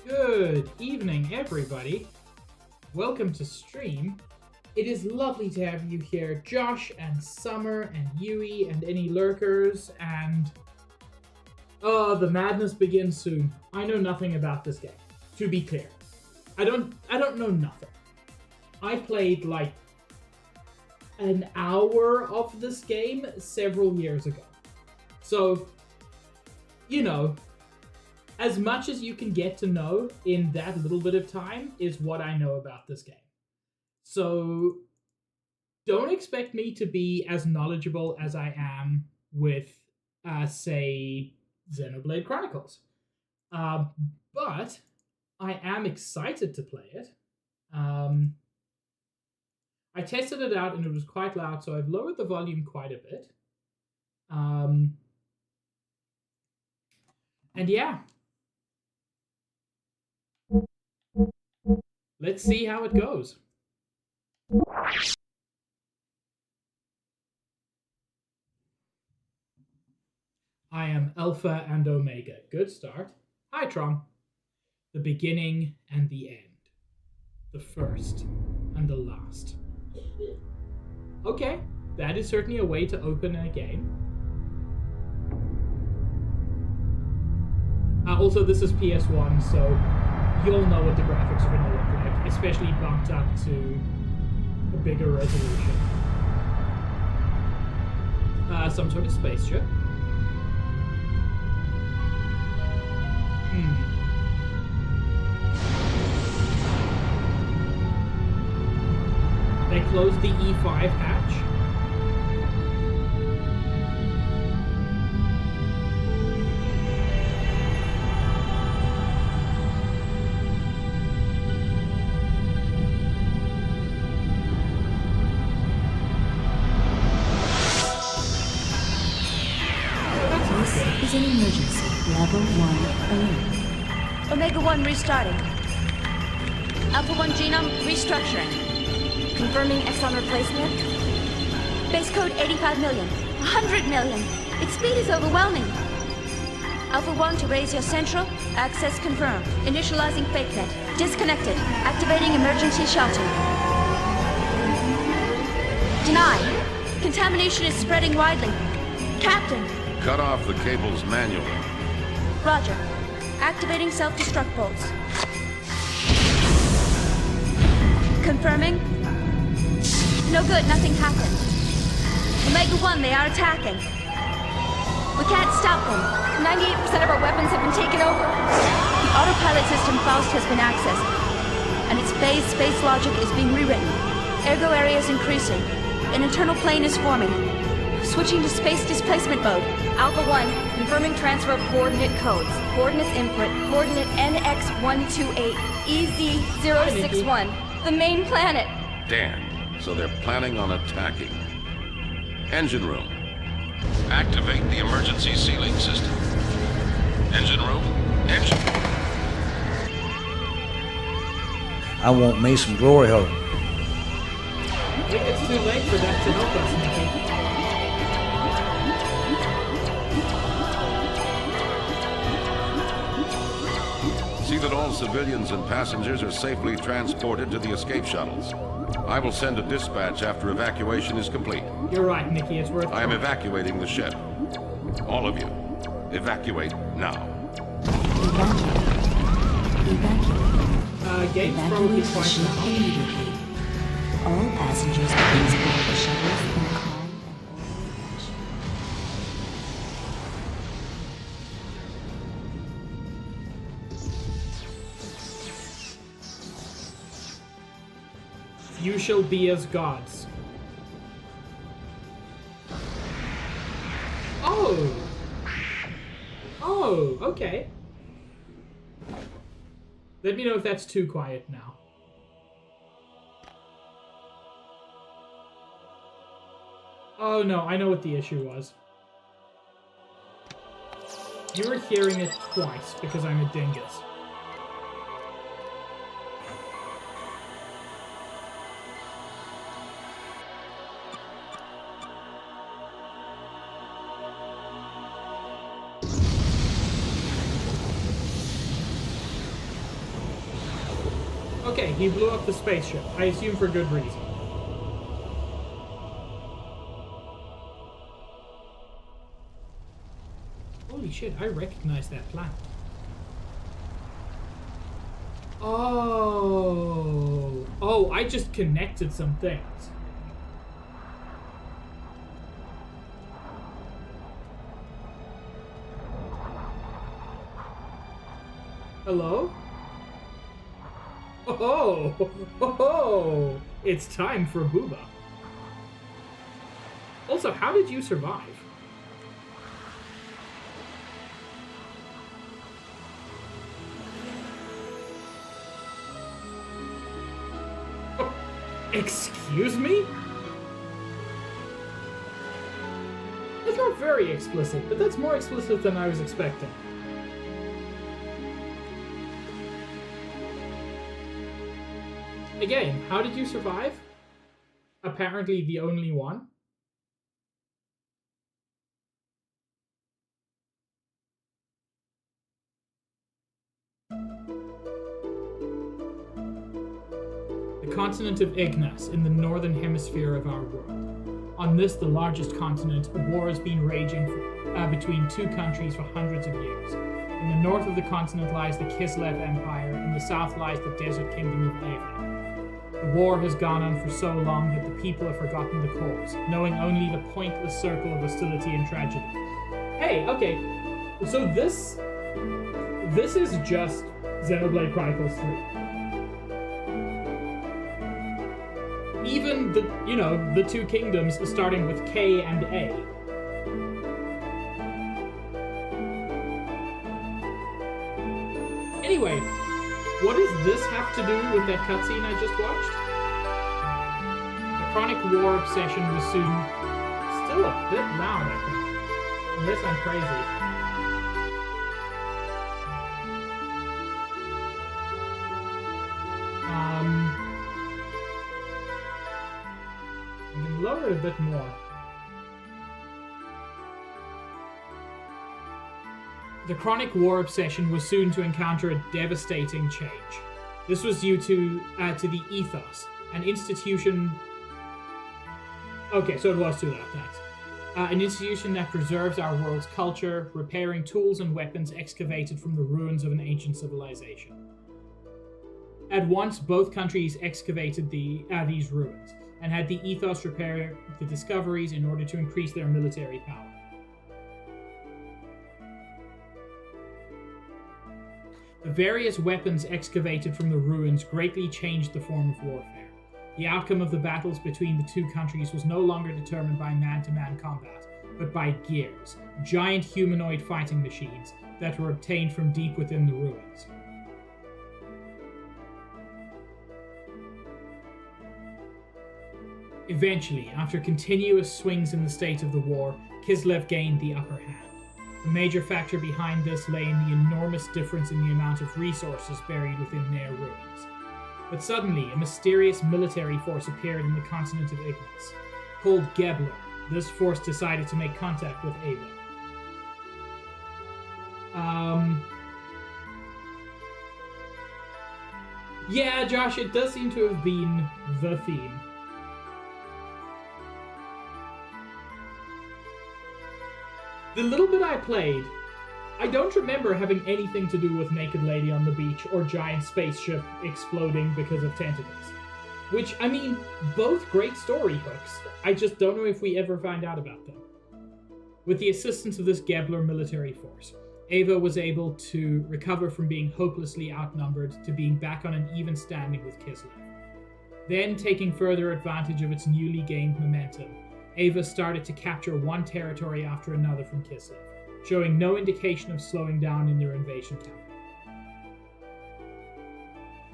Good evening, everybody. Welcome to stream. It is lovely to have you here, Josh and Summer and Yui and any lurkers and... Oh, the madness begins soon. I know nothing about this game, to be clear. I don't know nothing. I played like an hour of this game several years ago. So, you know, as much as you can get to know in that little bit of time is what I know about this game. So, don't expect me to be as knowledgeable as I am with, say, Xenoblade Chronicles. But I am excited to play it. I tested it out and it was quite loud, so I've lowered the volume quite a bit. And yeah. Let's see how it goes. I am Alpha and Omega. Good start. Hi, Tron. The beginning and the end. The first and the last. Okay, that is certainly a way to open a game. Also, this is PS1, so you'll know what the graphics are going to look like, especially bumped up to a bigger resolution. Some sort of spaceship. They closed the E5 hatch. Is an emergency. Level 1 alert. Omega 1 restarting. Alpha 1 genome restructuring. Confirming exon replacement. Base code 85 million. 100 million. Its speed is overwhelming. Alpha 1 to raise your central. Access confirmed. Initializing fake net. Disconnected. Activating emergency shelter. Denied. Contamination is spreading widely. Captain. Cut off the cables manually. Roger. Activating self-destruct bolts. Confirming. No good, nothing happened. Omega 1, they are attacking. We can't stop them. 98% of our weapons have been taken over. The autopilot system Faust has been accessed, and its phase space logic is being rewritten. Ergo area is increasing. An internal plane is forming. Switching to space displacement mode. Alpha 1, confirming transfer of coordinate codes. Coordinates input, coordinate NX128, EZ061, the main planet. Damn. So they're planning on attacking. Engine room. Activate the emergency sealing system. Engine room. Engine. I want me some glory hole. I think it's too late for that to help us, Nikki. See that all civilians and passengers are safely transported to the escape shuttles. I will send a dispatch after evacuation is complete. You're right, Nikki. It's worth it. I am evacuating the ship. All of you, evacuate now. Evacuate. Game's probably quite Evacuate the ship loud. immediately. All passengers please board the shuttles in calm and orderly fashion. You shall be as gods. Oh! Oh, okay. Let me know if that's too quiet now. Oh no, I know what the issue was. You were hearing it twice because I'm a dingus. Okay, he blew up the spaceship. I assume for good reason. Holy shit, I recognize that planet. Oh. Oh, I just connected some things. Hello? Oh, oh, it's time for Booba. Also, how did you survive? Oh, excuse me? That's not very explicit, but that's more explicit than I was expecting. Again, how did you survive? Apparently the only one. The continent of Ignis in the northern hemisphere of our world. On this, the largest continent, a war has been raging between two countries for hundreds of years. In the north of the continent lies the Kislev Empire, in the south lies the desert kingdom of Ava. The war has gone on for so long that the people have forgotten the cause, knowing only the pointless circle of hostility and tragedy. Hey, okay, so this is just Xenoblade Chronicles 3. Even the two kingdoms starting with K and A. Anyway, what does this have to do with that cutscene I just watched? The chronic war obsession was soon still a bit loud, I think. Unless I'm crazy. I'm gonna lower it a bit more. The chronic war obsession was soon to encounter a devastating change. This was due to the ethos, an institution... Okay, so it was too loud, thanks. An institution that preserves our world's culture, repairing tools and weapons excavated from the ruins of an ancient civilization. At once, both countries excavated these ruins, and had the ethos repair the discoveries in order to increase their military power. The various weapons excavated from the ruins greatly changed the form of warfare. The outcome of the battles between the two countries was no longer determined by man-to-man combat, but by gears, giant humanoid fighting machines that were obtained from deep within the ruins. Eventually, after continuous swings in the state of the war, Kislev gained the upper hand. The major factor behind this lay in the enormous difference in the amount of resources buried within their ruins. But suddenly, a mysterious military force appeared in the continent of Ignis. Called Gebler, this force decided to make contact with Ava. Yeah, Josh, it does seem to have been the theme. The little bit I played, I don't remember having anything to do with Naked Lady on the beach or giant spaceship exploding because of tentacles. Which, I mean, both great story hooks. I just don't know if we ever find out about them. With the assistance of this Gebler military force, Ava was able to recover from being hopelessly outnumbered to being back on an even standing with Kislev. Then, taking further advantage of its newly gained momentum, Ava started to capture one territory after another from Kislev, showing no indication of slowing down in their invasion tempo.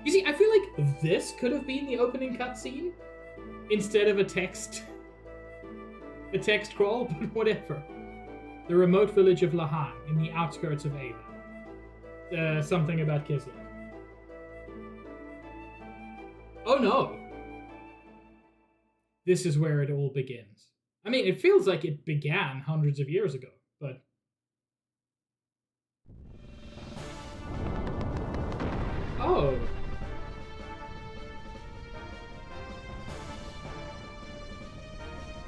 You see, I feel like this could have been the opening cutscene instead of a text crawl, but whatever. The remote village of Lahan in the outskirts of Ava. Something about Kislev. Oh no! This is where it all begins. I mean, it feels like it began hundreds of years ago, but... Oh.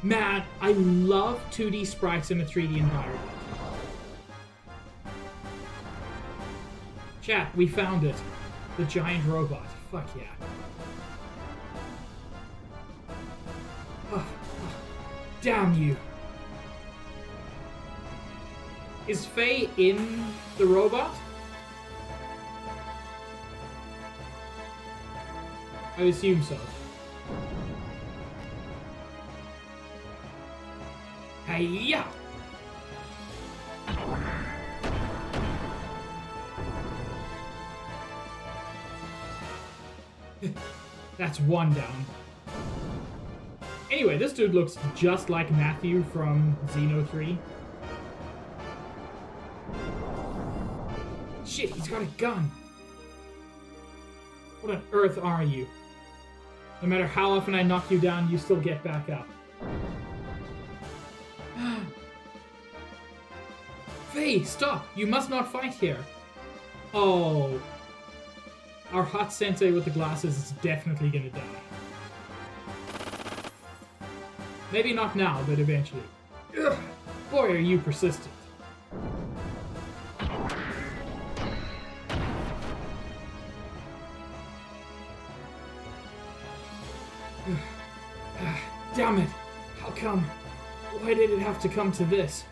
Man, I love 2D sprites in a 3D environment. Chat, we found it. The giant robot. Fuck yeah. Damn you. Is Faye in the robot? I assume so. Hey-ya! That's one down. Anyway, this dude looks just like Matthew from Xeno 3. Shit, he's got a gun. What on earth are you? No matter how often I knock you down, you still get back up. Faye, stop! You must not fight here. Oh. Our hot sensei with the glasses is definitely gonna die. Maybe not now, but eventually. Ugh, boy, are you persistent. Damn it! How come? Why did it have to come to this?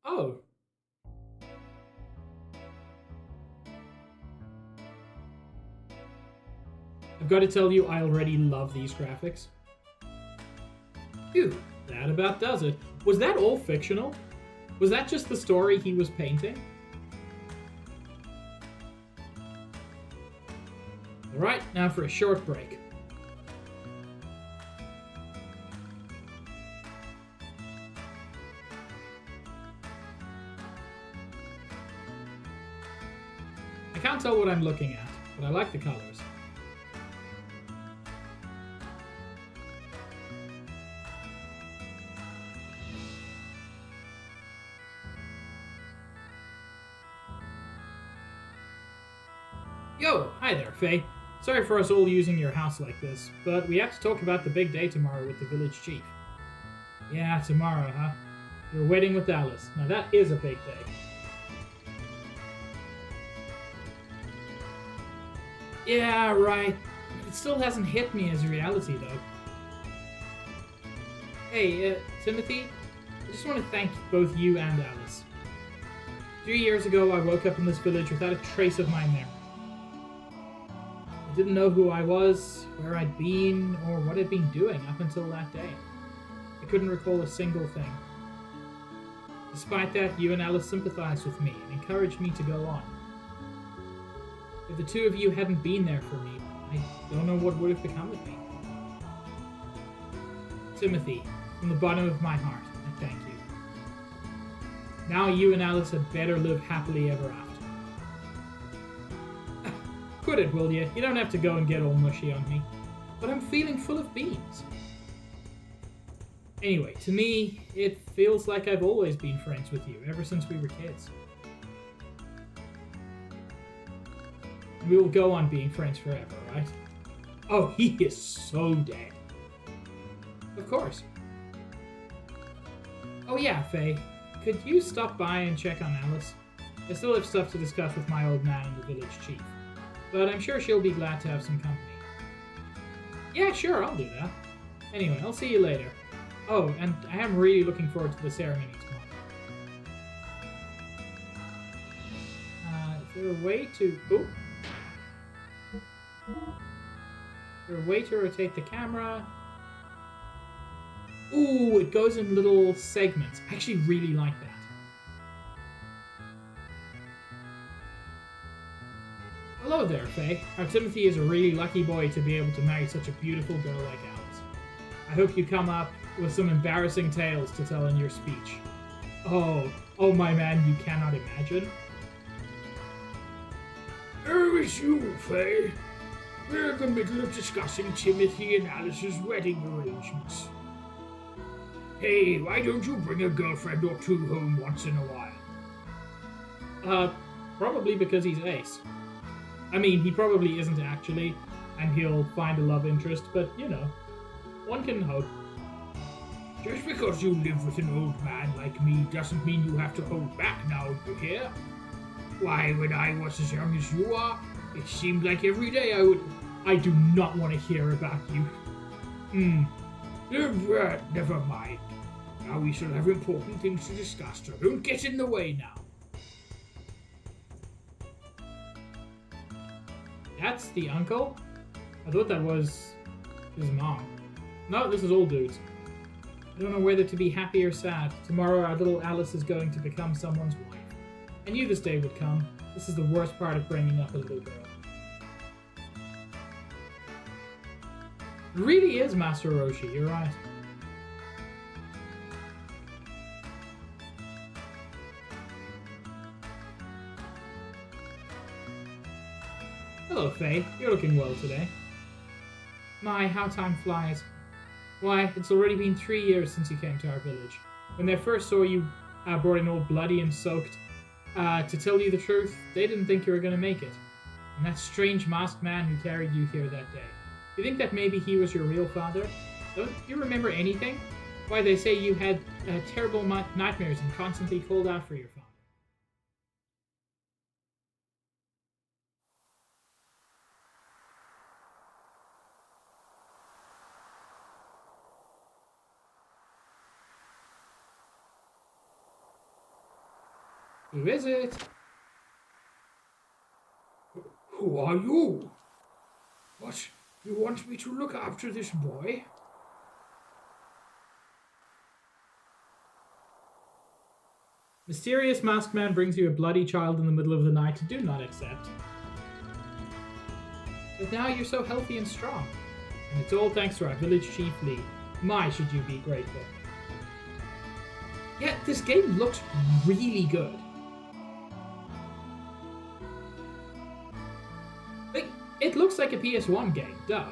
Oh. I've got to tell you, I already love these graphics. Phew, that about does it. Was that all fictional? Was that just the story he was painting? Alright, now for a short break. I can't tell what I'm looking at, but I like the colors. Yo, hi there, Faye. Sorry for us all using your house like this, but we have to talk about the big day tomorrow with the village chief. Yeah, tomorrow, huh? Your wedding with Alice. Now that is a big day. Yeah, right. It still hasn't hit me as a reality, though. Hey, Timothy, I just want to thank both you and Alice. 3 years ago, I woke up in this village without a trace of my memory. I didn't know who I was, where I'd been, or what I'd been doing up until that day. I couldn't recall a single thing. Despite that, you and Alice sympathized with me and encouraged me to go on. If the two of you hadn't been there for me, I don't know what would have become of me. Timothy, from the bottom of my heart, I thank you. Now you and Alice had better live happily ever after. Quit it, will you? You don't have to go and get all mushy on me. But I'm feeling full of beans. Anyway, to me, it feels like I've always been friends with you, ever since we were kids. We will go on being friends forever, right? Oh, he is so dead. Of course. Oh yeah, Faye. Could you stop by and check on Alice? I still have stuff to discuss with my old man and the village chief. But I'm sure she'll be glad to have some company. Yeah, sure, I'll do that. Anyway, I'll see you later. Oh, and I am really looking forward to the ceremony tomorrow. Is there a way to... Oh! Is there a way to rotate the camera? Ooh, it goes in little segments. I actually really like that. Hello there, Faye. Our Timothy is a really lucky boy to be able to marry such a beautiful girl like Alice. I hope you come up with some embarrassing tales to tell in your speech. Oh my man, you cannot imagine. There is you, Faye. We're in the middle of discussing Timothy and Alice's wedding arrangements. Hey, why don't you bring a girlfriend or two home once in a while? Probably because he's Ace. I mean, he probably isn't actually, and he'll find a love interest, but, you know, one can hope. Just because you live with an old man like me doesn't mean you have to hold back now, you hear? Why, when I was as young as you are, it seemed like every day I do not want to hear about you. Never mind. Now we shall have important things to discuss, so don't get in the way now. That's the uncle? I thought that was his mom. No, this is old dudes. I don't know whether to be happy or sad. Tomorrow our little Alice is going to become someone's wife. I knew this day would come. This is the worst part of bringing up a little girl. It really is Master Roshi, you're right. Hello, Faye. You're looking well today. My, how time flies. Why, it's already been 3 years since you came to our village. When they first saw you brought in all bloody and soaked, to tell you the truth, they didn't think you were going to make it. And that strange masked man who carried you here that day. You think that maybe he was your real father? Don't you remember anything? Why, they say you had terrible nightmares and constantly called out for your father. Who is it? Who are you? What? You want me to look after this boy? Mysterious masked man brings you a bloody child in the middle of the night. Do not accept. But now you're so healthy and strong. And it's all thanks to our village chief Lee. My, should you be grateful. Yeah, this game looks really good. It looks like a PS1 game, duh.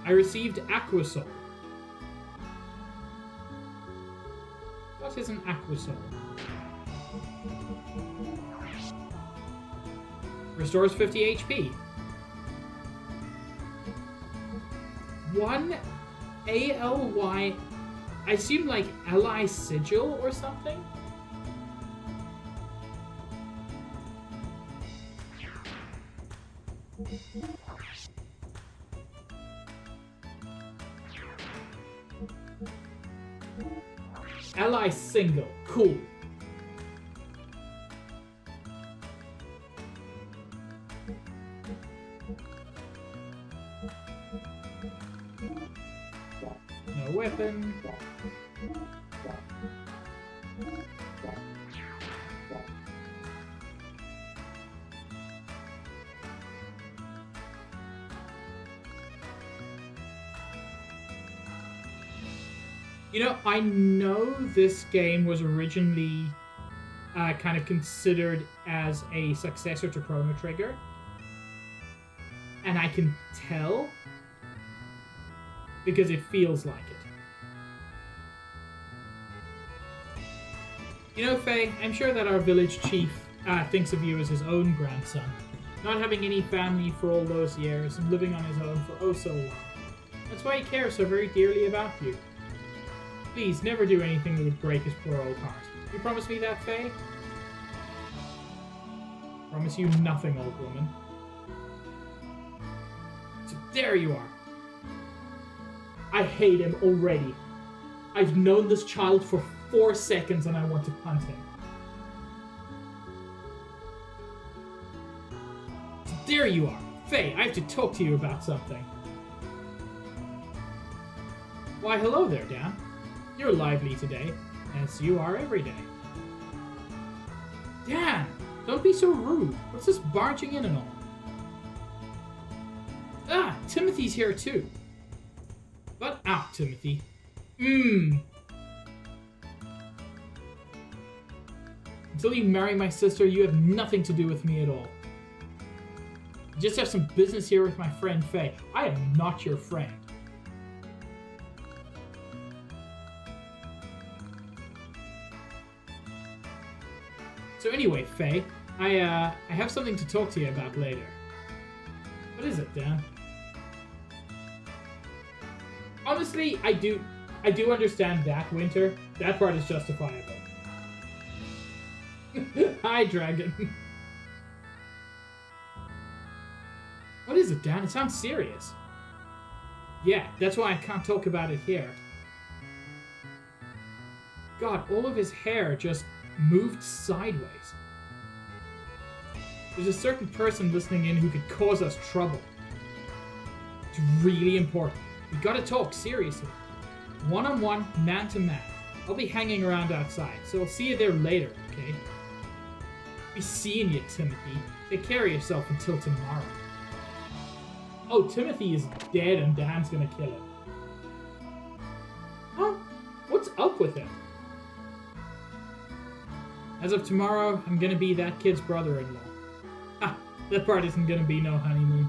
I received Aquasoul. What is an Aquasoul? Restores 50 HP. 1 ALY, I assume like Ally Sigil or something? Ally single, cool. No weapon. You know, I know this game was originally kind of considered as a successor to Chrono Trigger. And I can tell because it feels like it. You know, Faye, I'm sure that our village chief thinks of you as his own grandson. Not having any family for all those years and living on his own for oh so long. That's why he cares so very dearly about you. Please, never do anything that would break his poor old heart. You promise me that, Faye? Promise you nothing, old woman. So there you are. I hate him already. I've known this child for 4 seconds and I want to punt him. So there you are. Faye, I have to talk to you about something. Why, hello there, Dan. You're lively today, as you are every day. Dan, don't be so rude. What's this barging in and all? Ah, Timothy's here too. Butt out, Timothy. Until you marry my sister, you have nothing to do with me at all. I just have some business here with my friend Faye. I am not your friend. So anyway, Faye, I have something to talk to you about later. What is it, Dan? Honestly, I do understand that, Winter. That part is justifiable. Hi, Dragon. What is it, Dan? It sounds serious. Yeah, that's why I can't talk about it here. God, all of his hair just moved sideways. There's a certain person listening in who could cause us trouble. It's really important. We gotta talk seriously. One-on-one, man-to-man. I'll be hanging around outside, so I'll see you there later, okay? Be seeing you, Timothy. Take care of yourself until tomorrow. Oh, Timothy is dead and Dan's gonna kill him. Huh? What's up with him? As of tomorrow, I'm gonna be that kid's brother-in-law. Ah, that part isn't gonna be no honeymoon.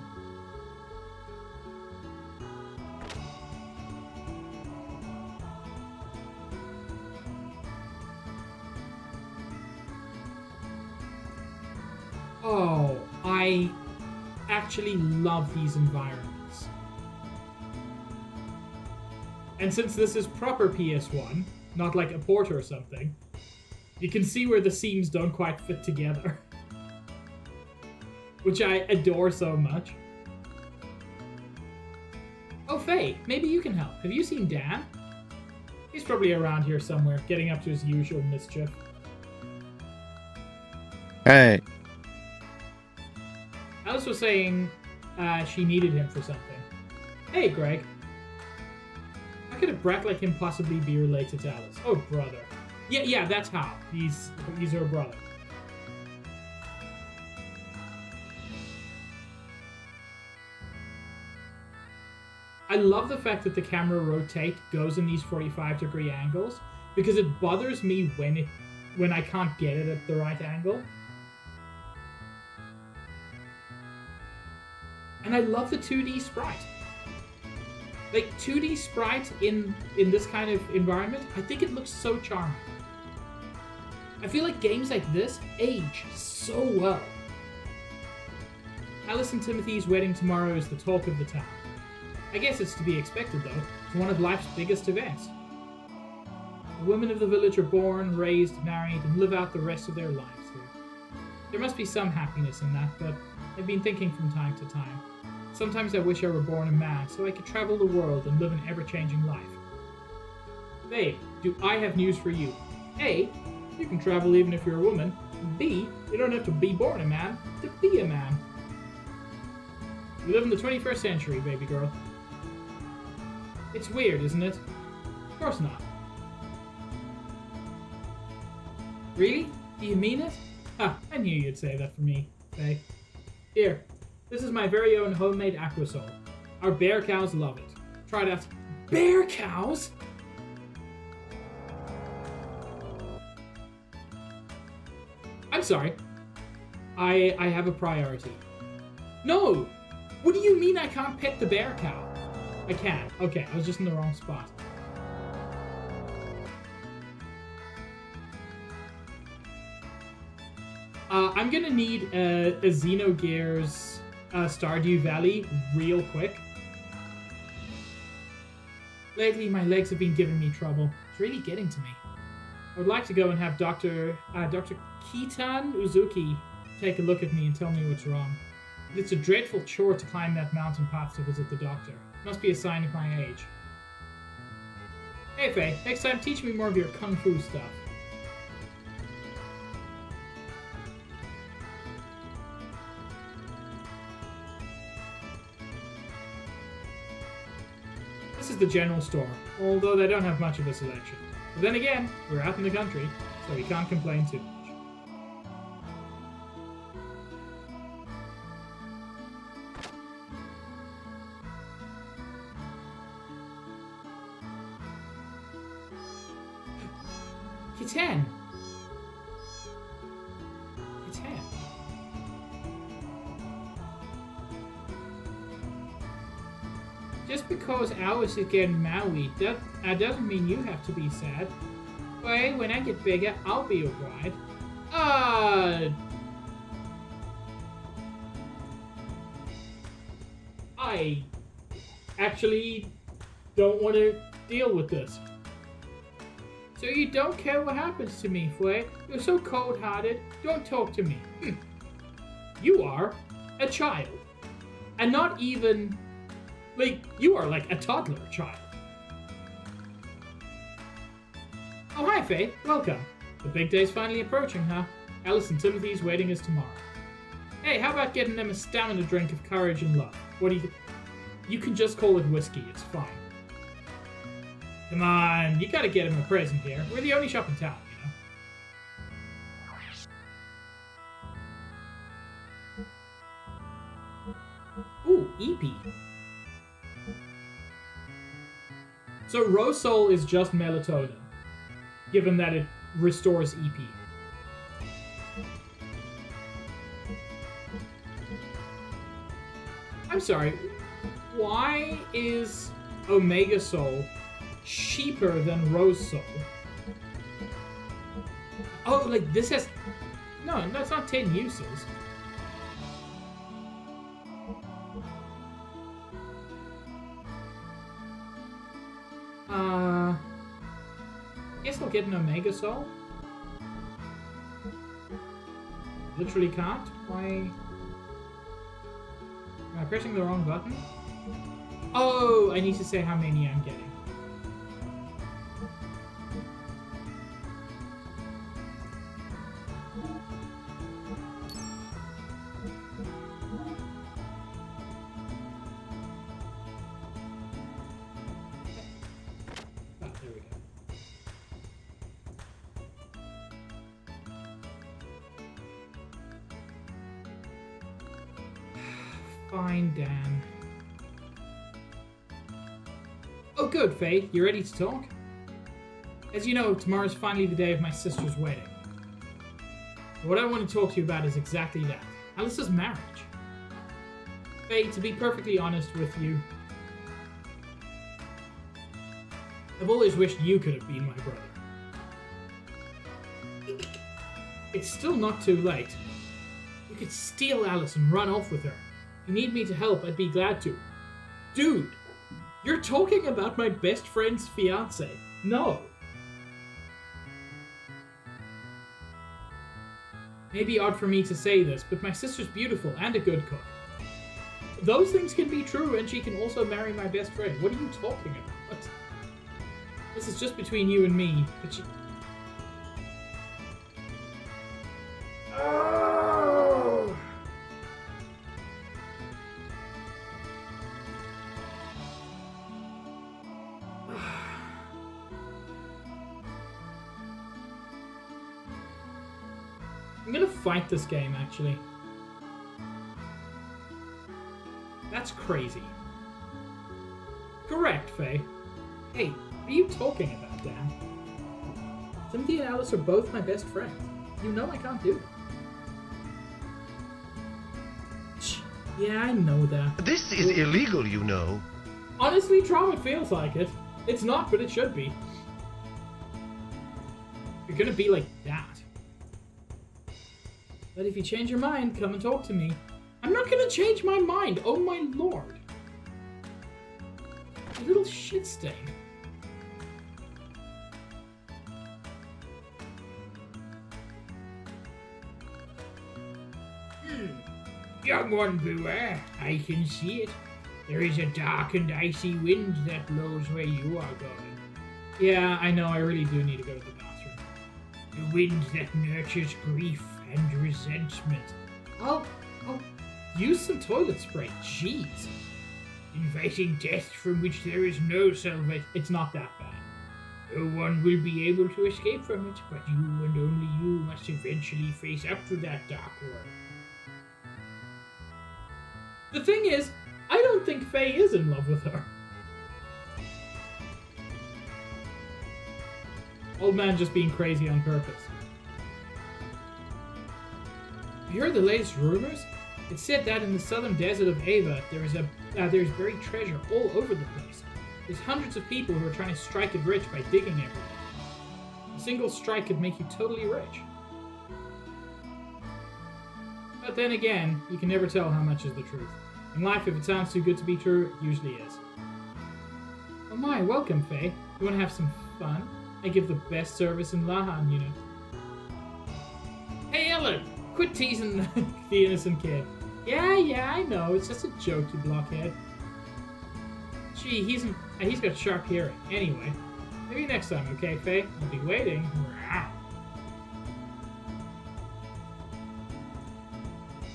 Oh, I actually love these environments. And since this is proper PS1, not like a port or something, you can see where the seams don't quite fit together. Which I adore so much. Oh, Faye, maybe you can help. Have you seen Dan? He's probably around here somewhere, getting up to his usual mischief. Hey. Alice was saying she needed him for something. Hey, Greg. How could a brat like him possibly be related to Alice? Oh, brother. Yeah, that's how. He's her brother. I love the fact that the camera rotate goes in these 45-degree angles because it bothers me when I can't get it at the right angle. And I love the 2D sprite. Like, 2D sprite in this kind of environment, I think it looks so charming. I feel like games like this age so well. Alice and Timothy's wedding tomorrow is the talk of the town. I guess it's to be expected, though. It's one of life's biggest events. The women of the village are born, raised, married, and live out the rest of their lives here. There must be some happiness in that, but I've been thinking from time to time. Sometimes I wish I were born a man, so I could travel the world and live an ever-changing life. Babe, do I have news for you? A, you can travel even if you're a woman. B, you don't have to be born a man to be a man. We live in the 21st century, baby girl. It's weird, isn't it? Of course not. Really? Do you mean it? Ah, I knew you'd say that for me, Faye. Here, this is my very own homemade aquasol. Our bear cows love it. Try that. Bear cows? I'm sorry. I have a priority. No! What do you mean I can't pet the bear cow? I can. Okay, I was just in the wrong spot. I'm gonna need a Xenogears Stardew Valley real quick. Lately, my legs have been giving me trouble. It's really getting to me. I would like to go and have Dr. Kitan Uzuki take a look at me and tell me what's wrong. But it's a dreadful chore to climb that mountain path to visit the doctor. Must be a sign of my age. Hey Faye, next time teach me more of your kung fu stuff. This is the general store, although they don't have much of a selection. But then again, we're out in the country, so we can't complain too much. Kitan! Kitan. Just because Alice is getting married, that doesn't mean you have to be sad. Well, when I get bigger, I'll be your bride. I actually don't want to deal with this. So you don't care what happens to me, Fue? You're so cold-hearted. Don't talk to me. You are a child. And not even... like, you are like a toddler child. Oh, hi, Faye. Welcome. The big day's finally approaching, huh? Alice and Timothy's wedding is tomorrow. Hey, how about getting them a stamina drink of courage and love? What do you think? You can just call it whiskey. It's fine. Come on, you gotta get him a present here. We're the only shop in town, you know? Ooh, EP. So Rose Soul is just melatonin, given that it restores EP. I'm sorry, why is Omega Soul cheaper than Rose Soul? Oh, like this has... No, that's not 10 uses. Guess I'll get an Omega Soul. Literally can't. Why? Am I pressing the wrong button? Oh, I need to say how many I'm getting. Oh, there we go. Fine, Dan. Oh, good, Faye. You ready to talk? As you know, tomorrow's finally the day of my sister's wedding. What I want to talk to you about is exactly that. Alice's marriage. Faye, to be perfectly honest with you, I've always wished you could have been my brother. It's still not too late. You could steal Alice and run off with her. If you need me to help, I'd be glad to. Dude! You're talking about my best friend's fiancé. No. Maybe odd for me to say this, but my sister's beautiful and a good cook. Those things can be true, and she can also marry my best friend. What are you talking about? This is just between you and me, but she... Oh! I'm gonna fight this game, actually. That's crazy. Correct, Faye. Hey, what are you talking about, Dan? Timothy and Alice are both my best friends. You know I can't do that. Shh. Yeah, I know that. This is illegal, you know. Honestly, Traum, it feels like it. It's not, but it should be. You're gonna be like that. But if you change your mind, come and talk to me. I'm not gonna change my mind, oh my lord. You little shit stain. Young one, beware. I can see it. There is a dark and icy wind that blows where you are going. Yeah, I know, I really do need to go to the bathroom. The wind that nurtures grief and resentment. I'll use some toilet spray. Jeez. Inviting death from which there is no salvation. It's not that bad. No one will be able to escape from it, but you and only you must eventually face up to that dark world. The thing is, I don't think Faye is in love with her. Old man just being crazy on purpose. You heard the latest rumors? It's said that in the southern desert of Ava, there's buried treasure all over the place. There's hundreds of people who are trying to strike it rich by digging everywhere. A single strike could make you totally rich. But then again, you can never tell how much is the truth. In life, if it sounds too good to be true, it usually is. Oh my, welcome, Faye. You want to have some fun? I give the best service in Lahan, you know. Hey, Ellen! Quit teasing the innocent kid. Yeah, I know. It's just a joke, you blockhead. Gee, he's got sharp hearing. Anyway, maybe next time, okay, Faye? I'll be waiting.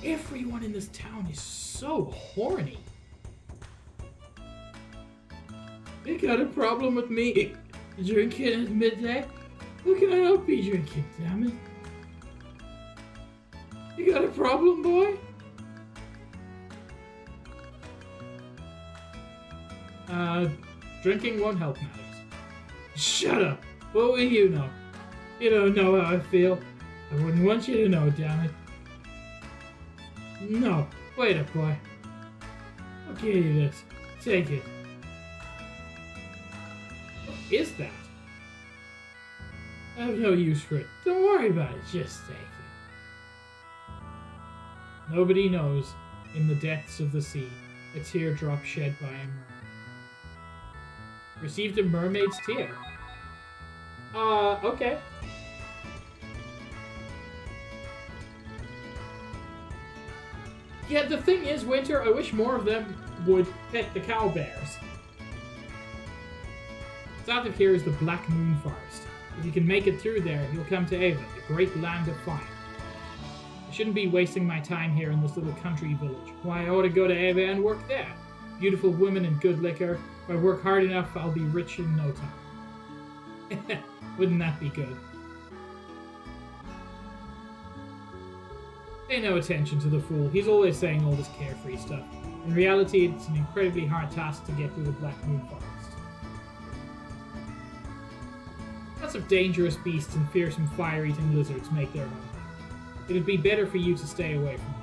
Everyone in this town is so horny. You got a problem with me drinking at midday? Who can I not be drinking, damn it? You got a problem, boy? Drinking won't help matters. Shut up! What will you know? You don't know how I feel. I wouldn't want you to know, damn it. No, wait up, boy. I'll give you this. Take it. What is that? I have no use for it. Don't worry about it. Just take it. Nobody knows, in the depths of the sea, a teardrop shed by a mermaid. Received a mermaid's tear. Okay. Yeah, the thing is, Winter, I wish more of them would pet the cow bears. South of here is the Black Moon Forest. If you can make it through there, you'll come to Ava, the great land of fire. I shouldn't be wasting my time here in this little country village. Why, I ought to go to Ava and work there. Beautiful women and good liquor. If I work hard enough, I'll be rich in no time. Wouldn't that be good? Pay no attention to the fool. He's always saying all this carefree stuff. In reality, it's an incredibly hard task to get through the Black Moon Forest. Lots of dangerous beasts and fearsome fire-eating lizards make their home. It'd be better for you to stay away from there.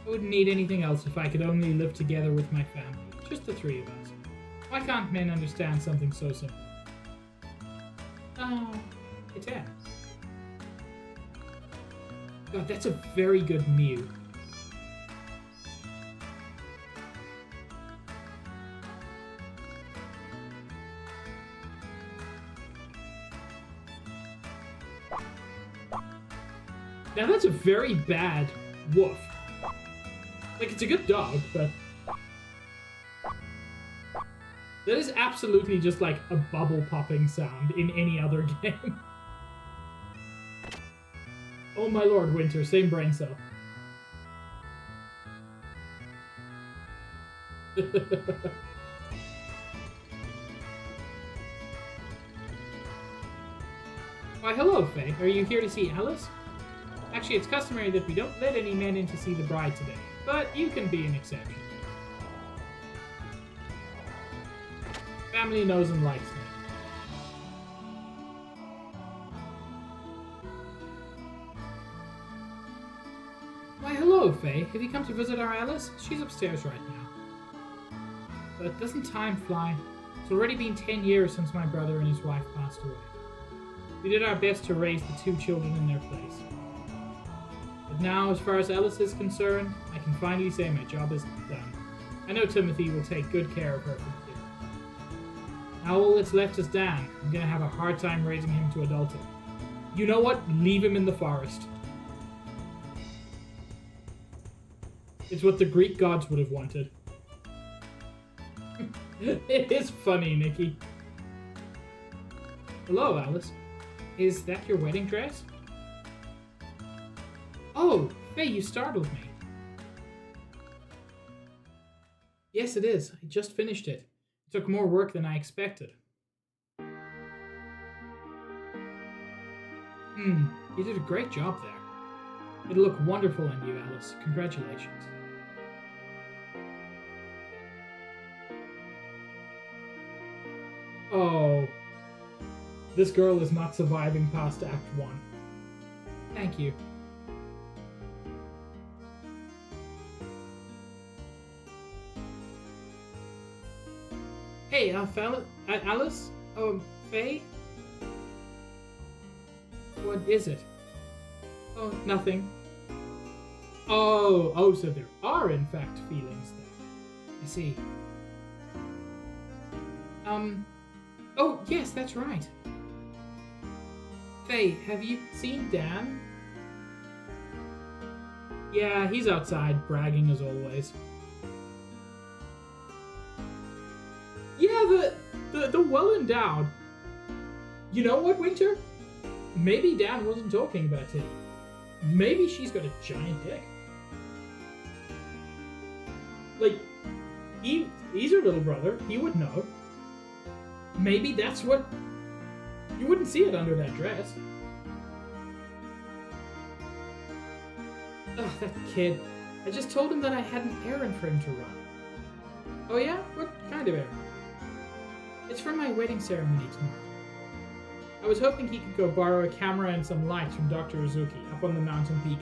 I wouldn't need anything else if I could only live together with my family. Just the three of us. Why can't men understand something so simple? It's Anne. God, that's a very good mew. Now that's a very bad woof. Like, it's a good dog, but... that is absolutely just like a bubble popping sound in any other game. Oh my lord, Winter, same brain cell. Why, hello, Faye. Are you here to see Alice? Actually, it's customary that we don't let any men in to see the bride today, but you can be an exception. Family knows and likes me. Why, hello, Faye. Have you come to visit our Alice? She's upstairs right now. But doesn't time fly? It's already been 10 years since my brother and his wife passed away. We did our best to raise the two children in their place. But now, as far as Alice is concerned, I can finally say my job is done. I know Timothy will take good care of her from here. Now all that's left is Dan. I'm gonna have a hard time raising him to adulthood. You know what? Leave him in the forest. It's what the Greek gods would have wanted. It is funny, Nikki. Hello, Alice. Is that your wedding dress? Oh, Faye, you startled me. Yes, it is. I just finished it. It took more work than I expected. You did a great job there. It'll look wonderful on you, Alice. Congratulations. Oh. This girl is not surviving past Act 1. Thank you. Hey, Alice? Faye? What is it? Oh, nothing. Oh, so there are in fact feelings there. I see. Oh, yes, that's right. Faye, have you seen Dan? Yeah, he's outside, bragging as always. Yeah, the well-endowed. You know what, Winter? Maybe Dan wasn't talking about Titty. Maybe she's got a giant dick. Like, he's her little brother. He would know. Maybe that's what... You wouldn't see it under that dress. Ugh, that kid. I just told him that I had an errand for him to run. Oh yeah? What kind of errand? It's for my wedding ceremony tomorrow. I was hoping he could go borrow a camera and some lights from Dr. Uzuki up on the mountain peak.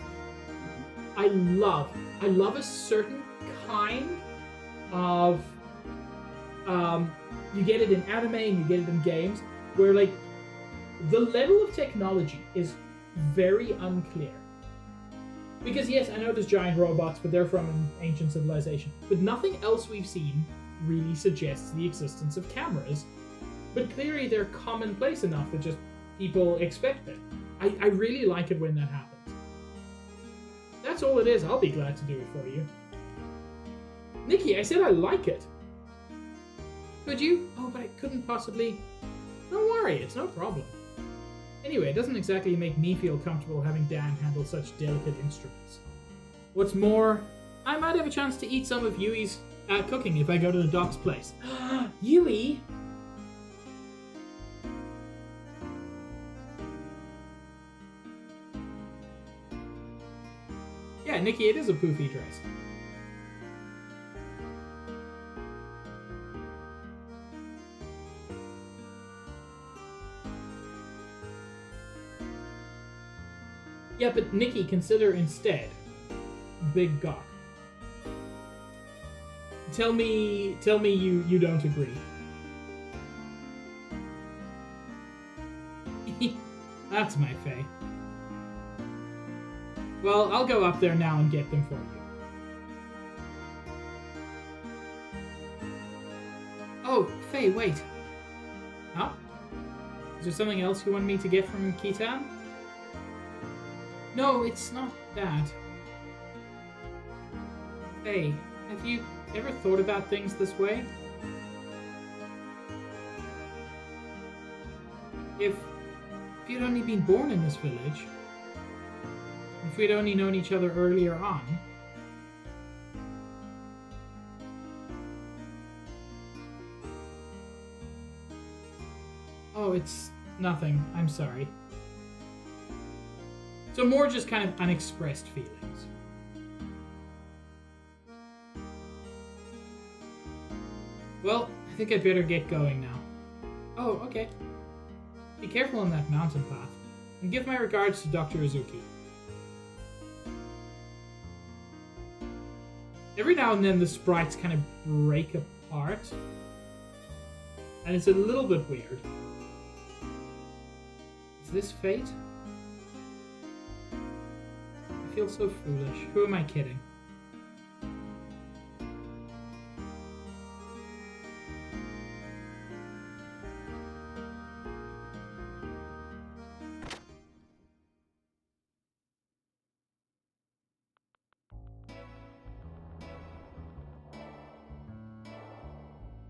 I love a certain kind of, you get it in anime and you get it in games, where like, the level of technology is very unclear. Because yes, I know there's giant robots, but they're from an ancient civilization. But nothing else we've seen really suggests the existence of cameras. But clearly they're commonplace enough that just people expect it. I really like it when that happens. That's all it is. I'll be glad to do it for you. Nikki, I said I like it. Could you? Oh, but I couldn't possibly... Don't worry, it's no problem. Anyway, it doesn't exactly make me feel comfortable having Dan handle such delicate instruments. What's more, I might have a chance to eat some of Yui's cooking if I go to the doc's place. Yui! Yeah, Nikki, it is a poofy dress. Yeah, but Nikki, consider instead Big Gawk. Tell me you don't agree. That's my Faye. Well, I'll go up there now and get them for you. Oh, Faye, wait. Huh? Is there something else you want me to get from Kitan? No, it's not that. Hey, have you ever thought about things this way? If you'd only been born in this village, if we'd only known each other earlier on, oh, it's nothing. I'm sorry. So more just kind of unexpressed feelings. Well, I think I'd better get going now. Oh, okay. Be careful on that mountain path, and give my regards to Dr. Uzuki. Every now and then the sprites kind of break apart, and it's a little bit weird. Is this fate? I feel so foolish. Who am I kidding?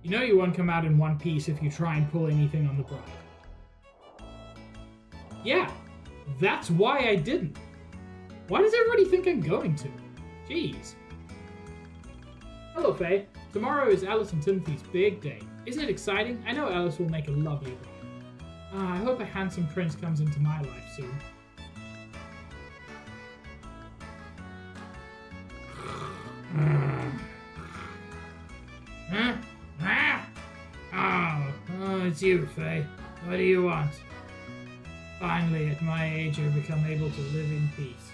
You know you won't come out in one piece if you try and pull anything on the bride. Yeah, that's why I didn't. Why does everybody think I'm going to? Jeez. Hello, Faye. Tomorrow is Alice and Timothy's big day. Isn't it exciting? I know Alice will make a lovely bride. I hope a handsome prince comes into my life soon. it's you, Faye. What do you want? Finally, at my age, I've become able to live in peace.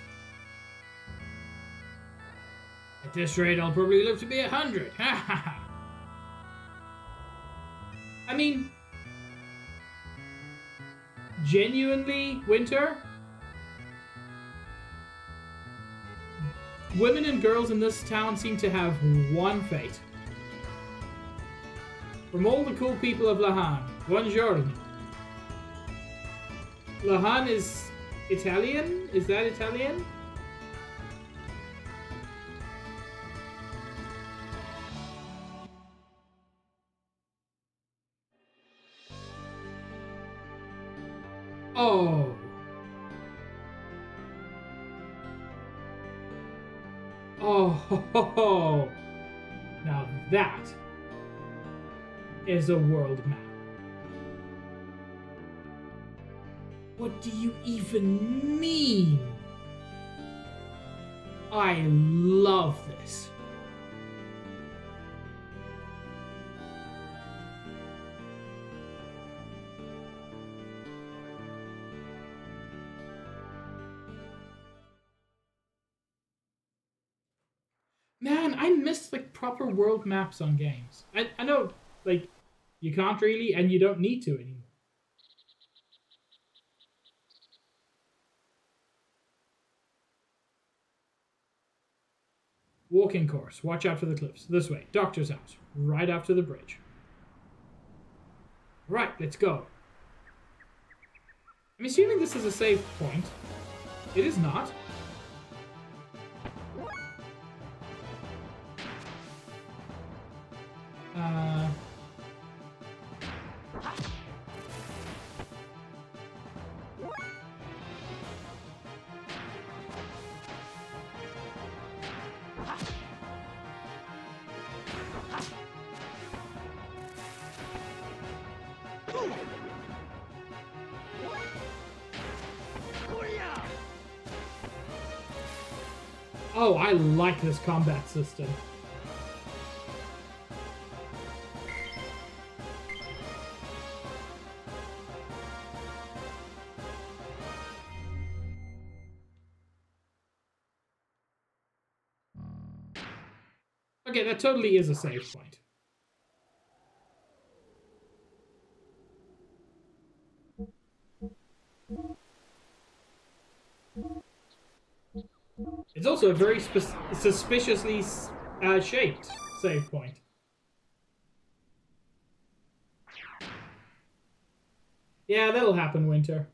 At this rate, I'll probably live to be 100. Ha ha ha. I mean, genuinely, Winter? Women and girls in this town seem to have one fate. From all the cool people of Lahan, buongiorno. Lahan is Italian? Is that Italian? Oh. Oh, ho, ho, ho. Now that is a world map. What do you even mean? I love this. Man, I miss like proper world maps on games. I know, like, you can't really, and you don't need to anymore. Walking course. Watch out for the cliffs. This way. Doctor's house. Right after the bridge. Right, let's go. I'm assuming this is a save point. It is not. Oh, I like this combat system. Okay, that totally is a save point. It's also a very suspiciously shaped save point. Yeah, that'll happen, Winter.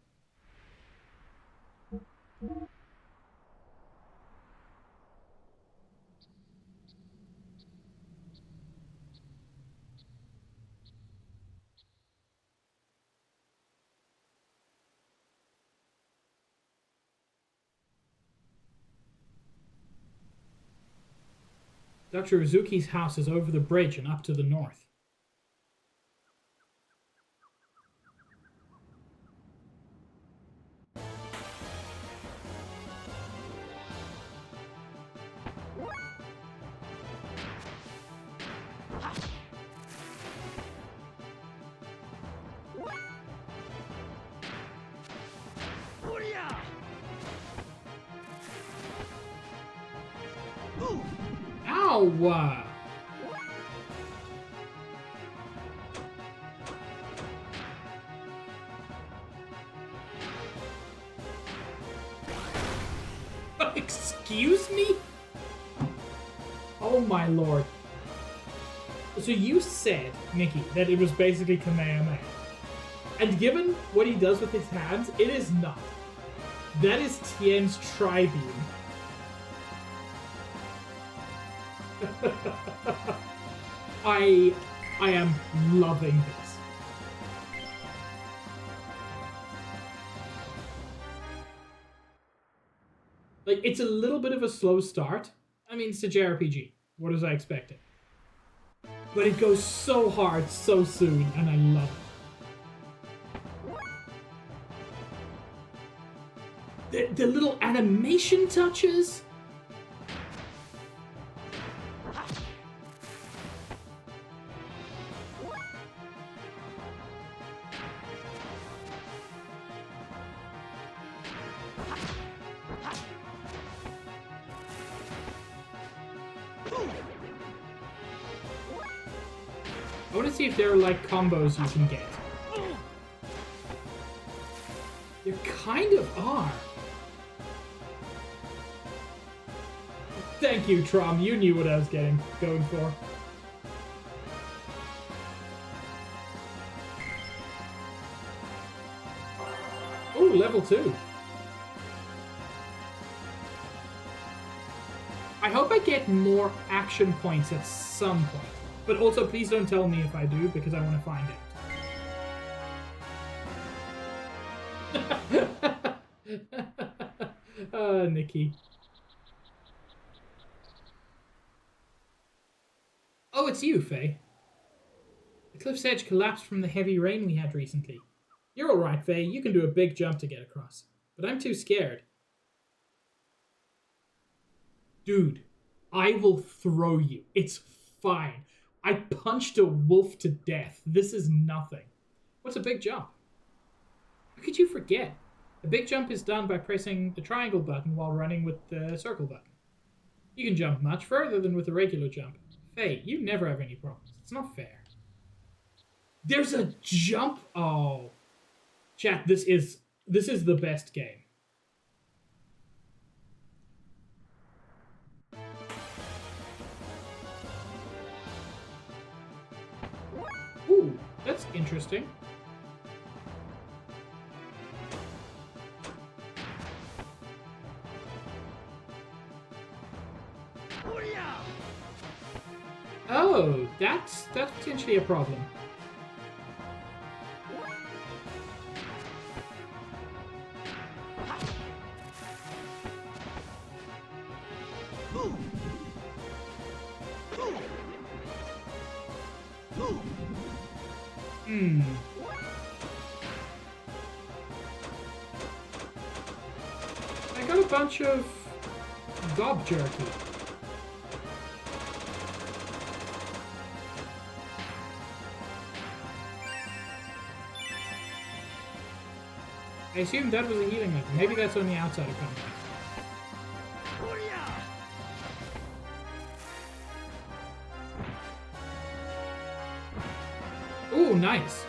Dr. Uzuki's house is over the bridge and up to the north. Ow! Excuse me? Oh my lord. So you said, Nikki, that it was basically Kamehameha. And given what he does with his hands, it is not. That is Tien's Tri-Beam. I am loving this. Like, it's a little bit of a slow start. I mean, it's a JRPG. What was I expecting? But it goes so hard so soon, and I love it. The little animation touches. I want to see if there are, like, combos you can get. You kind of are. Thank you, Trom. You knew what I was going for. Ooh, level 2. I hope I get more action points at some point. But also, please don't tell me if I do, because I want to find out. Nikki. Oh, it's you, Faye. The cliff's edge collapsed from the heavy rain we had recently. You're alright, Faye. You can do a big jump to get across. But I'm too scared. Dude, I will throw you. It's fine. I punched a wolf to death. This is nothing. What's a big jump? How could you forget? A big jump is done by pressing the triangle button while running with the circle button. You can jump much further than with a regular jump. Faye, you never have any problems. It's not fair. There's a jump. Oh, chat. This is the best game. Ooh, that's interesting. Oh, that's potentially a problem. I got a bunch of gob jerky. I assumed that was a healing item. Maybe that's on the outside of combat. Ooh, nice.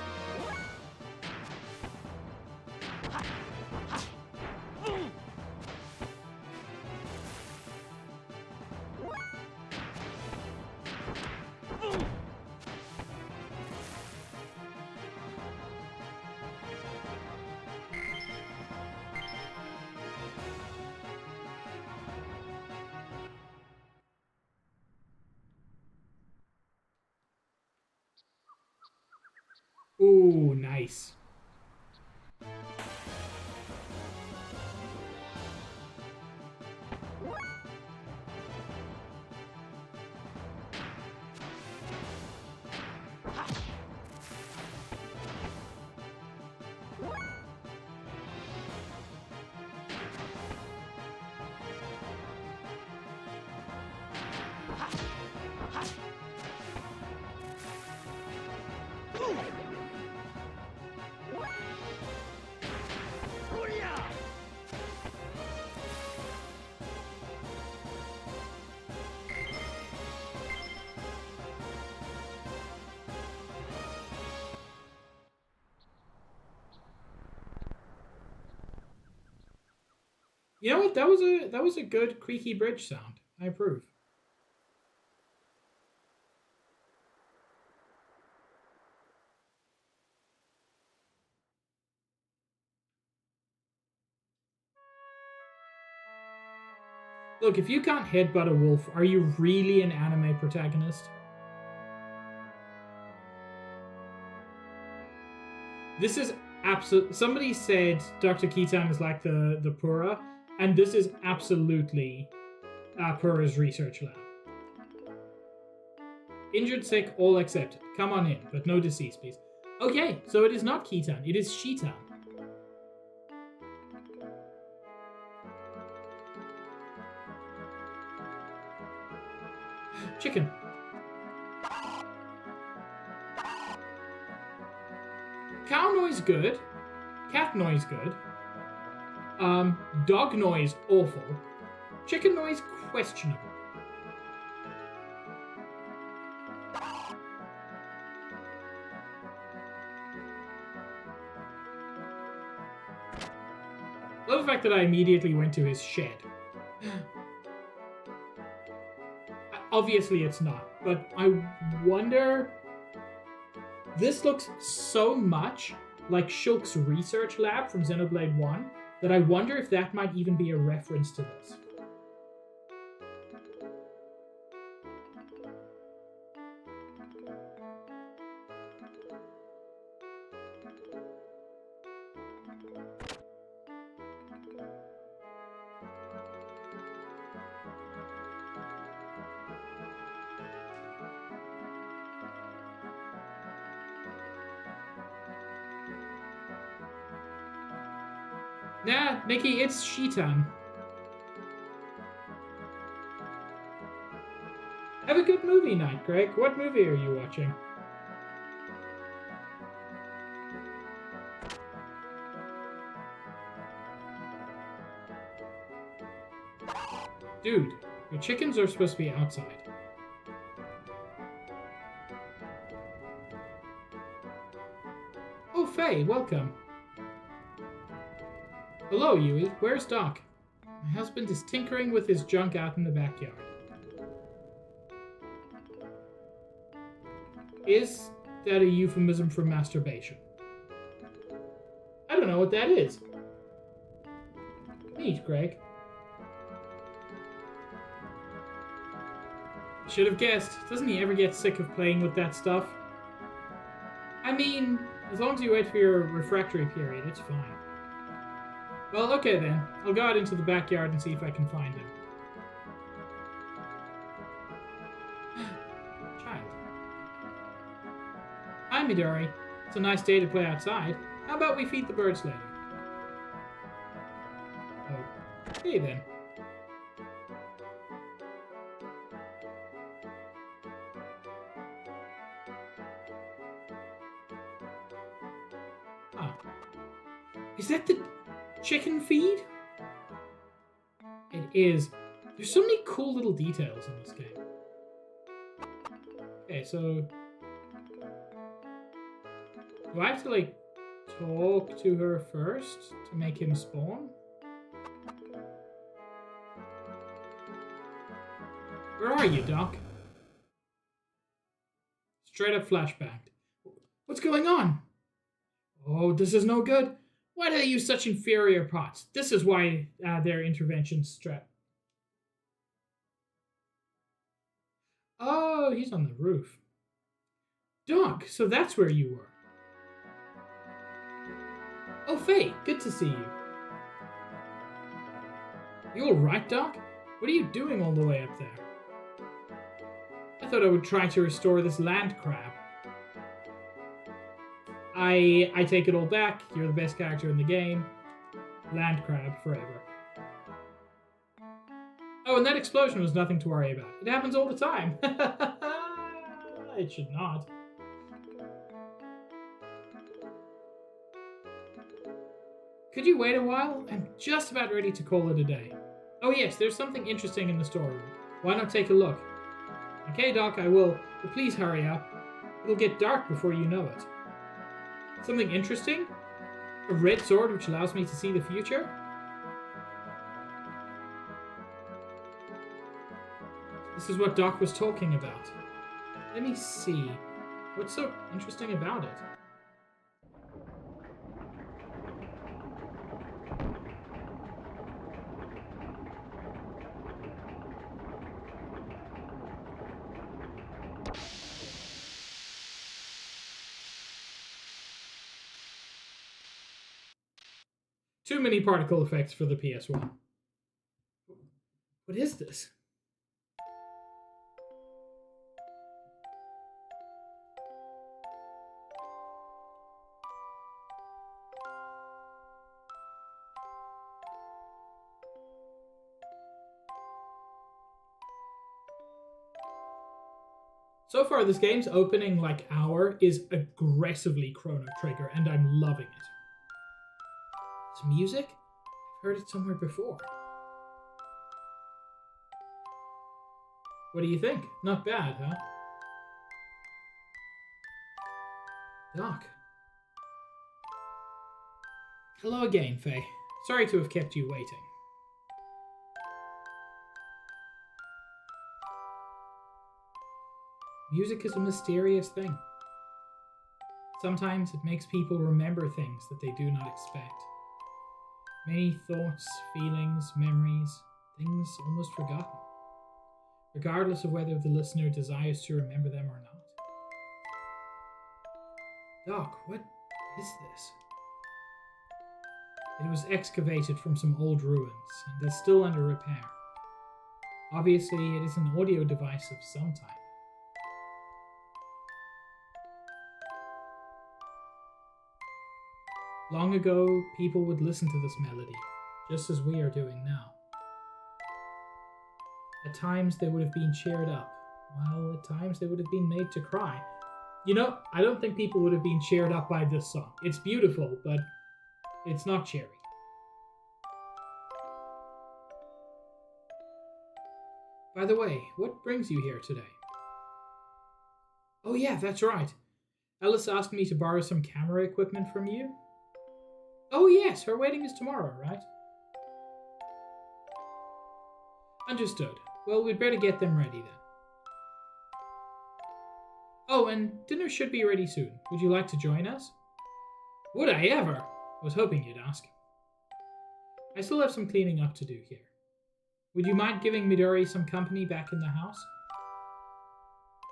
Ooh, nice. You know what? That was a good creaky bridge sound. I approve. Look, if you can't headbutt a wolf, are you really an anime protagonist? This is absolute. Somebody said Dr. Kitan is like the Pura, and this is absolutely Pura's research lab. Injured, sick, all accepted. Come on in, but no deceased, please. Okay, so it is not Kitan, it is Shitan. Chicken. Cow noise good. Cat noise good. Dog noise awful. Chicken noise questionable. love the fact that I immediately went to his shed. Obviously it's not, but I wonder... This looks so much like Shulk's research lab from Xenoblade 1 that I wonder if that might even be a reference to this. Nah, Nikki, it's she-time. Have a good movie night, Greg. What movie are you watching? Dude, your chickens are supposed to be outside. Oh, Faye, welcome. Hello, Yui. Where's Doc? My husband is tinkering with his junk out in the backyard. Is that a euphemism for masturbation? I don't know what that is. Neat, Greg. Should have guessed. Doesn't he ever get sick of playing with that stuff? I mean, as long as you wait for your refractory period, it's fine. Well, okay then. I'll go out into the backyard and see if I can find him. Child. Hi, Midori. It's a nice day to play outside. How about we feed the birds later? Oh, okay then. Ah. Is that the chicken feed? It is. There's so many cool little details in this game. Okay, so... do I have to, like, talk to her first to make him spawn? Where are you, Doc? Straight up flashback. What's going on? Oh, this is no good. Why do they use such inferior pots? This is why their interventions strap. Oh, he's on the roof. Doc, so that's where you were. Oh, Faye, good to see you. You alright, Doc? What are you doing all the way up there? I thought I would try to restore this land crab. I take it all back. You're the best character in the game. Land crab forever. Oh, and that explosion was nothing to worry about. It happens all the time. It should not. Could you wait a while? I'm just about ready to call it a day. Oh yes, there's something interesting in the storeroom. Why not take a look? Okay, Doc, I will. But please hurry up. It'll get dark before you know it. Something interesting? A red sword which allows me to see the future? This is what Doc was talking about. Let me see. What's so interesting about it? Too many particle effects for the PS1. What is this? So far, this game's opening like hour is aggressively Chrono Trigger, and I'm loving it. This music? I've heard it somewhere before. What do you think? Not bad, huh? Doc. Hello again, Faye. Sorry to have kept you waiting. Music is a mysterious thing. Sometimes it makes people remember things that they do not expect. Many thoughts, feelings, memories, things almost forgotten, regardless of whether the listener desires to remember them or not. Doc, what is this? It was excavated from some old ruins and is still under repair. Obviously, it is an audio device of some type. Long ago, people would listen to this melody, just as we are doing now. At times, they would have been cheered up, while at times they would have been made to cry. You know, I don't think people would have been cheered up by this song. It's beautiful, but it's not cheery. By the way, what brings you here today? Oh yeah, that's right. Alice asked me to borrow some camera equipment from you. Oh yes, her wedding is tomorrow, right? Understood. Well, we'd better get them ready then. Oh, and dinner should be ready soon. Would you like to join us? Would I ever? I was hoping you'd ask. I still have some cleaning up to do here. Would you mind giving Midori some company back in the house?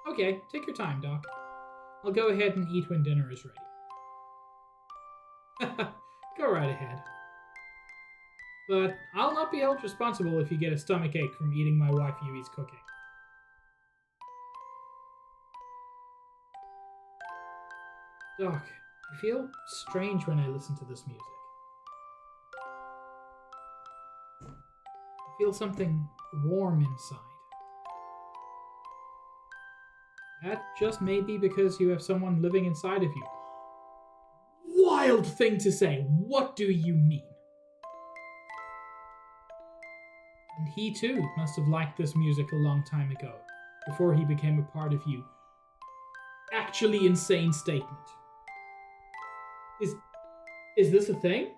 Okay, take your time, Doc. I'll go ahead and eat when dinner is ready. Go right ahead. But I'll not be held responsible if you get a stomachache from eating my wife Yui's cooking. Doc, I feel strange when I listen to this music. I feel something warm inside. That just may be because you have someone living inside of you. Wild thing to say! What do you mean? And he too must have liked this music a long time ago, before he became a part of you. Actually insane statement. Is this a thing?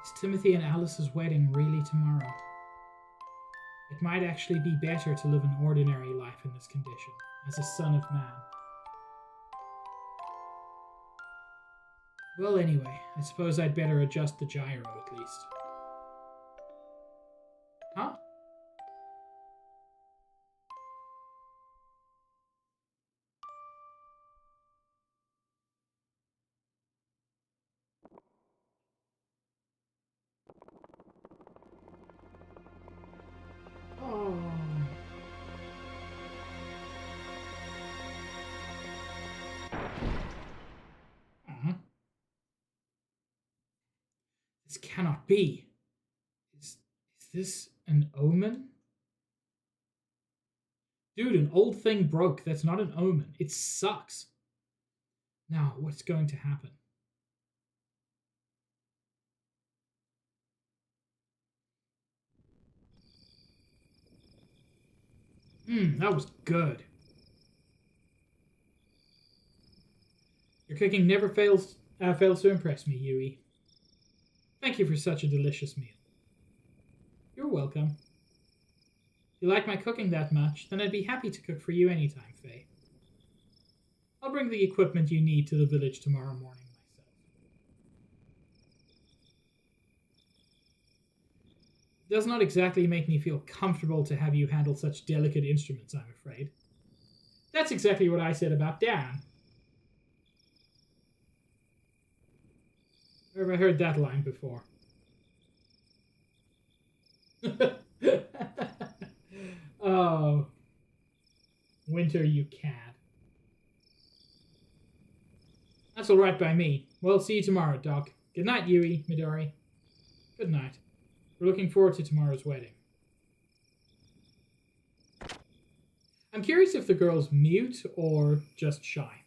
Is Timothy and Alice's wedding really tomorrow? It might actually be better to live an ordinary life in this condition, as a son of man. Well, anyway, I suppose I'd better adjust the gyro at least. Huh? Oh. This cannot be. Is this an omen? Dude, an old thing broke. That's not an omen. It sucks. Now, what's going to happen? That was good. Your cooking never fails to impress me, Yui. Thank you for such a delicious meal. You're welcome. If you like my cooking that much, then I'd be happy to cook for you anytime, Faye. I'll bring the equipment you need to the village tomorrow morning myself. It does not exactly make me feel comfortable to have you handle such delicate instruments, I'm afraid. That's exactly what I said about Dan. Where have I heard that line before? Oh. Winter, you cad. That's alright by me. Well, see you tomorrow, Doc. Good night, Yui, Midori. Good night. We're looking forward to tomorrow's wedding. I'm curious if the girl's mute or just shy.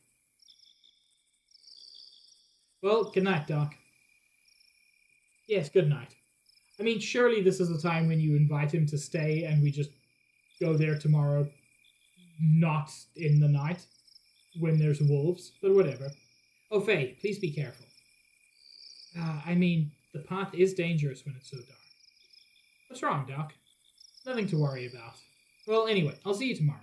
Well, good night, Doc. Yes, good night. I mean, surely this is the time when you invite him to stay and we just go there tomorrow not in the night when there's wolves, but whatever. Oh, Faye, please be careful. I mean, the path is dangerous when it's so dark. What's wrong, Doc? Nothing to worry about. Well, anyway, I'll see you tomorrow.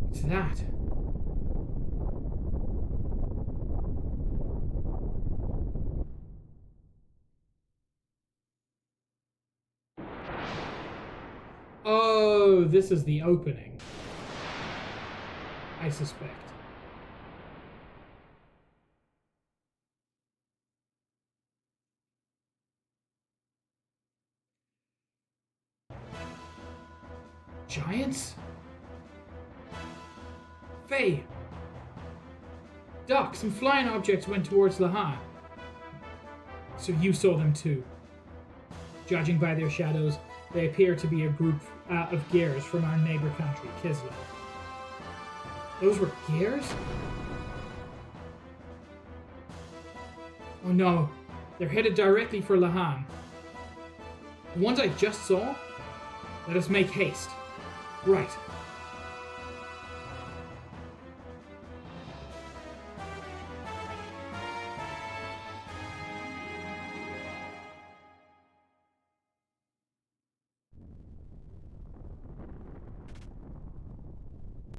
What's that? Oh, this is the opening. I suspect. Giants? Faye! Doc, some flying objects went towards Lahan. So you saw them too. Judging by their shadows, they appear to be a group of gears from our neighbor country, Kislev. Those were gears? Oh no, they're headed directly for Lahan. The ones I just saw? Let us make haste. Right.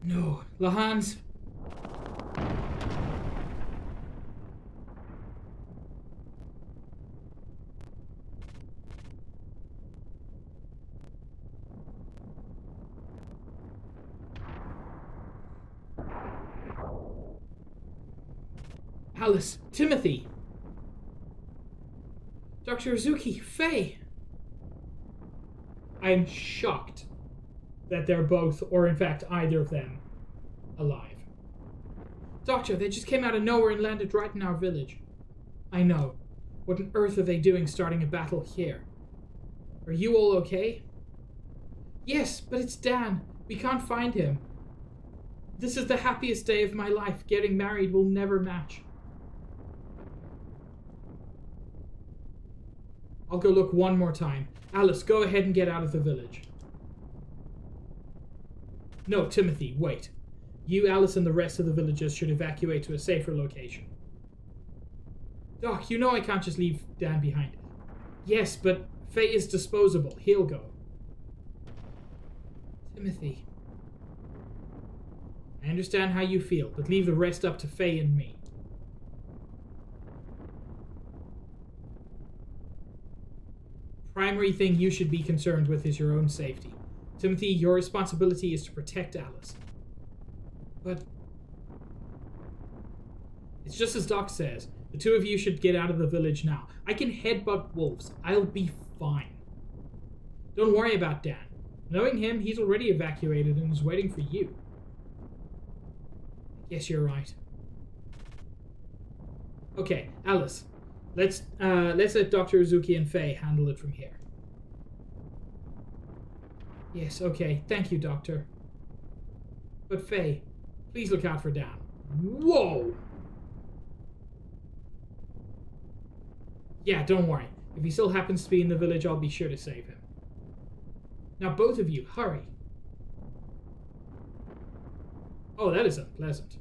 No, Lahan's... Alice, Timothy, Dr. Uzuki, Faye. I am shocked that they're both, or in fact either of them, alive. Doctor, they just came out of nowhere and landed right in our village. I know. What on earth are they doing starting a battle here? Are you all okay? Yes, but it's Dan. We can't find him. This is the happiest day of my life. Getting married will never match. I'll go look one more time. Alice, go ahead and get out of the village. No, Timothy, wait. You, Alice, and the rest of the villagers should evacuate to a safer location. Doc, you know I can't just leave Dan behind. Yes, but Faye is disposable. He'll go. Timothy. I understand how you feel, but leave the rest up to Faye and me. Primary thing you should be concerned with is your own safety. Timothy, your responsibility is to protect Alice. But it's just as Doc says. The two of you should get out of the village now. I can headbutt wolves. I'll be fine. Don't worry about Dan. Knowing him, he's already evacuated and is waiting for you. Yes, you're right. Okay, Alice. Let's let Dr. Uzuki and Faye handle it from here. Yes, okay. Thank you, Doctor. But Faye, please look out for Dan. Whoa! Yeah, don't worry. If he still happens to be in the village, I'll be sure to save him. Now both of you, hurry. Oh, that is unpleasant.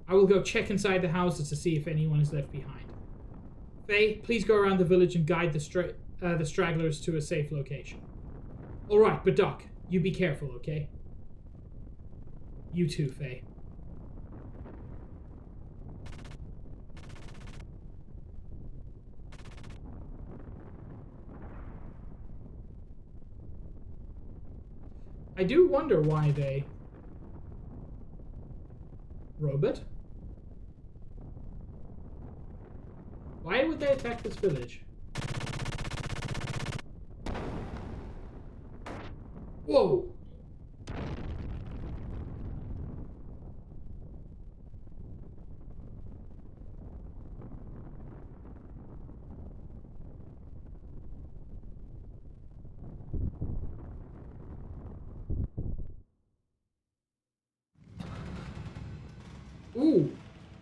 I will go check inside the houses to see if anyone is left behind. Faye, please go around the village and guide the stragglers to a safe location. All right, but Doc, you be careful, okay? You too, Faye. I do wonder why they... Robot? Why would they attack this village? Whoa!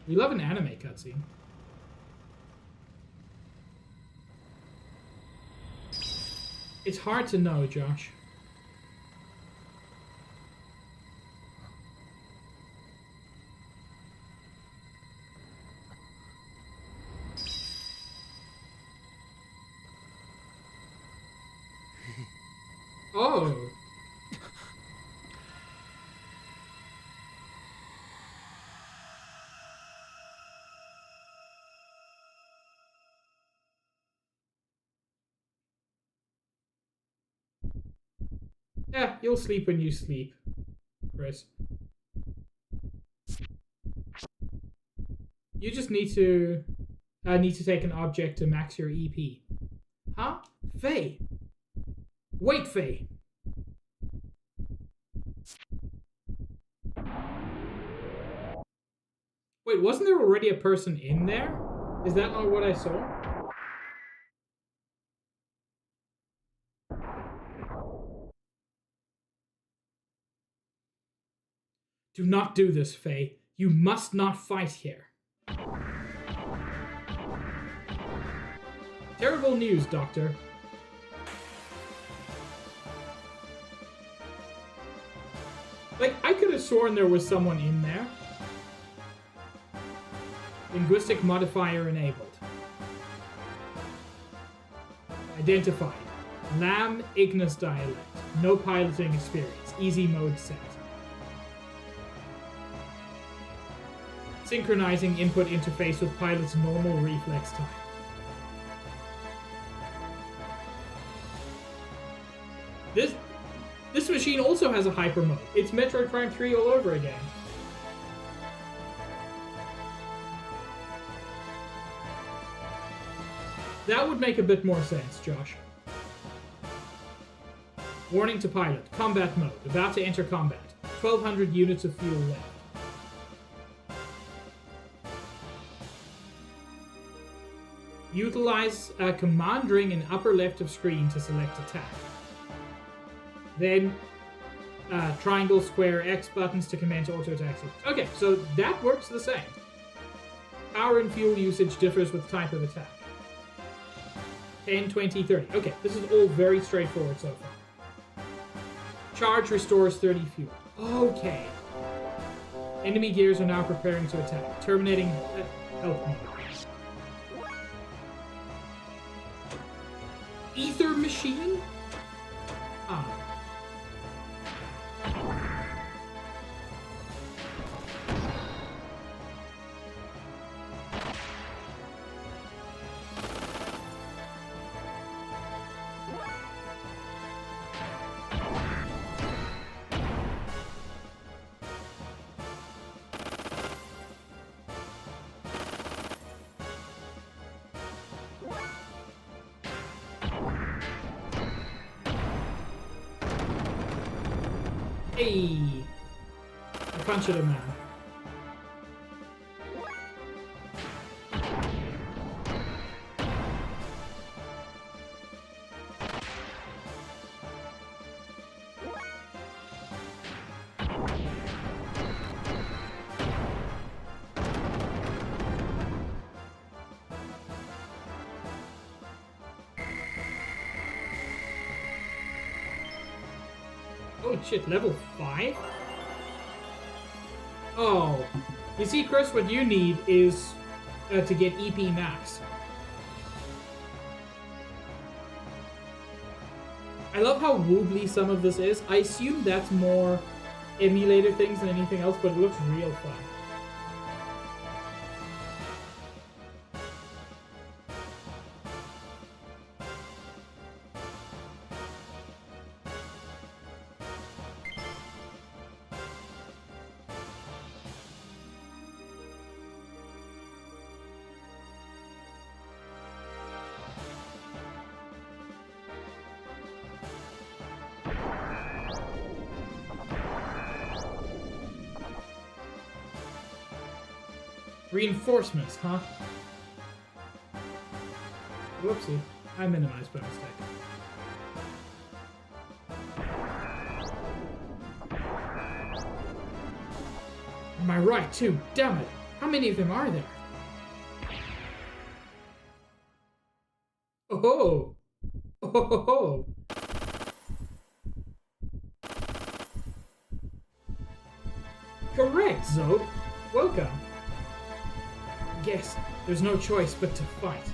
We love an anime cutscene. It's hard to know, Josh. Oh. Yeah, you'll sleep when you sleep, Chris. You just need to take an object to max your EP. Huh? Faye. Wait, Faye. Wait, wasn't there already a person in there? Is that not what I saw? Do not do this, Faye. You must not fight here. Terrible news, Doctor. Like, I could have sworn there was someone in there. Linguistic modifier enabled. Identified. Lam Ignis dialect. No piloting experience. Easy mode set. Synchronizing input interface with pilot's normal reflex time. This machine also has a hyper mode. It's Metroid Prime 3 all over again. That would make a bit more sense, Josh. Warning to pilot. Combat mode. About to enter combat. 1,200 units of fuel left. Utilize command ring in upper left of screen to select attack. Then triangle, square, X buttons to commence auto attack. Okay, so that works the same. Power and fuel usage differs with type of attack. 10, 20, 30. Okay, this is all very straightforward so far. Charge restores 30 fuel. Okay. Enemy gears are now preparing to attack. Terminating health mode. Ether machine? Ah. Hey! I punched him now. Oh shit, level 5? Oh. You see, Chris, what you need is to get EP max. I love how woobly some of this is. I assume that's more emulator things than anything else, but it looks real fun. Reinforcements, huh? Whoopsie. I minimized by mistake. Am I right, too? Damn it! How many of them are there? Oh! Oh! Correct, Zoe. Welcome. Yes, there's no choice but to fight.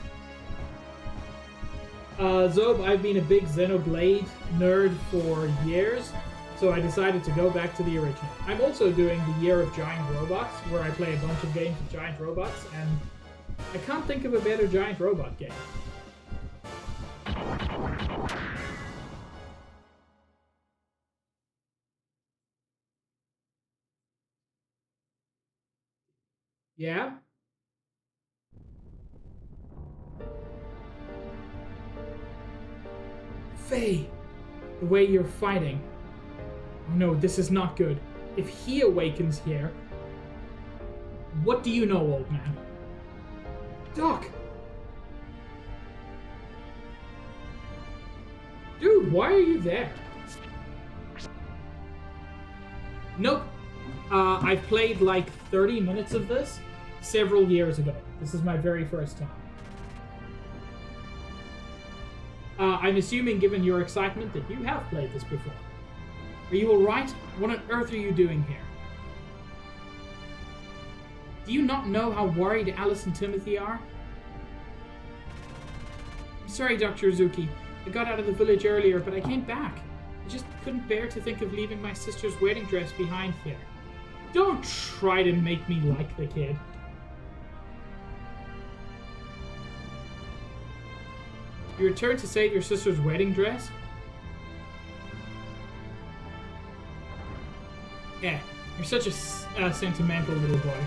Zob, I've been a big Xenoblade nerd for years, so I decided to go back to the original. I'm also doing the Year of Giant Robots, where I play a bunch of games with giant robots, and I can't think of a better giant robot game. Yeah? Faye, the way you're fighting. Oh no, this is not good. If he awakens here... What do you know, old man? Doc! Dude, why are you there? Nope. I've played like 30 minutes of this several years ago. This is my very first time. I'm assuming, given your excitement, that you have played this before. Are you alright? What on earth are you doing here? Do you not know how worried Alice and Timothy are? I'm sorry, Dr. Uzuki. I got out of the village earlier, but I came back. I just couldn't bear to think of leaving my sister's wedding dress behind here. Don't try to make me like the kid. You returned to save your sister's wedding dress? Yeah, you're such a sentimental little boy.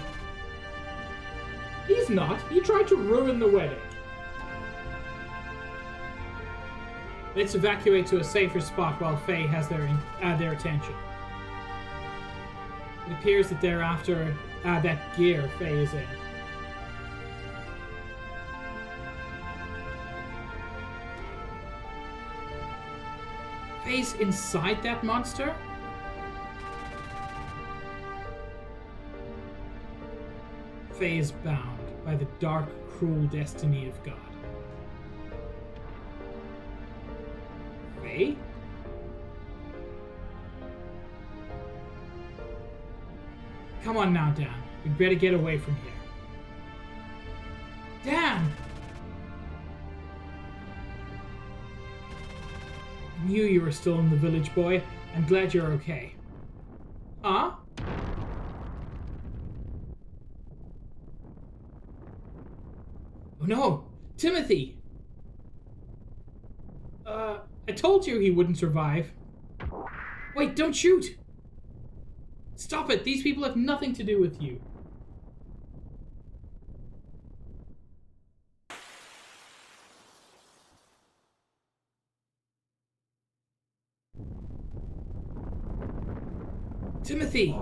He's not. He tried to ruin the wedding. Let's evacuate to a safer spot while Faye has their attention. It appears that they're after that gear Faye is in. Faye's inside that monster? Faye is bound by the dark, cruel destiny of God. Faye? Come on now, Dan. We'd better get away from here. Dan! I knew you were still in the village, boy. I'm glad you're okay. Huh? Oh no! Timothy! I told you he wouldn't survive. Wait, don't shoot! Stop it! These people have nothing to do with you. Timothy!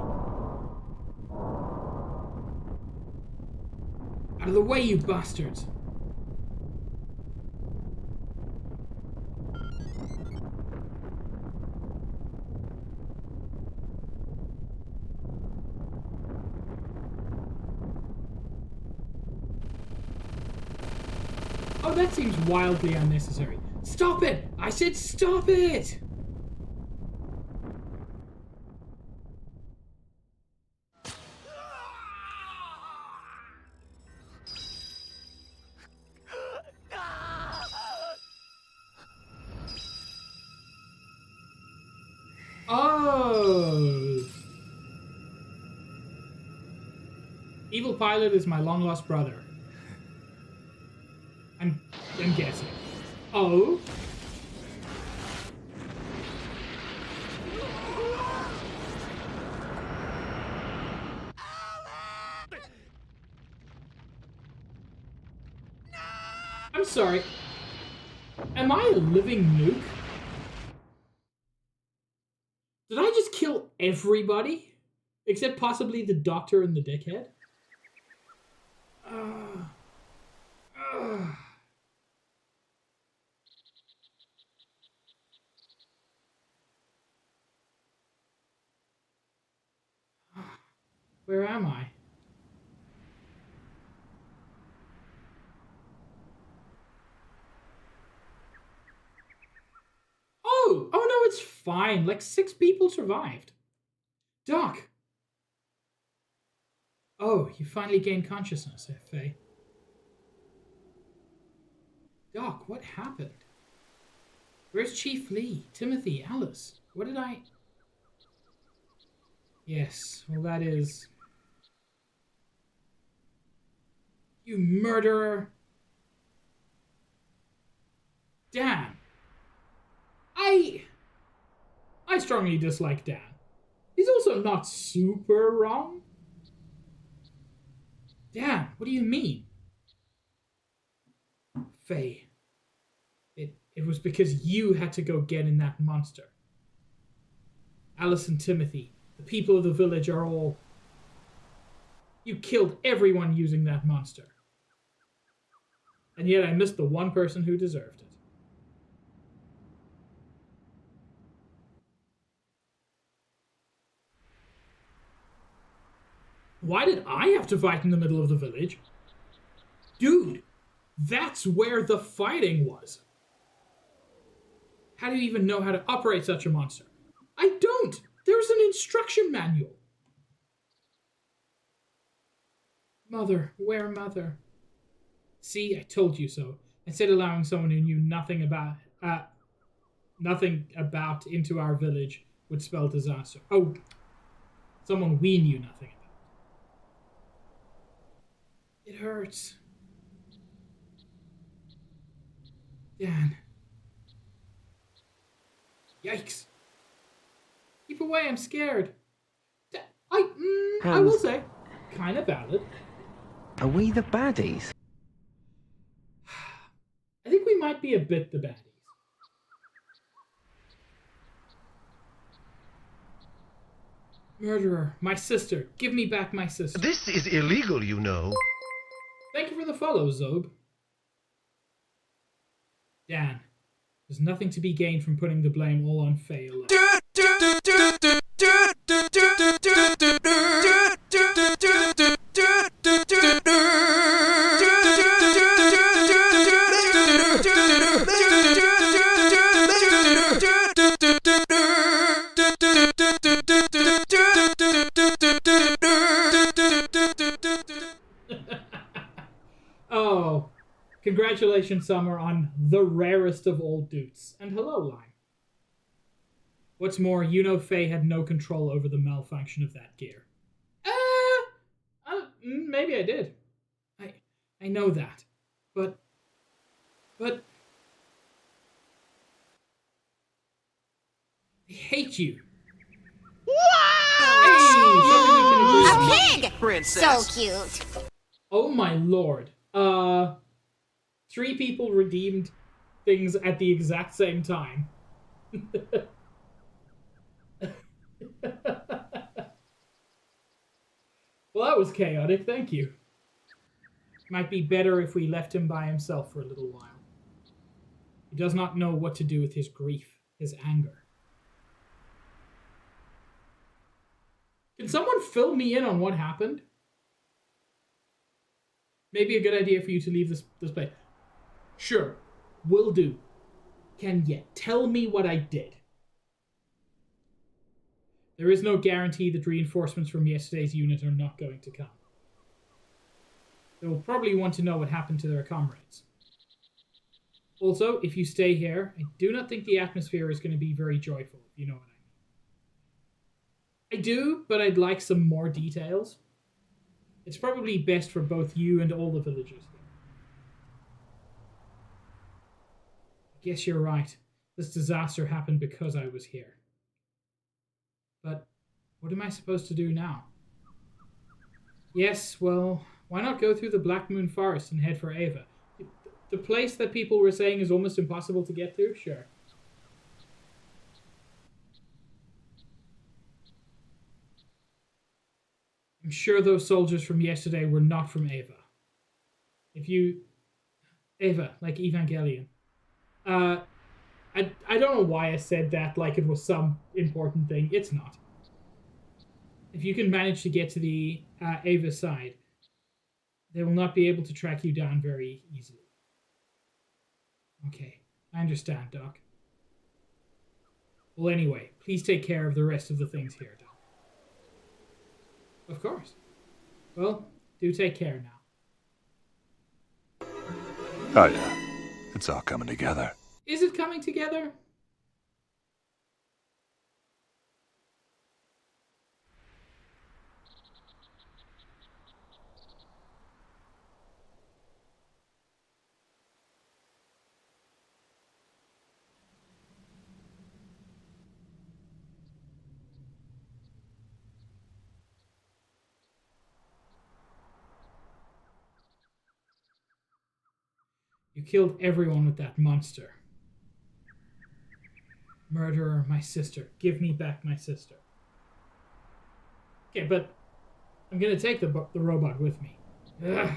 Out of the way, you bastards! Oh, that seems wildly unnecessary. Stop it! I said stop it! Oh! Evil Pilot is my long-lost brother. I'm guessing. Oh? I'm sorry. Am I a living nuke? Did I just kill everybody? Except possibly the doctor and the dickhead? Where am I? fine. Like 6 people survived. Doc! Oh, you finally gained consciousness, Faye. Doc, what happened? Where's Chief Lee, Timothy, Alice? What did I... Yes, well that is... You murderer! Dan! I strongly dislike Dan. He's also not super wrong. Dan, what do you mean? Faye. It was because you had to go get in that monster. Alice and Timothy, the people of the village are all... You killed everyone using that monster. And yet I missed the one person who deserved it. Why did I have to fight in the middle of the village? Dude, that's where the fighting was. How do you even know how to operate such a monster? I don't! There's an instruction manual. Mother, where Mother? See, I told you so. Instead allowing someone who knew nothing about into our village would spell disaster. Oh, someone we knew nothing about. It hurts. Dan. Yikes. Keep away, I'm scared. I will say, kind of valid. Are we the baddies? I think we might be a bit the baddies. Murderer, my sister. Give me back my sister. This is illegal, you know. Thank you for the follow, Zob. Dan, there's nothing to be gained from putting the blame all on Faye alone. Oh, congratulations, Summer, on the rarest of all doots. And hello, Lime. What's more, you know Faye had no control over the malfunction of that gear. Maybe I did. I know that. But... I hate you. Wow! Hey, A pig! Princess. So cute. Oh my lord. 3 people redeemed things at the exact same time. Well, that was chaotic, thank you. Might be better if we left him by himself for a little while. He does not know what to do with his grief, his anger. Can someone fill me in on what happened? Maybe a good idea for you to leave this place. Sure, will do. Can you tell me what I did? There is no guarantee that reinforcements from yesterday's unit are not going to come. They will probably want to know what happened to their comrades. Also, if you stay here, I do not think the atmosphere is going to be very joyful, if you know what I mean. I do, but I'd like some more details. It's probably best for both you and all the villagers here. I guess you're right. This disaster happened because I was here. But what am I supposed to do now? Yes, well, why not go through the Black Moon Forest and head for Ava? The place that people were saying is almost impossible to get to? Sure. I'm sure those soldiers from yesterday were not from Ava. Ava, like Evangelion. I don't know why I said that like it was some important thing. It's not. If you can manage to get to the Ava side, they will not be able to track you down very easily. Okay, I understand, Doc. Well, anyway, please take care of the rest of the things here, Dom. Of course. Well, do take care now. Oh yeah, it's all coming together. Is it coming together? You killed everyone with that monster. Murderer, my sister. Give me back my sister. Okay, but I'm gonna take the robot with me. Ugh.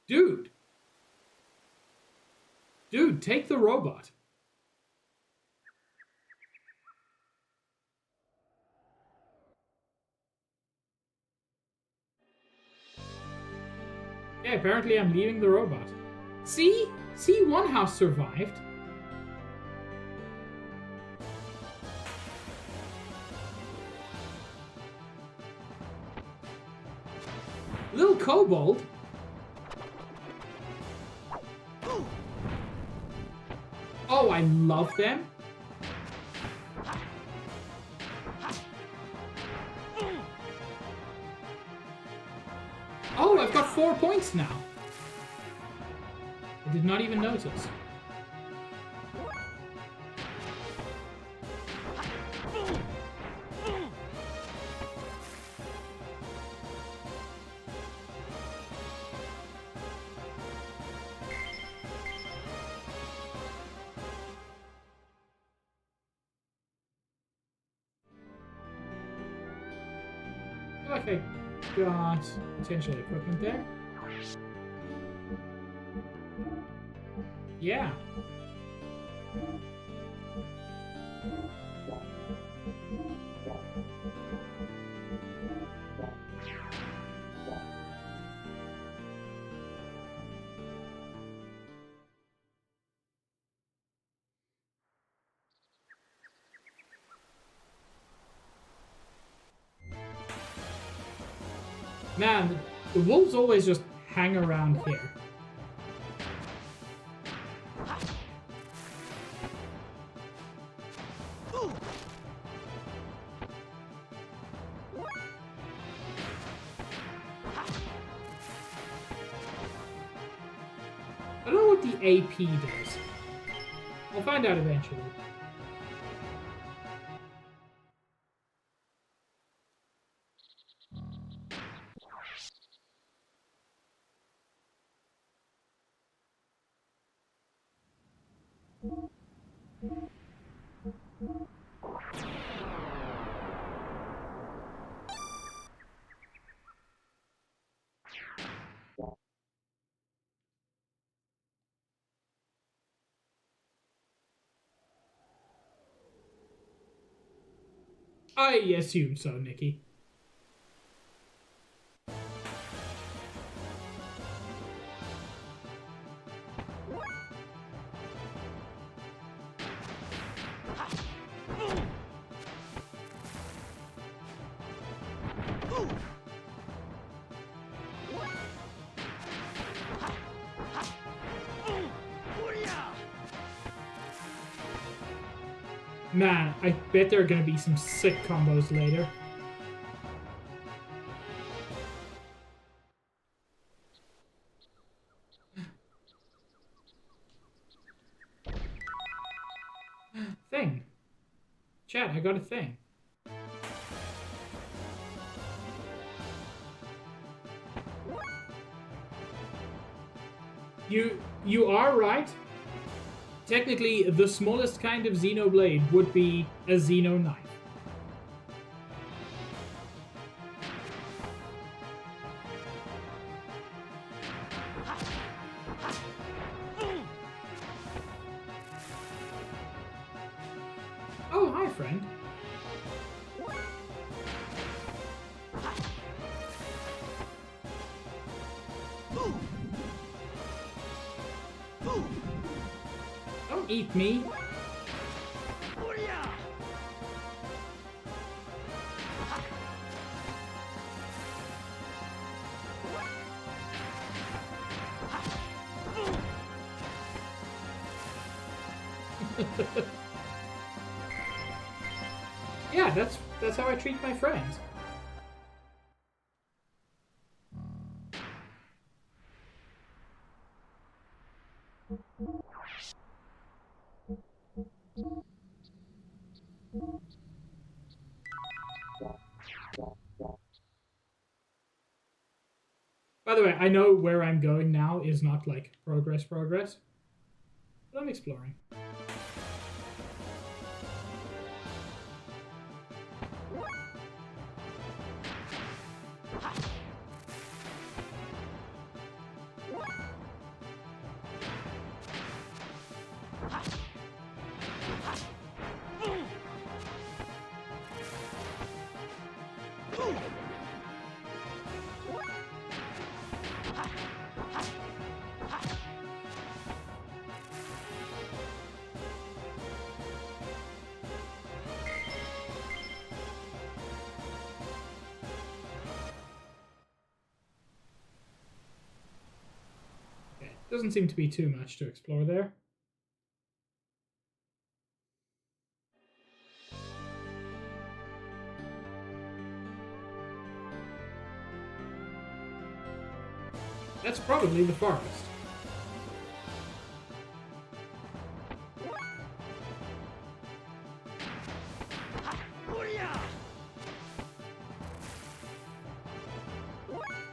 Dude! Dude, take the robot. Yeah, apparently I'm leaving the robot. See? See, one house survived. Little kobold. Oh, I love them. Oh, I've got 4 points now. I did not even notice. I feel like I got potential equipment there. Yeah. Man, the wolves always just hang around here. I don't know what the AP does. I'll find out eventually. I assume so, Nikki. Man, I bet there are gonna be some sick combos later. Thing. Chat, I got a thing. You are right. Technically, the smallest kind of Xenoblade would be a Xeno knife. Oh, hi, friend. Eat me. Yeah, that's how I treat my friends. By the way, I know where I'm going now is not like progress, but I'm exploring. Doesn't seem to be too much to explore there. That's probably the forest.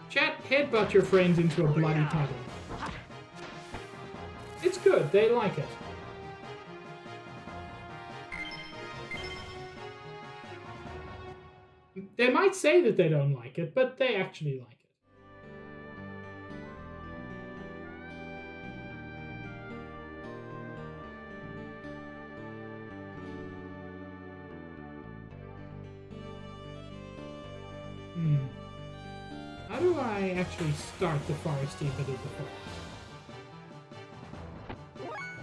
Chat, headbutt your friends into a bloody puddle. It's good, they like it. They might say that they don't like it, but they actually like it. How do I actually start the foresty bit of the forest?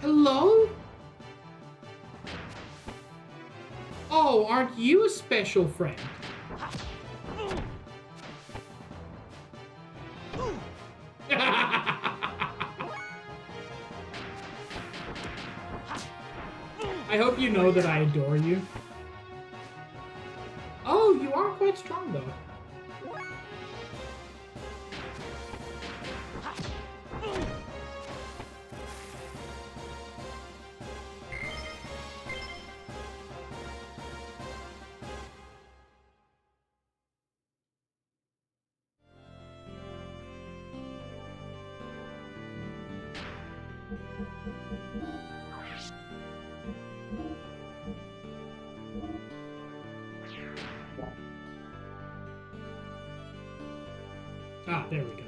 Hello? Oh, aren't you a special friend? I hope you know that I adore you. Oh, you are quite strong though. Ah, there we go.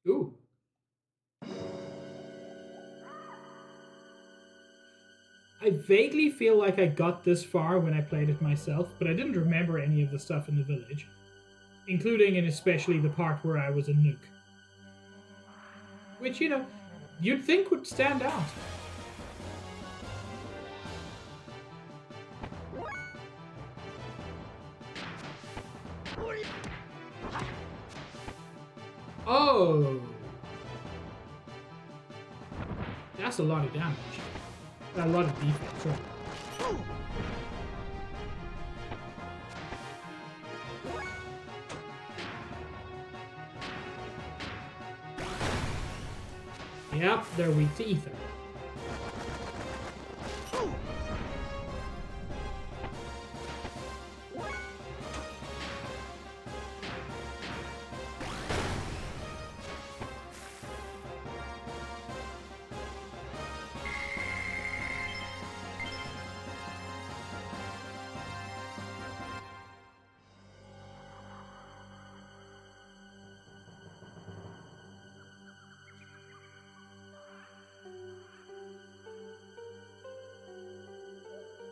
Ooh. I vaguely feel like I got this far when I played it myself, but I didn't remember any of the stuff in the village, including and especially the part where I was a nuke. Which, you know, you'd think would stand out. Oh! That's a lot of damage. A lot of defense, right? Yep, they're weak to ether.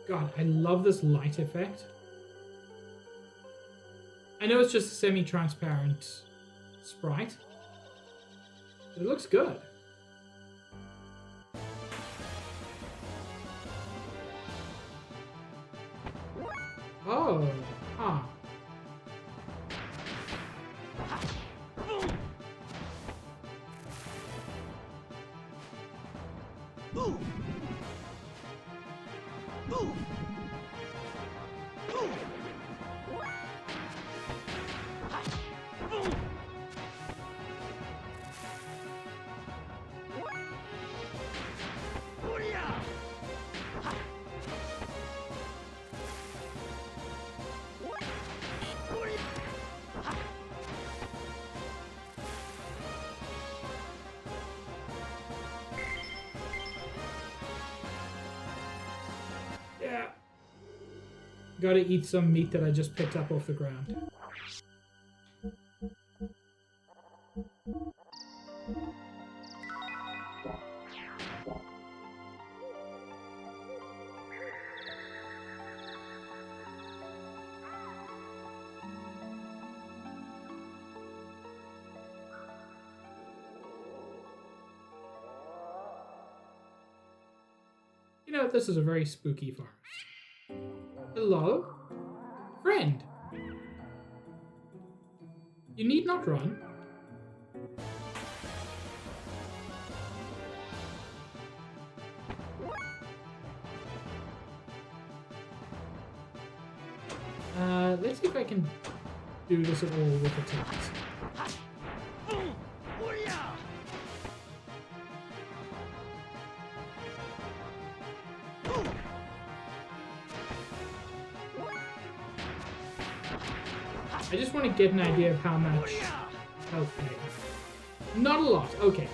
God, I love this light effect. I know it's just a semi-transparent sprite, It looks good. Oh, huh. Yeah. Gotta eat some meat that I just picked up off the ground. You know, this is a very spooky forest. Hello? Friend! You need not run. Let's see if I can do this at all with attacks. I just want to get an idea of how much health I have. Not a lot, okay.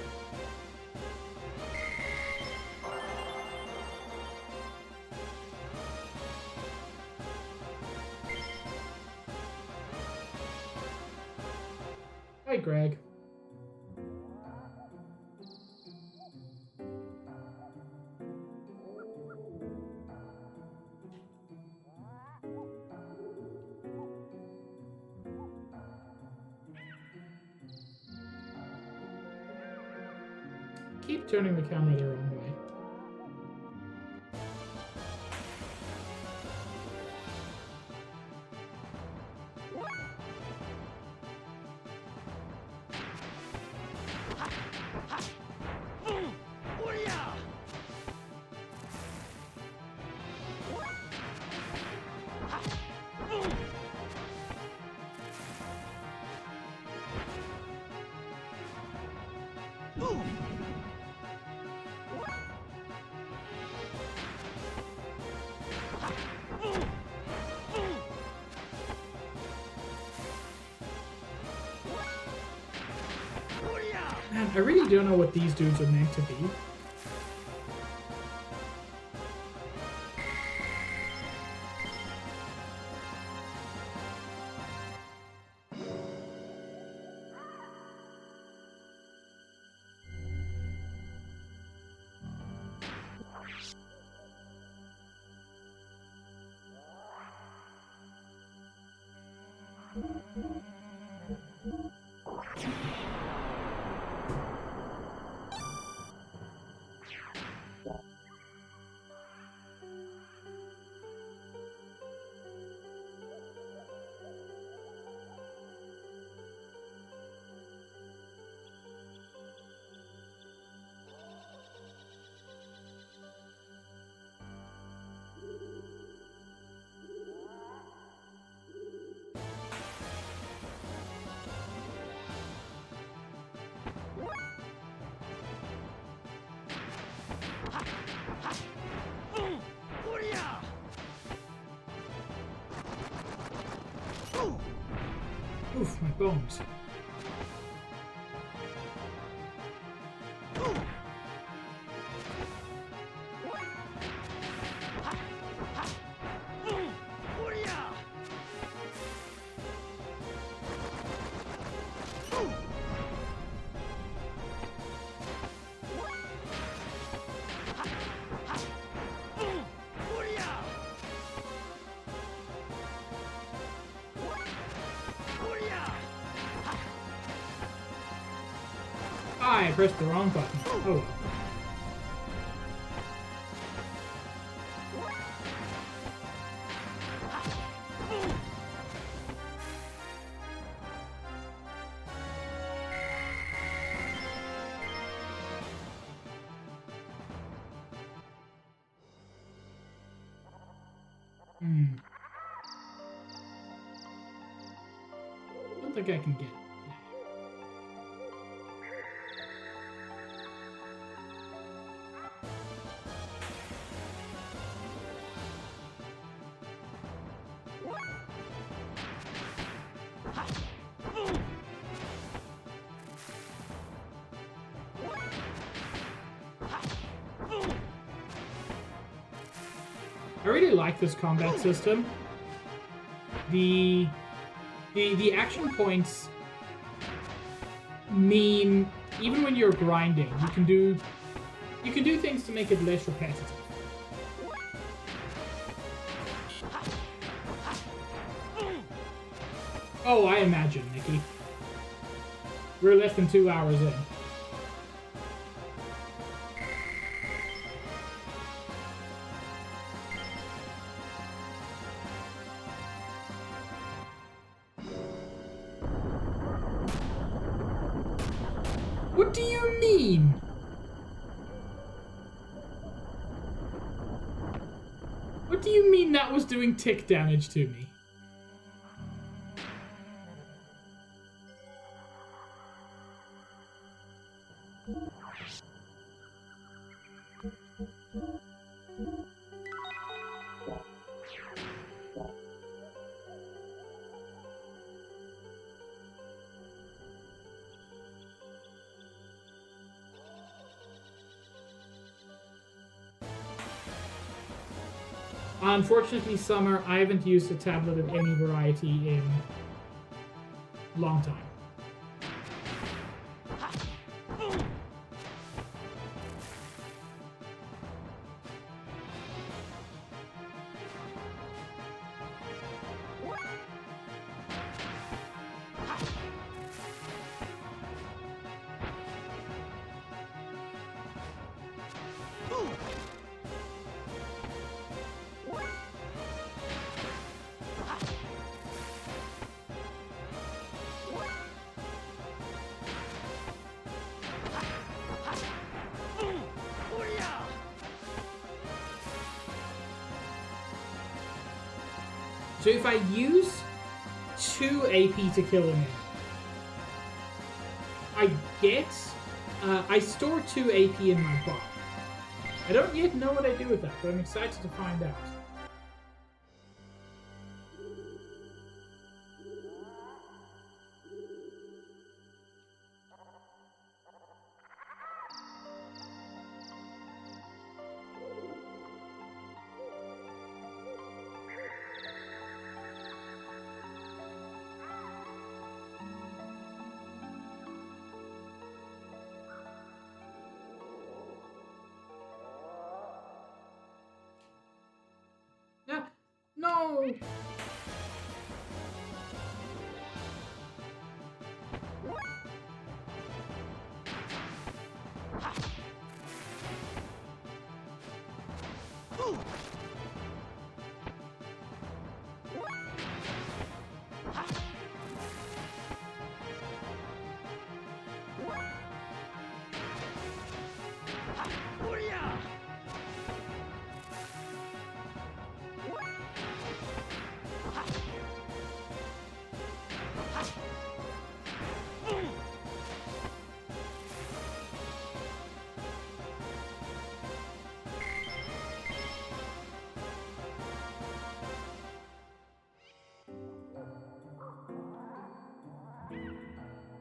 Hi, Greg. Keep turning the camera the wrong way. Man, I really don't know what these dudes are meant to be. Oof, my bones. Ah, I pressed the wrong button. Oh well. I don't think I can get it. I really like this combat system. The action points mean even when you're grinding, you can do things to make it less repetitive. Oh, I imagine, Nikki. We're less than 2 hours in. What do you mean? What do you mean that was doing tick damage to me? Unfortunately, Summer, I haven't used a tablet of any variety in a long time. So if I use 2 AP to kill him, I store 2 AP in my bar. I don't yet know what I do with that, but I'm excited to find out. No!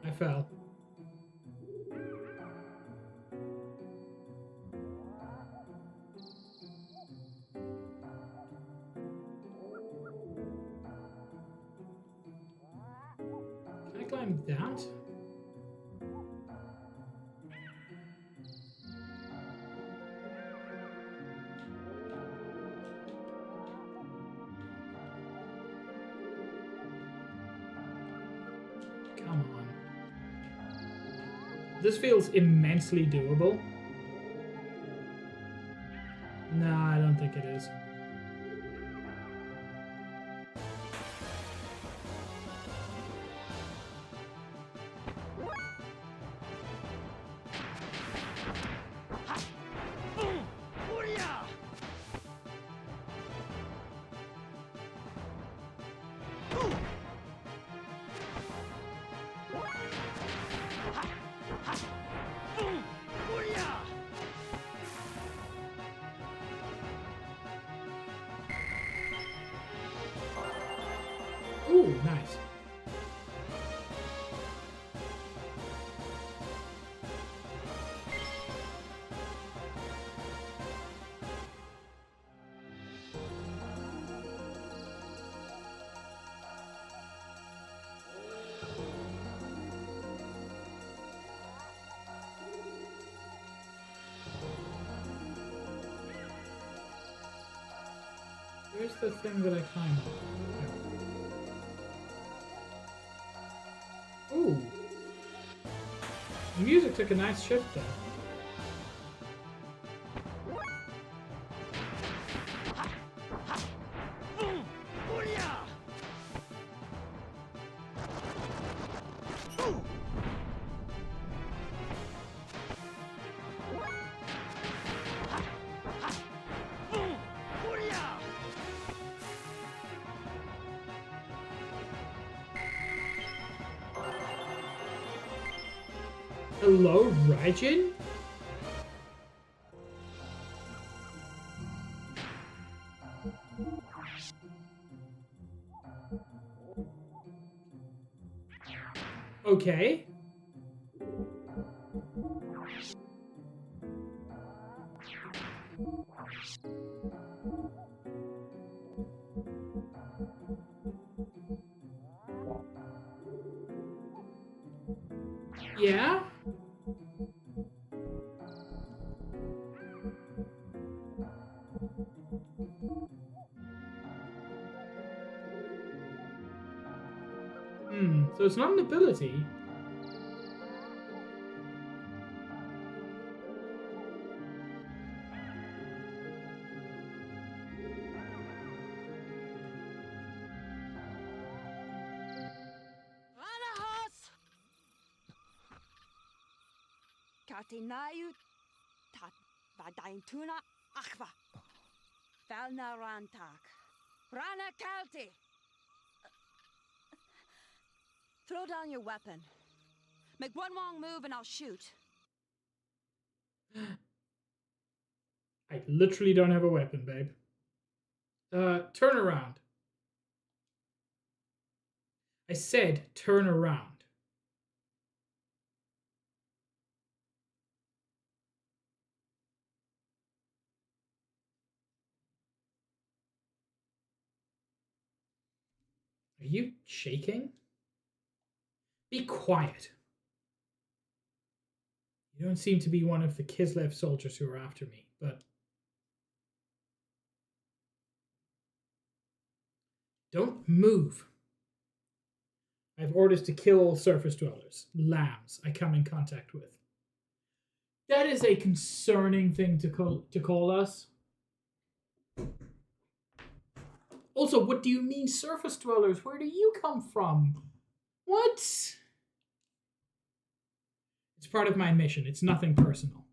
I fell. Can I climb that? Come on. This feels immensely doable. Nah, I don't think it is. Ooh, nice. Where's the thing that I climbed on? Ooh. The music took a nice shift there. Hello, Raijin? Okay. Yeah? So it's not an ability. Katinayu tat vadaintuna achva. Valna rantak. Rana kalti. Throw down your weapon. Make one wrong move and I'll shoot. I literally don't have a weapon, babe. Turn around. I said turn around. Are you shaking? Be quiet. You don't seem to be one of the Kislev soldiers who are after me, but... Don't move. I have orders to kill all surface dwellers, lambs I come in contact with. That is a concerning thing to call us. Also, what do you mean surface dwellers? Where do you come from? What? It's part of my mission. It's nothing personal.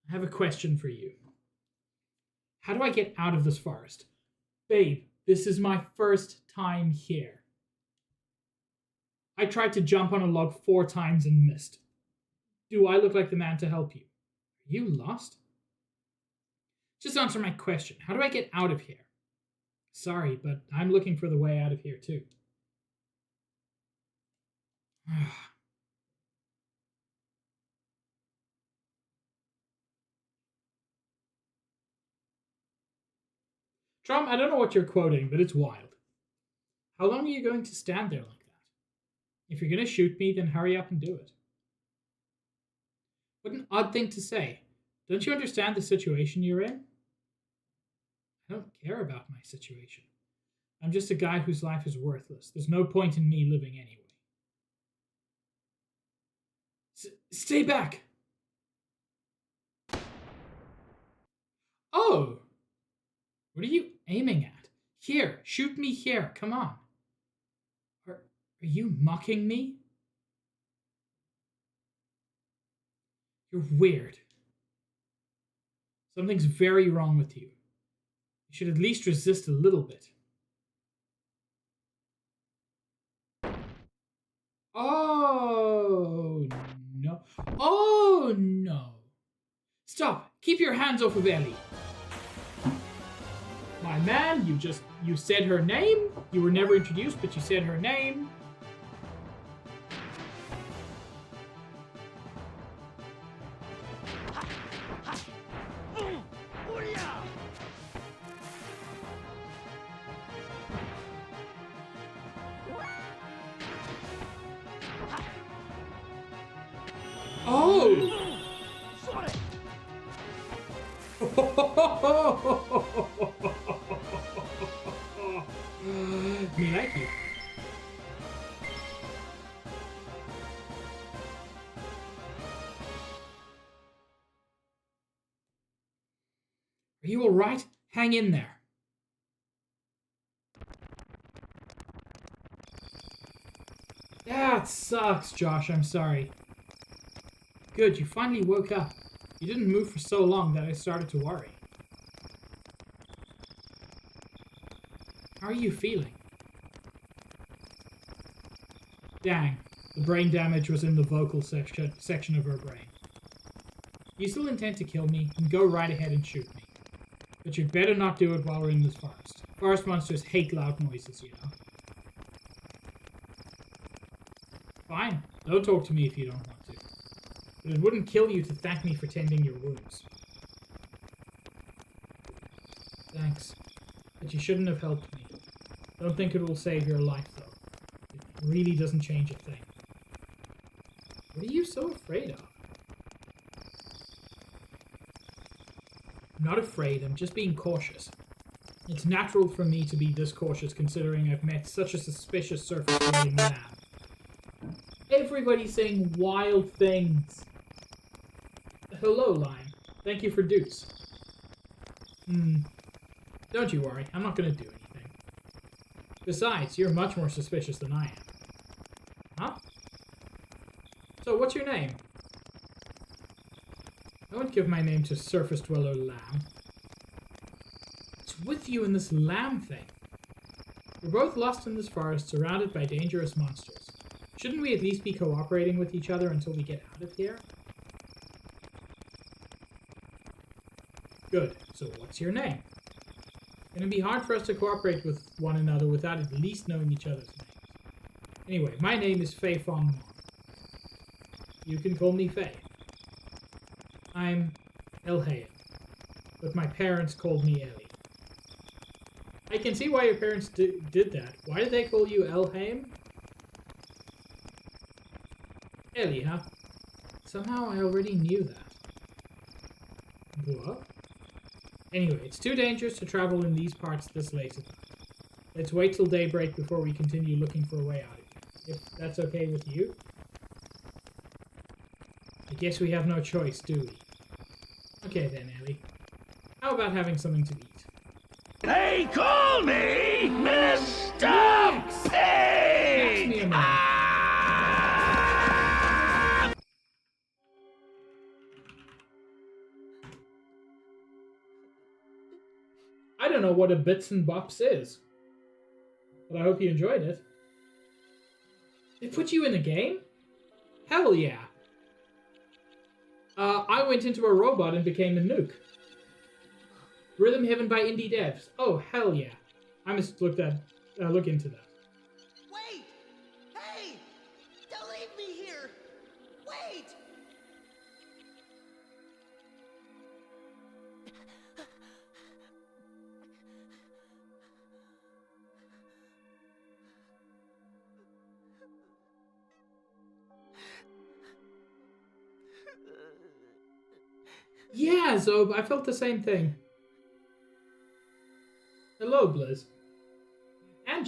I have a question for you. How do I get out of this forest? Babe, this is my first time here. I tried to jump on a log 4 times and missed. Do I look like the man to help you? Are you lost? Just answer my question. How do I get out of here? Sorry, but I'm looking for the way out of here too. Trump, I don't know what you're quoting, but it's wild. How long are you going to stand there like that? If you're going to shoot me, then hurry up and do it. What an odd thing to say. Don't you understand the situation you're in? I don't care about my situation. I'm just a guy whose life is worthless. There's no point in me living anyway. Stay back! Oh! What are you aiming at? Here, shoot me here, come on. Are you mocking me? You're weird. Something's very wrong with you. You should at least resist a little bit. Oh, no. Oh, no. Stop. Keep your hands off of Ellie. My man, you said her name. You were never introduced, but you said her name. Oh! Me like you. Are you alright? Hang in there. That sucks, Josh. I'm sorry. Good, you finally woke up. You didn't move for so long that I started to worry. How are you feeling? Dang, the brain damage was in the vocal section of her brain. You still intend to kill me, and go right ahead and shoot me. But you'd better not do it while we're in this forest. Forest monsters hate loud noises, you know. Fine, don't talk to me if you don't want to. But it wouldn't kill you to thank me for tending your wounds. Thanks. But you shouldn't have helped me. Don't think it will save your life, though. It really doesn't change a thing. What are you so afraid of? I'm not afraid, I'm just being cautious. It's natural for me to be this cautious considering I've met such a suspicious surface-dwelling man. Everybody's saying wild things. Hello, Lion. Thank you for Deuce. Don't you worry, I'm not gonna do anything. Besides, you're much more suspicious than I am. Huh? So, what's your name? I won't give my name to Surface Dweller Lamb. What's with you and this lamb thing? We're both lost in this forest, surrounded by dangerous monsters. Shouldn't we at least be cooperating with each other until we get out of here? Good. So what's your name? It's gonna be hard for us to cooperate with one another without at least knowing each other's names. Anyway, my name is Fei Fong Mong. You can call me Fei. I'm Elhaim, but my parents called me Ellie. I can see why your parents did that. Why did they call you Elhaim? Ellie, huh? Somehow I already knew that. What? Anyway, it's too dangerous to travel in these parts this late at night. Let's wait till daybreak before we continue looking for a way out of here. If that's okay with you? I guess we have no choice, do we? Okay then, Ellie. How about having something to eat? They call me Mr. Max! Max Pig! me a minute. I don't know what a Bits and Bops is, but I hope you enjoyed it. They put you in a game? Hell yeah. I went into a robot and became a nuke. Rhythm Heaven by indie devs. Oh, hell yeah. I must look into that. Wait! Hey! Don't leave me here! Wait! Yeah, Zob, I felt the same thing. Hello, Blizz.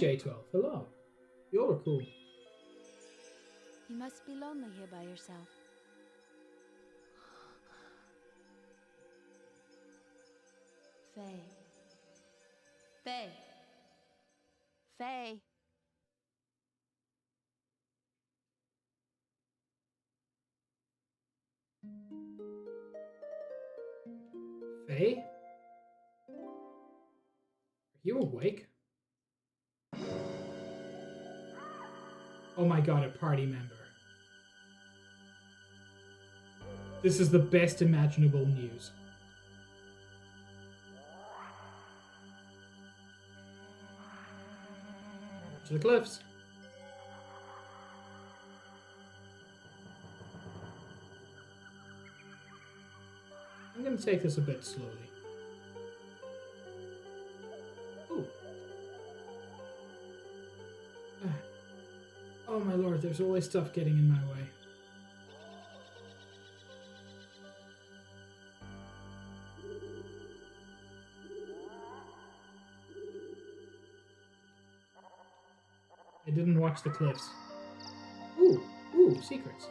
J12. Hello. You all are cool. You must be lonely here by yourself. Faye. Faye. Faye. Faye? Are you awake? Oh my god, a party member. This is the best imaginable news. To the cliffs. I'm gonna take this a bit slowly. Ooh. Oh my lord, there's always stuff getting in my way. I didn't watch the cliffs. Ooh, secrets.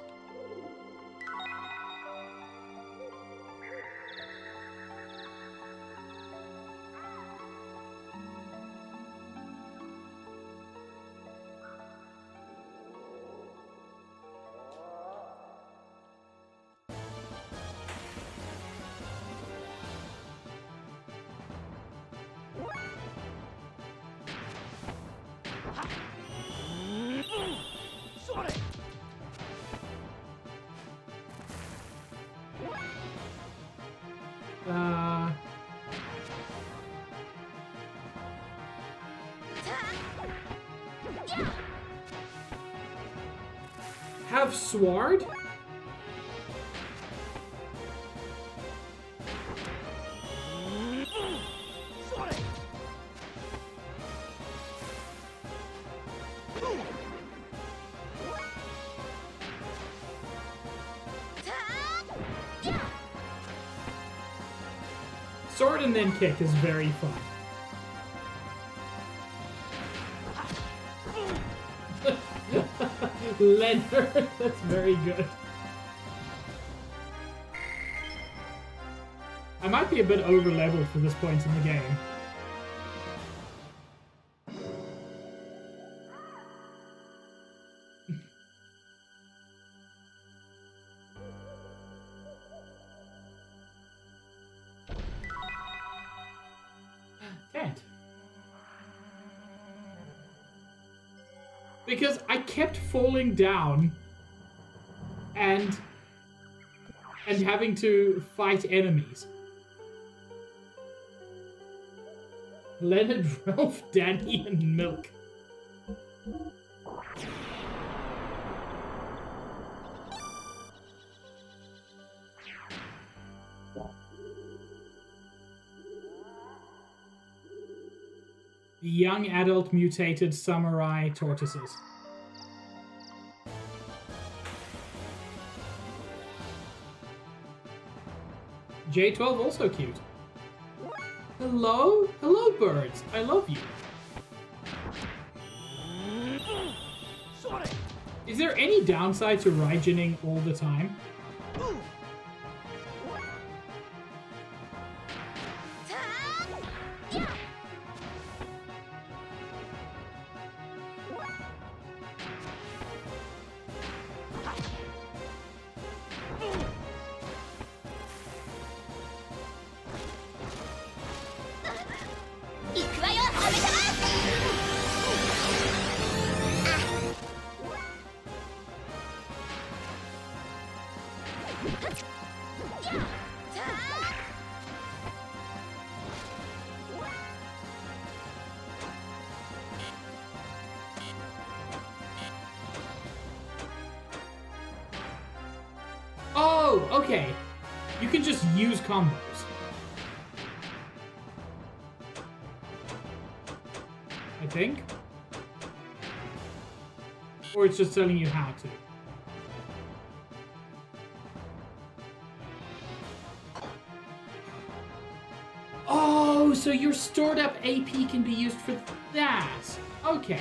Have sword? Sword and then kick is very fun. Leonard, that's very good. I might be a bit over leveled for this point in the game. Tent. Because I kept falling down and having to fight enemies. Leonard, Ralph, Danny, and Milk. The young adult mutated samurai tortoises. J12 also cute. Hello? Hello, birds. I love you. Is there any downside to Raigening all the time? Oh, okay. You can just use combos. I think. Or it's just telling you how to. Oh, so your stored up AP can be used for... That. Okay.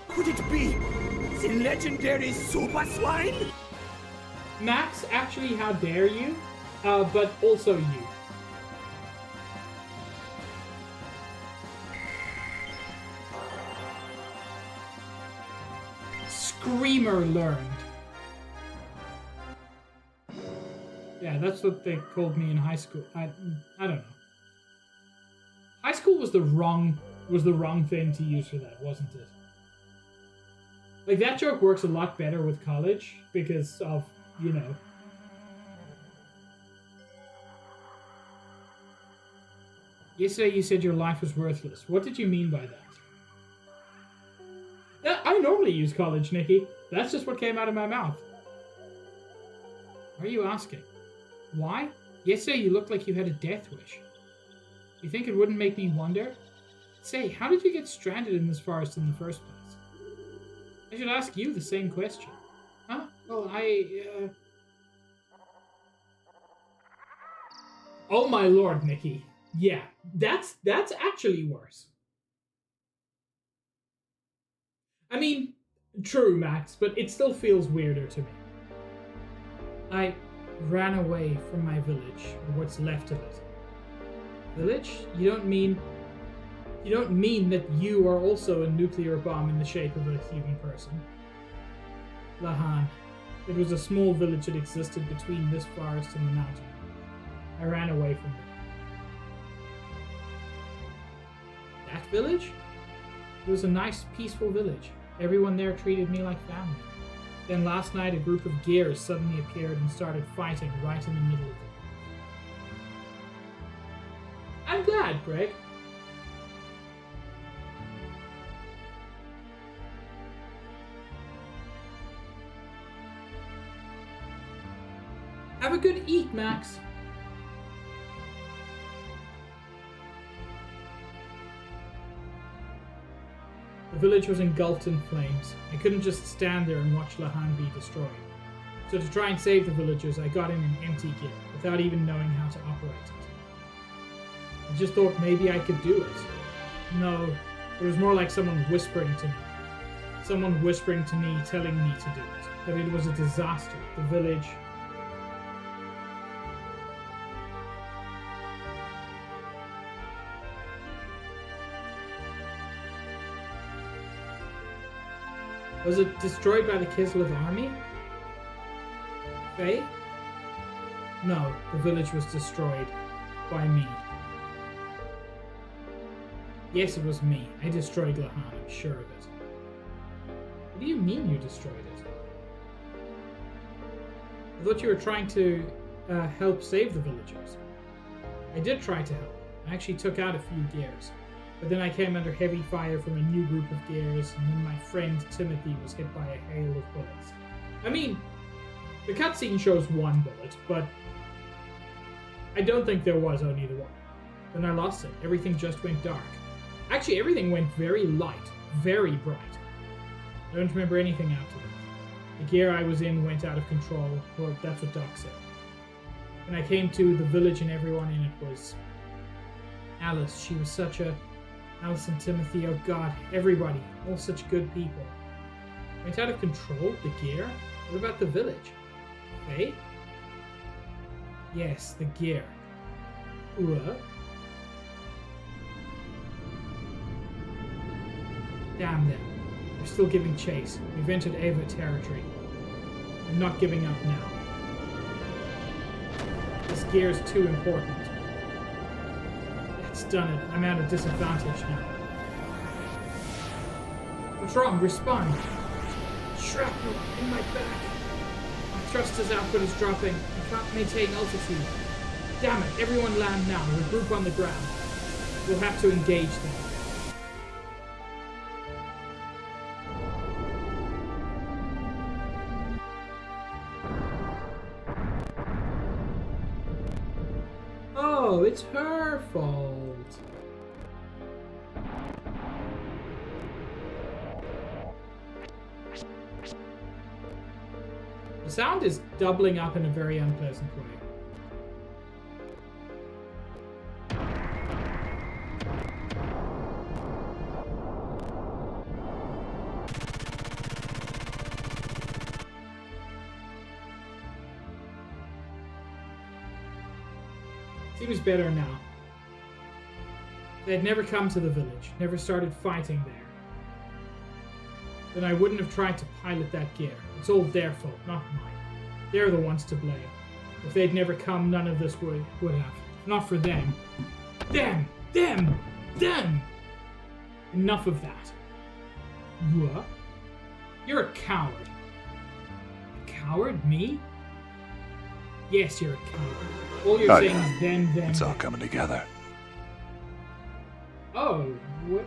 Could it be the legendary Super Swine? Max, actually, how dare you? But also you. Screamer learned. Yeah, that's what they called me in high school. I don't know. High school was the wrong thing to use for that, wasn't it? Like, that joke works a lot better with college because of, you know. Yesterday you said your life was worthless. What did you mean by that? Yeah, I normally use college, Nikki. That's just what came out of my mouth. Why are you asking? Why? Yesterday you looked like you had a death wish. You think it wouldn't make me wonder? Say, how did you get stranded in this forest in the first place? I should ask you the same question. Huh? Well, Oh my lord, Nikki. Yeah, that's actually worse. I mean, true, Max, but it still feels weirder to me. I ran away from my village, or what's left of it. Village? You don't mean that you are also a nuclear bomb in the shape of a human person. Lahan. It was a small village that existed between this forest and the mountain. I ran away from it. That village? It was a nice, peaceful village. Everyone there treated me like family. Then last night, a group of gears suddenly appeared and started fighting right in the middle of it. I'm glad, Greg. Have a good eat, Max. The village was engulfed in flames. I couldn't just stand there and watch Lahan be destroyed. So to try and save the villagers, I got in an empty gear, without even knowing how to operate it. I just thought maybe I could do it. No, it was more like someone whispering to me. Someone whispering to me, telling me to do it. That it was a disaster. The village... Was it destroyed by the Kislev army? Faye? No, the village was destroyed by me. Yes, it was me. I destroyed Lahan, I'm sure of it. What do you mean you destroyed it? I thought you were trying to help save the villagers. I did try to help. I actually took out a few gears. But then I came under heavy fire from a new group of gears, and then my friend Timothy was hit by a hail of bullets. I mean, the cutscene shows one bullet, but I don't think there was only the one. Then I lost it. Everything just went dark. Actually, everything went very light, very bright. I don't remember anything after that. The gear I was in went out of control. Well, that's what Doc said. When I came to the village and everyone in it was Alice. She was such a... Alice and Timothy, oh god, everybody, all such good people. Went out of control? The gear? What about the village? Hey? Yes, the gear. Damn them. They're still giving chase. We've entered Ava territory. I'm not giving up now. This gear is too important. It's done it. I'm at a disadvantage now. What's wrong? Respond. Shrapnel in my back. My thruster's output is dropping. I can't maintain altitude. Damn it. Everyone land now. Regroup on the ground. We'll have to engage them. Oh, Oh, it's her fault. The sound is doubling up in a very unpleasant way. Seems better now. They had never come to the village, never started fighting there. Then I wouldn't have tried to pilot that gear. It's all their fault, not mine. They're the ones to blame. If they'd never come, none of this would have. Not for them. Them! Them! Them! Enough of that. What? You're a coward. A coward? Me? Yes, you're a coward. All you're saying is them. It's all coming together. Oh, what?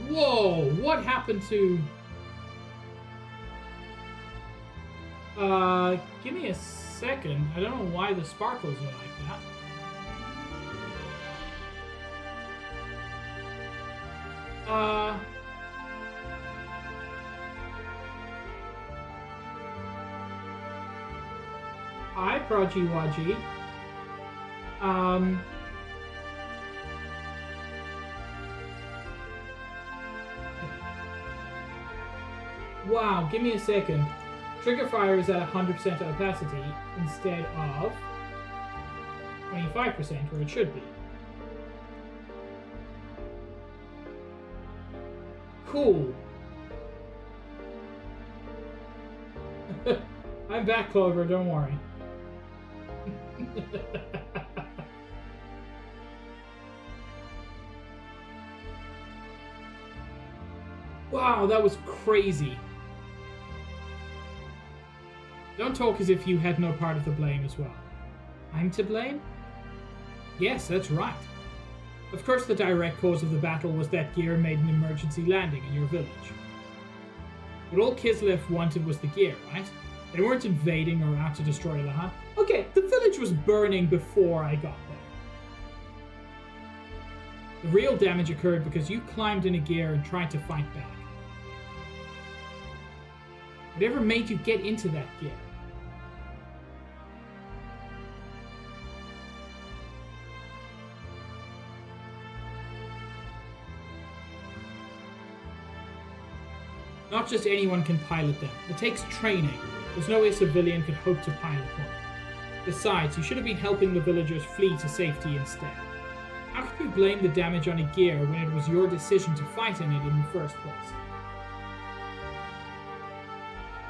Whoa, what happened to... give me a second. I don't know why the sparkles are like that. Hi, Prodigy Waji. Wow, give me a second. Trigger fire is at 100% opacity instead of 25% where it should be. Cool. I'm back, Clover, don't worry. Wow, that was crazy. Don't talk as if you had no part of the blame as well. I'm to blame? Yes, that's right. Of course the direct cause of the battle was that gear made an emergency landing in your village. But all Kislev wanted was the gear, right? They weren't invading or out to destroy Lahan. Okay, the village was burning before I got there. The real damage occurred because you climbed in a gear and tried to fight back. Whatever made you get into that gear? Not just anyone can pilot them. It takes training. There's no way a civilian could hope to pilot one. Besides, you should have been helping the villagers flee to safety instead. How could you blame the damage on a gear when it was your decision to fight in it in the first place?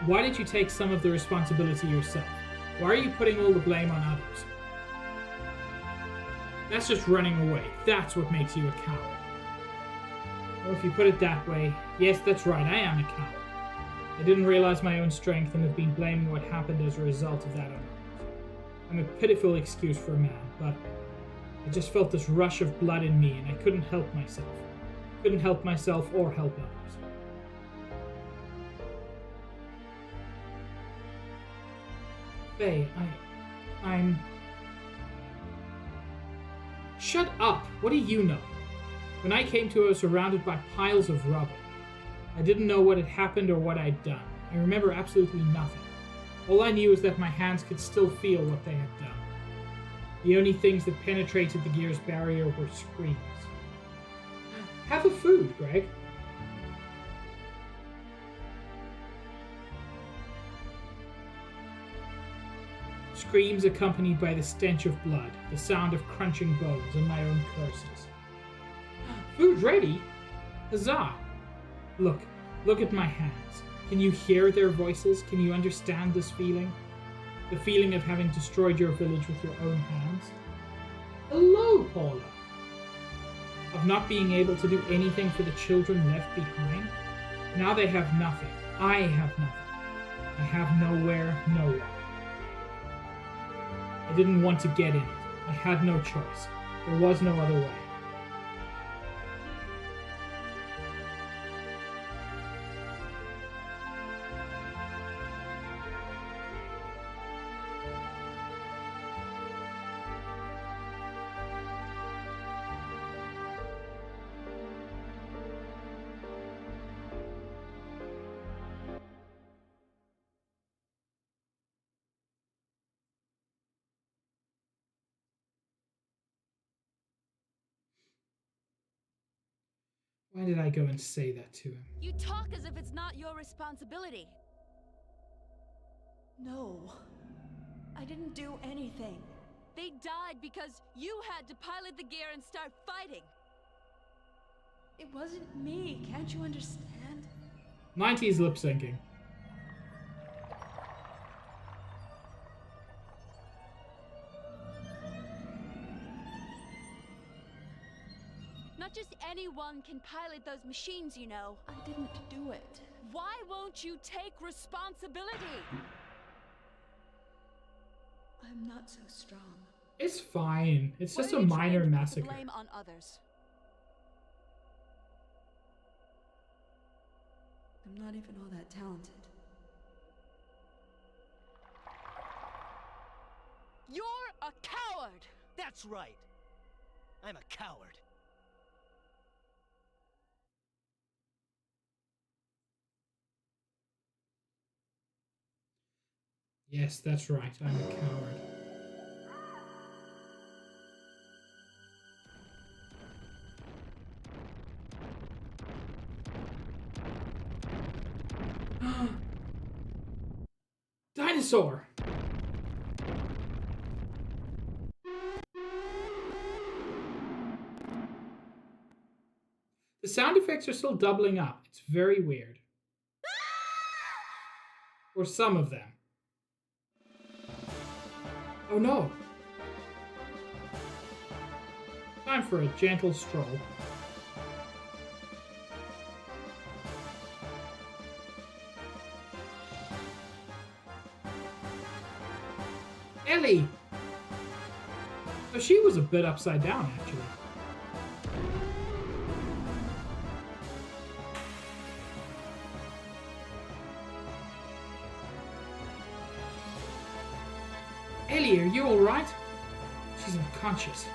Why did you take some of the responsibility yourself? Why are you putting all the blame on others? That's just running away. That's what makes you a coward. Or if you put it that way, yes, that's right, I am a coward. I didn't realize my own strength and have been blaming what happened as a result of that on others. I'm a pitiful excuse for a man, but I just felt this rush of blood in me and I couldn't help myself. Couldn't help myself or help others. Faye, I'm... Shut up! What do you know? When I came to, I was surrounded by piles of rubble. I didn't know what had happened or what I'd done. I remember absolutely nothing. All I knew was that my hands could still feel what they had done. The only things that penetrated the gear's barrier were screams. Have a food, Greg. Screams accompanied by the stench of blood, the sound of crunching bones, and my own curses. Food ready? Huzzah! Look at my hands. Can you hear their voices? Can you understand this feeling? The feeling of having destroyed your village with your own hands? Hello, Paula! Of not being able to do anything for the children left behind? Now they have nothing. I have nothing. I have nowhere, no one. I didn't want to get in it. I had no choice. There was no other way. Why did I go and say that to him? You talk as if it's not your responsibility. No. I didn't do anything. They died because you had to pilot the gear and start fighting. It wasn't me, can't you understand? 90s lip syncing. Not just anyone can pilot those machines, you know. I didn't do it. Why won't you take responsibility? I'm not so strong. It's fine. It's Why just are a you minor trying to put the massacre. blame on others? I'm not even all that talented. You're a coward! That's right. I'm a coward. Yes, that's right. I'm a coward. Dinosaur! The sound effects are still doubling up. It's very weird. Or some of them. Oh no! Time for a gentle stroll. Ellie! So she was a bit upside down, actually. Ellie, are you alright? She's unconscious.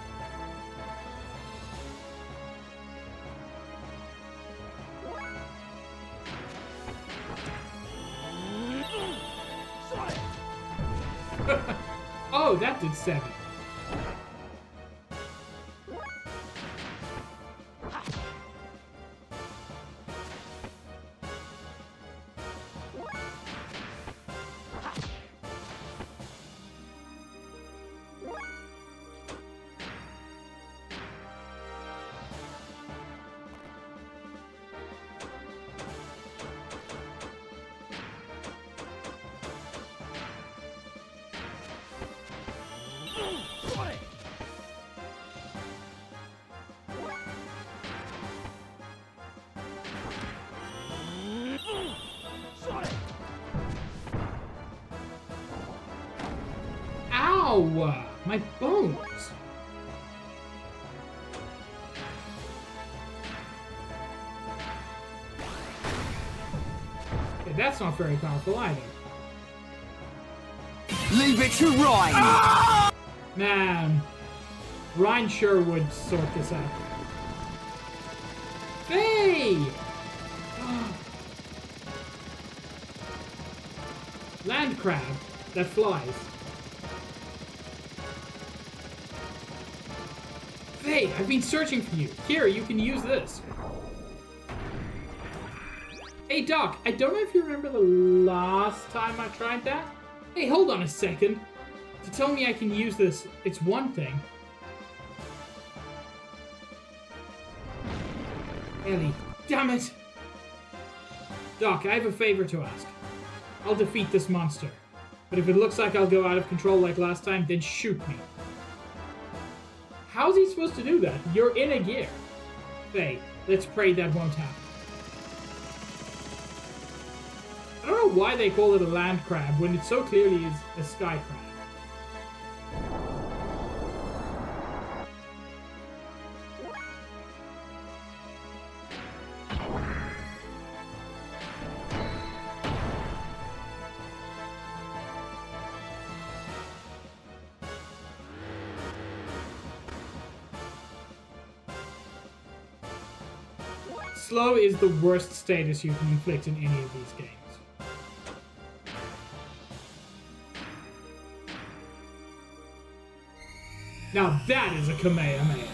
Oh, that did 7. Ow! My bones! Okay, that's not very powerful either. Leave it to Ryan! Man, Ryan sure would sort this out. Hey! Land crab that flies. Hey, I've been searching for you. Here, you can use this. Hey, Doc, I don't know if you remember the last time I tried that. Hey, hold on a second. To tell me I can use this, it's one thing. Ellie, damn it! Doc, I have a favor to ask. I'll defeat this monster. But if it looks like I'll go out of control like last time, then shoot me. How's he supposed to do that? You're in a gear. Faye, let's pray that won't happen. I don't know why they call it a land crab when it so clearly is a sky crab. Slow is the worst status you can inflict in any of these games. Now that is a Kamehameha.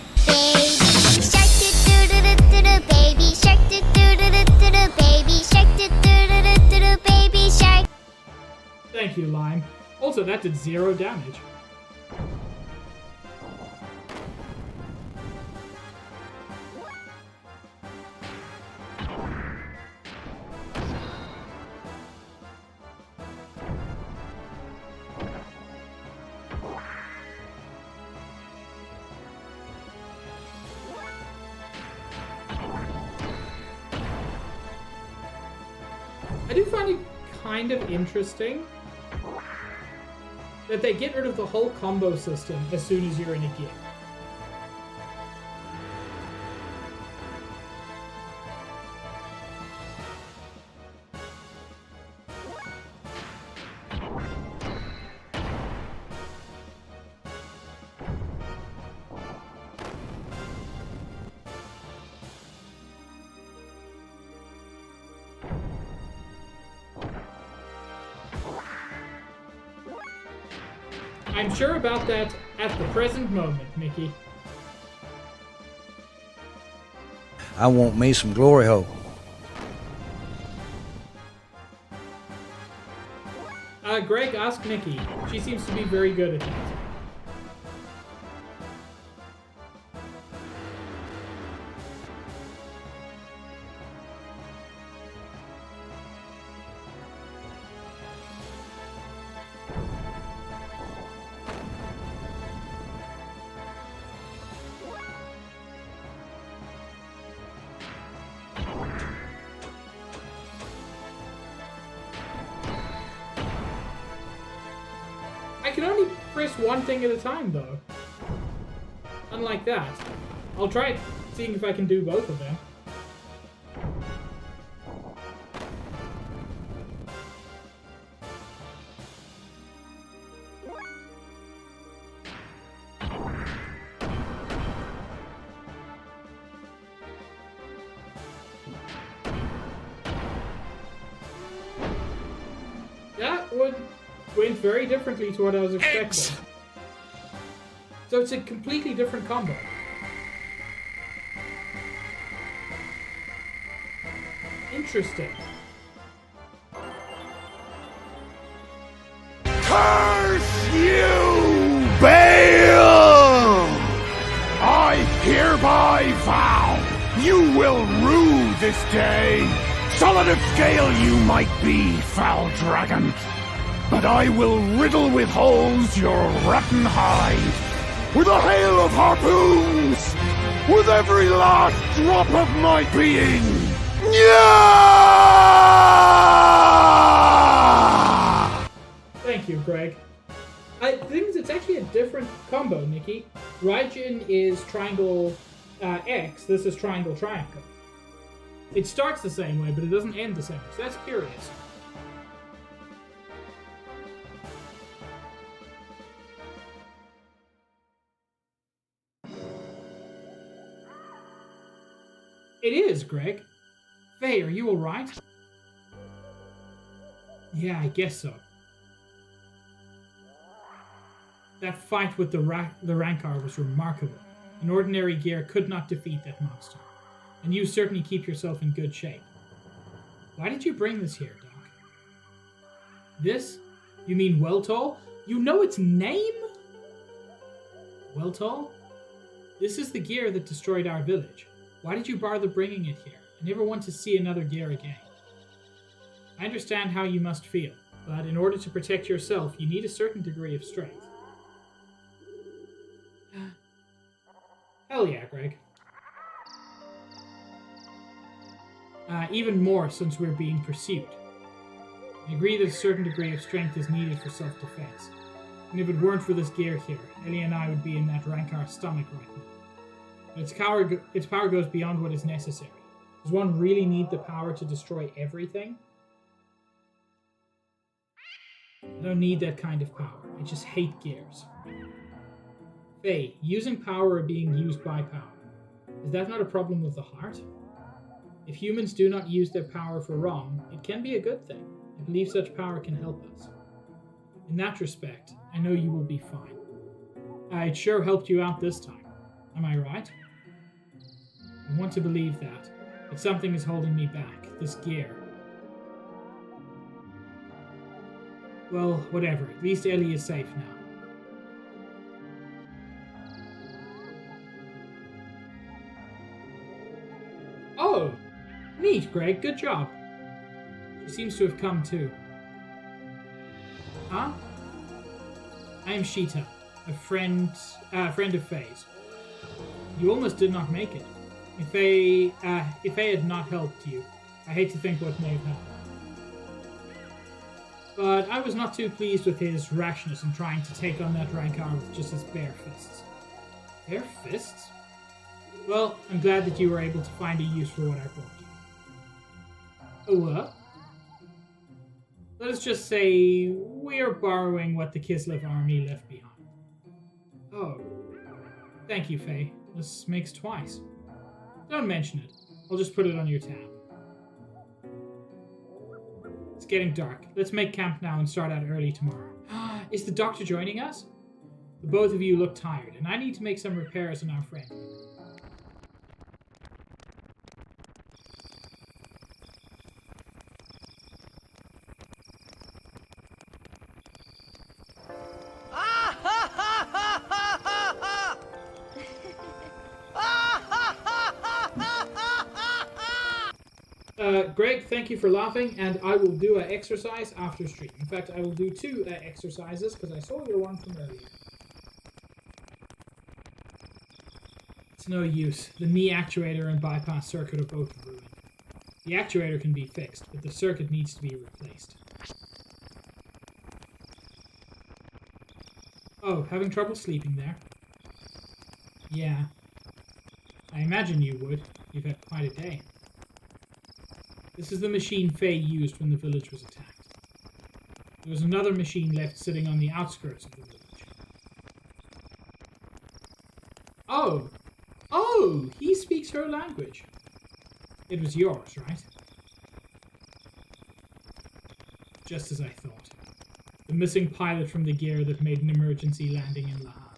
do baby shark do baby shark do baby shark. Thank you, Lime. Also, that did 0 damage. I do find it kind of interesting that they get rid of the whole combo system as soon as you're in a gear. I'm sure about that at the present moment, Mickey. I want me some glory hole. Greg, ask Nikki. She seems to be very good at that. I can only press one thing at a time, though. Unlike that. I'll try seeing if I can do both of them. That went very differently to what I was expecting. So it's a completely different combo. Interesting. Curse you, Baal! I hereby vow you will rue this day. Solid of scale you might be, foul dragon, but I will riddle with holes your rotten hide with a hail of harpoons, with every last drop of my being. Yeah! Thank you, Greg. I think it's actually a different combo, Nikki. Raijin is triangle X, this is triangle triangle. It starts the same way, but it doesn't end the same way, so that's curious. It is, Greg. Faye, are you alright? Yeah, I guess so. That fight with the Rancor was remarkable. An ordinary gear could not defeat that monster. And you certainly keep yourself in good shape. Why did you bring this here, Doc? This? You mean Weltall? You know its name? Weltall? This is the gear that destroyed our village. Why did you bother bringing it here? I never want to see another gear again. I understand how you must feel, but in order to protect yourself, you need a certain degree of strength. Hell yeah, Greg. Even more since we're being pursued. I agree that a certain degree of strength is needed for self-defense. And if it weren't for this gear here, Ellie and I would be in that Rankar's stomach right now. But its power goes beyond what is necessary. Does one really need the power to destroy everything? I don't need that kind of power. I just hate gears. Faye, using power or being used by power. Is that not a problem of the heart? If humans do not use their power for wrong, it can be a good thing. I believe such power can help us. In that respect, I know you will be fine. It sure helped you out this time. Am I right? I want to believe that, but something is holding me back. This gear. Well, whatever. At least Ellie is safe now. Oh! Neat, Greg. Good job. She seems to have come too. Huh? I am Sheeta, a friend of Faye's. You almost did not make it. If Faye had not helped you, I hate to think what may have happened. But I was not too pleased with his rashness in trying to take on that Rancor with just his bare fists. Bare fists? Well, I'm glad that you were able to find a use for what I brought you. Oh, what? Let us just say we are borrowing what the Kislev army left behind. Oh. Thank you, Faye. This makes twice. Don't mention it. I'll just put it on your tab. It's getting dark. Let's make camp now and start out early tomorrow. Is the doctor joining us? The both of you look tired, and I need to make some repairs on our friend. Greg, thank you for laughing, and I will do an exercise after stream. In fact, I will do 2 exercises, because I saw your one from earlier. It's no use. The knee actuator and bypass circuit are both ruined. The actuator can be fixed, but the circuit needs to be replaced. Oh, having trouble sleeping there? Yeah. I imagine you would. You've had quite a day. This is the machine Faye used when the village was attacked. There was another machine left sitting on the outskirts of the village. Oh! Oh! He speaks her language. It was yours, right? Just as I thought. The missing pilot from the gear that made an emergency landing in Lahan,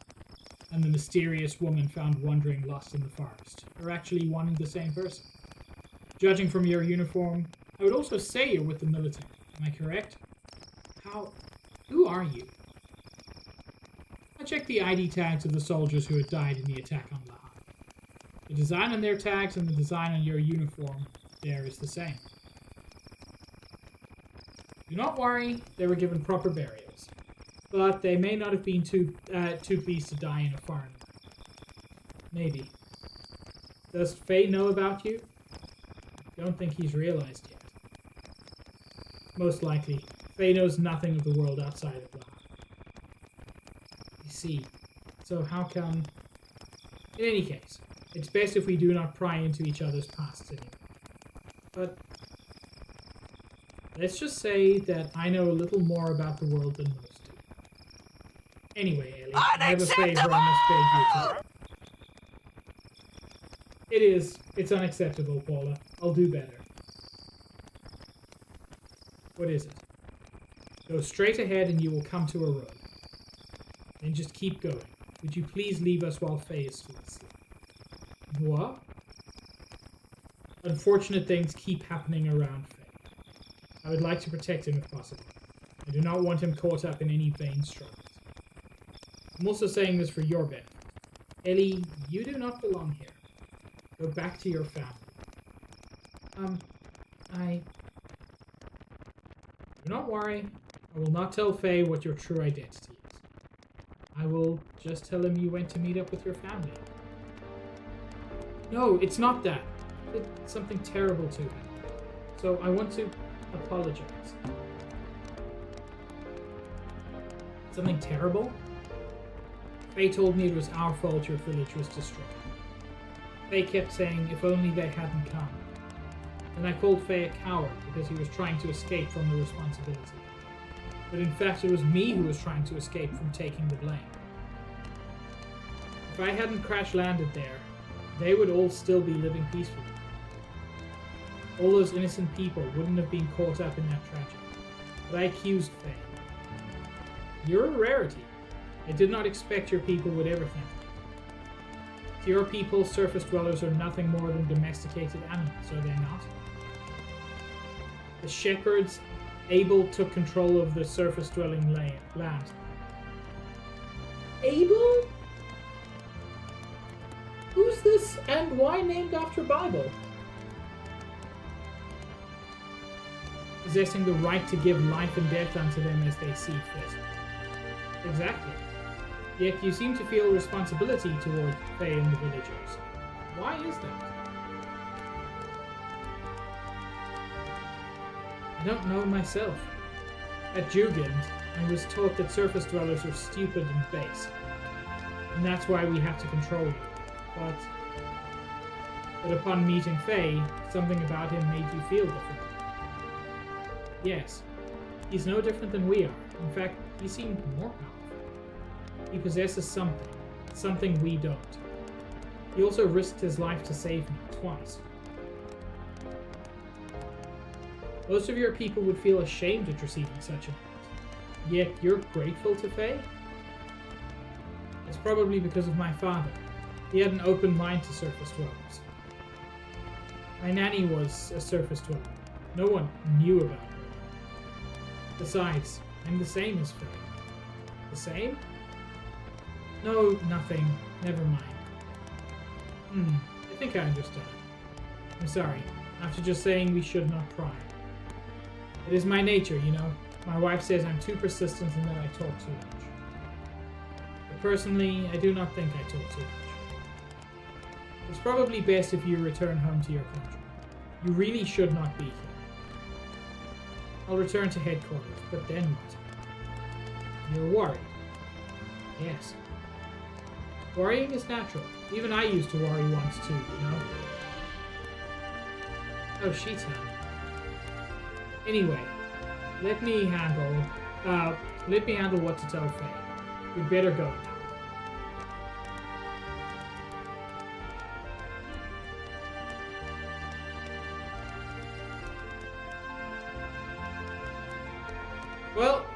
and the mysterious woman found wandering lost in the forest are actually one and the same person. Judging from your uniform, I would also say you're with the military. Am I correct? Who are you? I checked the ID tags of the soldiers who had died in the attack on Lahan. The design on their tags and the design on your uniform there is the same. Do not worry, they were given proper burials. But they may not have been too pleased to die in a foreign land. Maybe. Does Faye know about you? Don't think he's realized yet. Most likely, Faye knows nothing of the world outside of Lahan. I see. So how come... In any case, it's best if we do not pry into each other's pasts anymore. But... let's just say that I know a little more about the world than most do. Anyway, Ellie, I have a favor I must beg you to do. It is. It's unacceptable, Paula. I'll do better. What is it? Go straight ahead and you will come to a road. Then just keep going. Would you please leave us while Faye is still asleep? What? Unfortunate things keep happening around Faye. I would like to protect him if possible. I do not want him caught up in any vain struggles. I'm also saying this for your benefit. Ellie, you do not belong here. Go back to your family. Do not worry. I will not tell Faye what your true identity is. I will just tell him you went to meet up with your family. No, it's not that. I did something terrible to him. So I want to apologize. Something terrible? Faye told me it was our fault your village was destroyed. Faye kept saying if only they hadn't come. And I called Faye a coward because he was trying to escape from the responsibility. But in fact it was me who was trying to escape from taking the blame. If I hadn't crash-landed there, they would all still be living peacefully. All those innocent people wouldn't have been caught up in that tragedy. But I accused Faye. You're a rarity. I did not expect your people would ever think that. To your people, surface dwellers are nothing more than domesticated animals, are they not? The shepherds, Abel took control of the surface-dwelling land. Abel? Who's this and why named after Bible? Possessing the right to give life and death unto them as they see fit. Exactly. Yet you seem to feel responsibility toward Fae and the villagers. Why is that? I don't know myself. At Jugend, I was taught that surface dwellers are stupid and base. And that's why we have to control them. But upon meeting Faye, something about him made you feel different. Yes, he's no different than we are. In fact, he seemed more powerful. He possesses something we don't. He also risked his life to save me twice. Most of your people would feel ashamed at receiving such an act. Yet you're grateful to Faye? It's probably because of my father. He had an open mind to surface dwellers. My nanny was a surface dweller. No one knew about her. Besides, I'm the same as Faye. The same? No, nothing. Never mind. I think I understand. I'm sorry. After just saying we should not pry. It is my nature, you know. My wife says I'm too persistent and that I talk too much. But personally, I do not think I talk too much. It's probably best if you return home to your country. You really should not be here. I'll return to headquarters, but then what? You're worried. Yes. Worrying is natural. Even I used to worry once too, you know? Oh, she's hand. Anyway, let me handle what to tell Faye. We'd better go now. Well,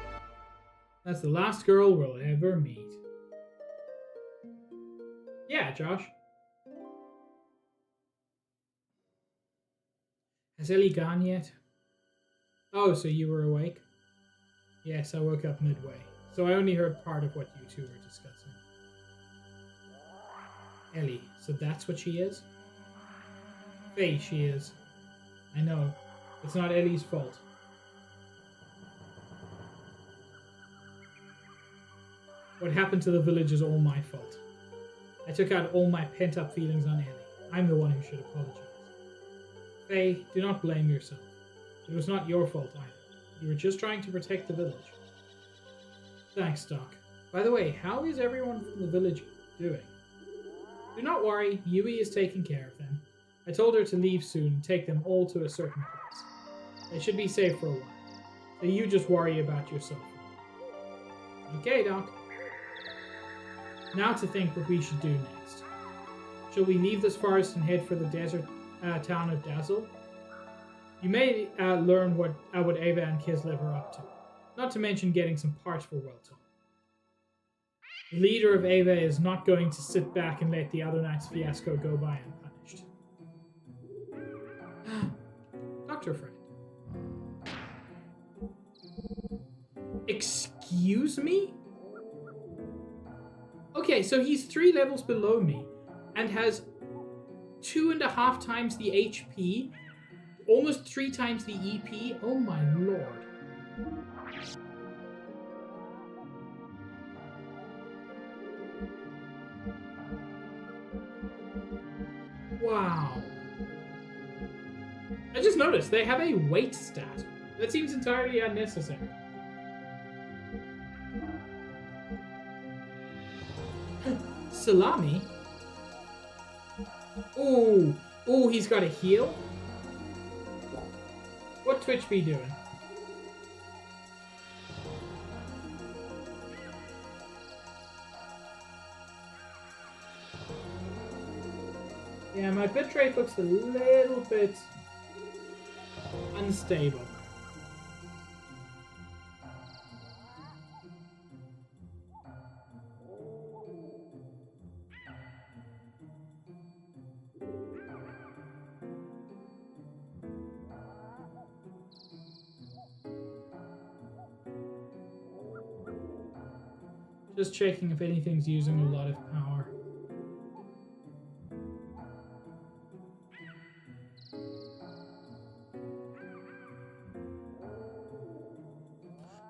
that's the last girl we'll ever meet. Yeah, Josh. Has Ellie gone yet? Oh, so you were awake? Yes, I woke up midway, so I only heard part of what you two were discussing. Ellie, so that's what she is? Faye, she is. I know. It's not Ellie's fault. What happened to the village is all my fault. I took out all my pent-up feelings on Ellie. I'm the one who should apologize. Faye, do not blame yourself. It was not your fault either. You were just trying to protect the village. Thanks, Doc. By the way, how is everyone from the village doing? Do not worry, Yui is taking care of them. I told her to leave soon and take them all to a certain place. They should be safe for a while. So you just worry about yourself. Okay, Doc. Now to think what we should do next. Shall we leave this forest and head for the desert town of Dazzle? You may learn what Ava and Kislev are up to. Not to mention getting some parts for Welton. The leader of Ava is not going to sit back and let the other night's fiasco go by unpunished. Dr. Friend. Excuse me? Okay, so he's 3 levels below me and has 2.5 times the HP, almost 3 times the EP. Oh my lord. Wow. I just noticed they have a weight stat. That seems entirely unnecessary. Salami? Ooh. Ooh, he's got a heal? What Twitch be doing? Yeah, my bitrate looks a little bit unstable. Just checking if anything's using a lot of power.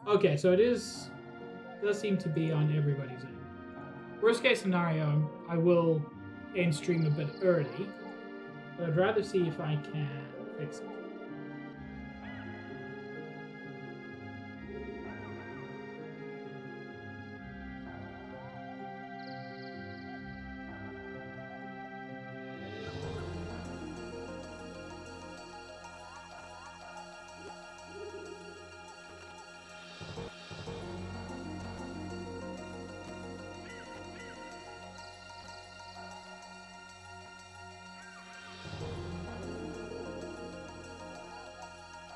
Okay, so it does seem to be on everybody's end. Worst case scenario, I will end stream a bit early, but I'd rather see if I can fix it.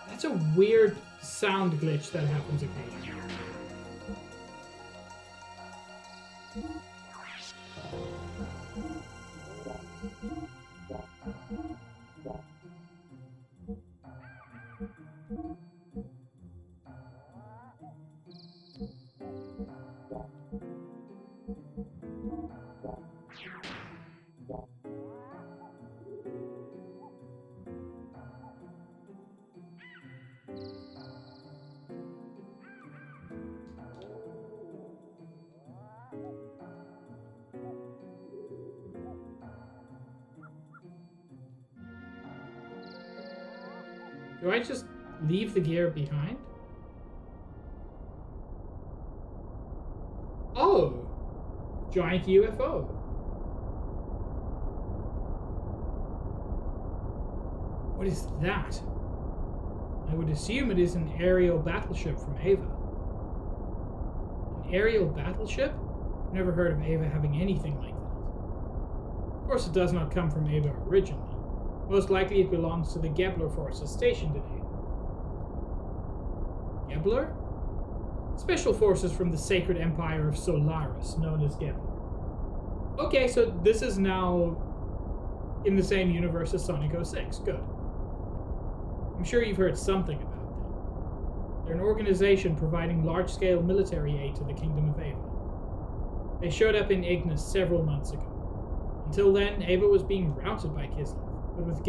That's a weird sound glitch that happens occasionally. Do I just leave the gear behind? Oh! Giant UFO. What is that? I would assume it is an aerial battleship from Ava. An aerial battleship? I've never heard of Ava having anything like that. Of course it does not come from Ava originally. Most likely it belongs to the Gebler forces stationed in Ava. Gebler? Special forces from the Sacred Empire of Solaris, known as Gebler. Okay, so this is now in the same universe as Sonic 06. Good. I'm sure you've heard something about them. They're an organization providing large-scale military aid to the Kingdom of Ava. They showed up in Ignis several months ago. Until then, Ava was being routed by Kislev. But with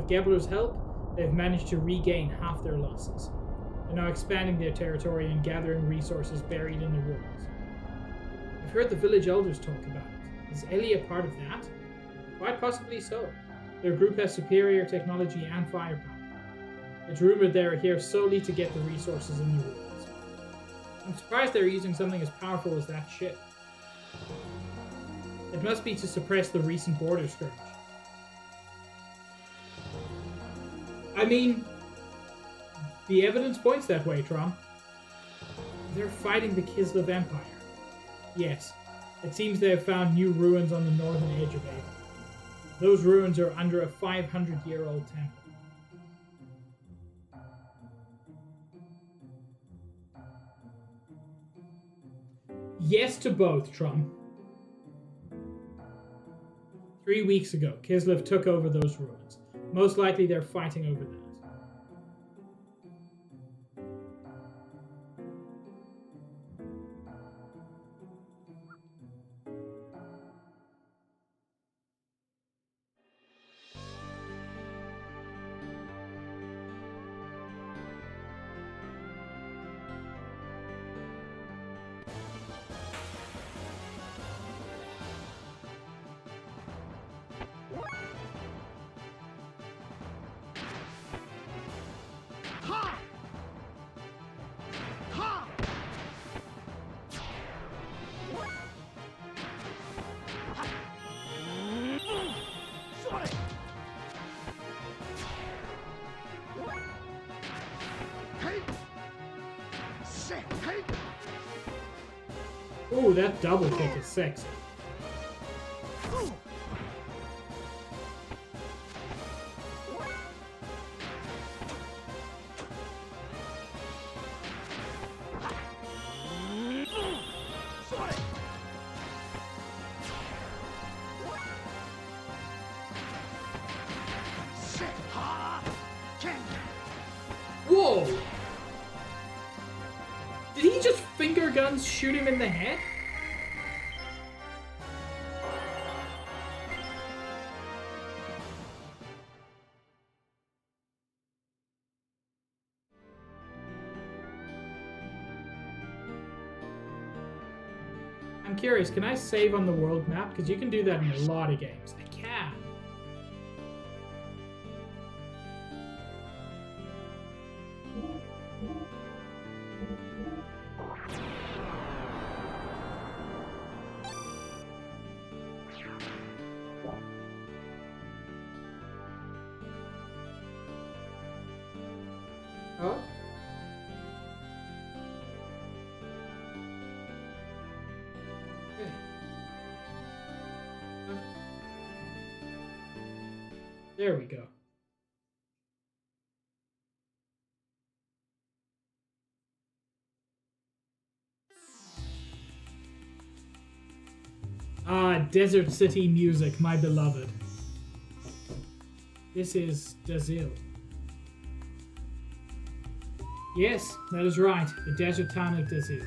Gebler's help, they've managed to regain half their losses. They're now expanding their territory and gathering resources buried in the ruins. I've heard the village elders talk about it. Is Ellie a part of that? Quite possibly so. Their group has superior technology and firepower. It's rumored they're here solely to get the resources in the ruins. I'm surprised they're using something as powerful as that ship. It must be to suppress the recent border skirmish. I mean, the evidence points that way, Tron. They're fighting the Kislev Empire. Yes, it seems they have found new ruins on the northern edge of Ava. Those ruins are under a 500-year-old temple. Yes to both, Tron. 3 weeks ago, Kislev took over those ruins. Most likely they're fighting over that. Ooh, that double kick is sexy. Whoa! Did he just finger guns shoot him in the head? I'm curious, can I save on the world map? Because you can do that in a lot of games. I can. Oh? There we go. Ah, Desert City music, my beloved. This is Dazil. Yes, that is right. The desert town of Dazil.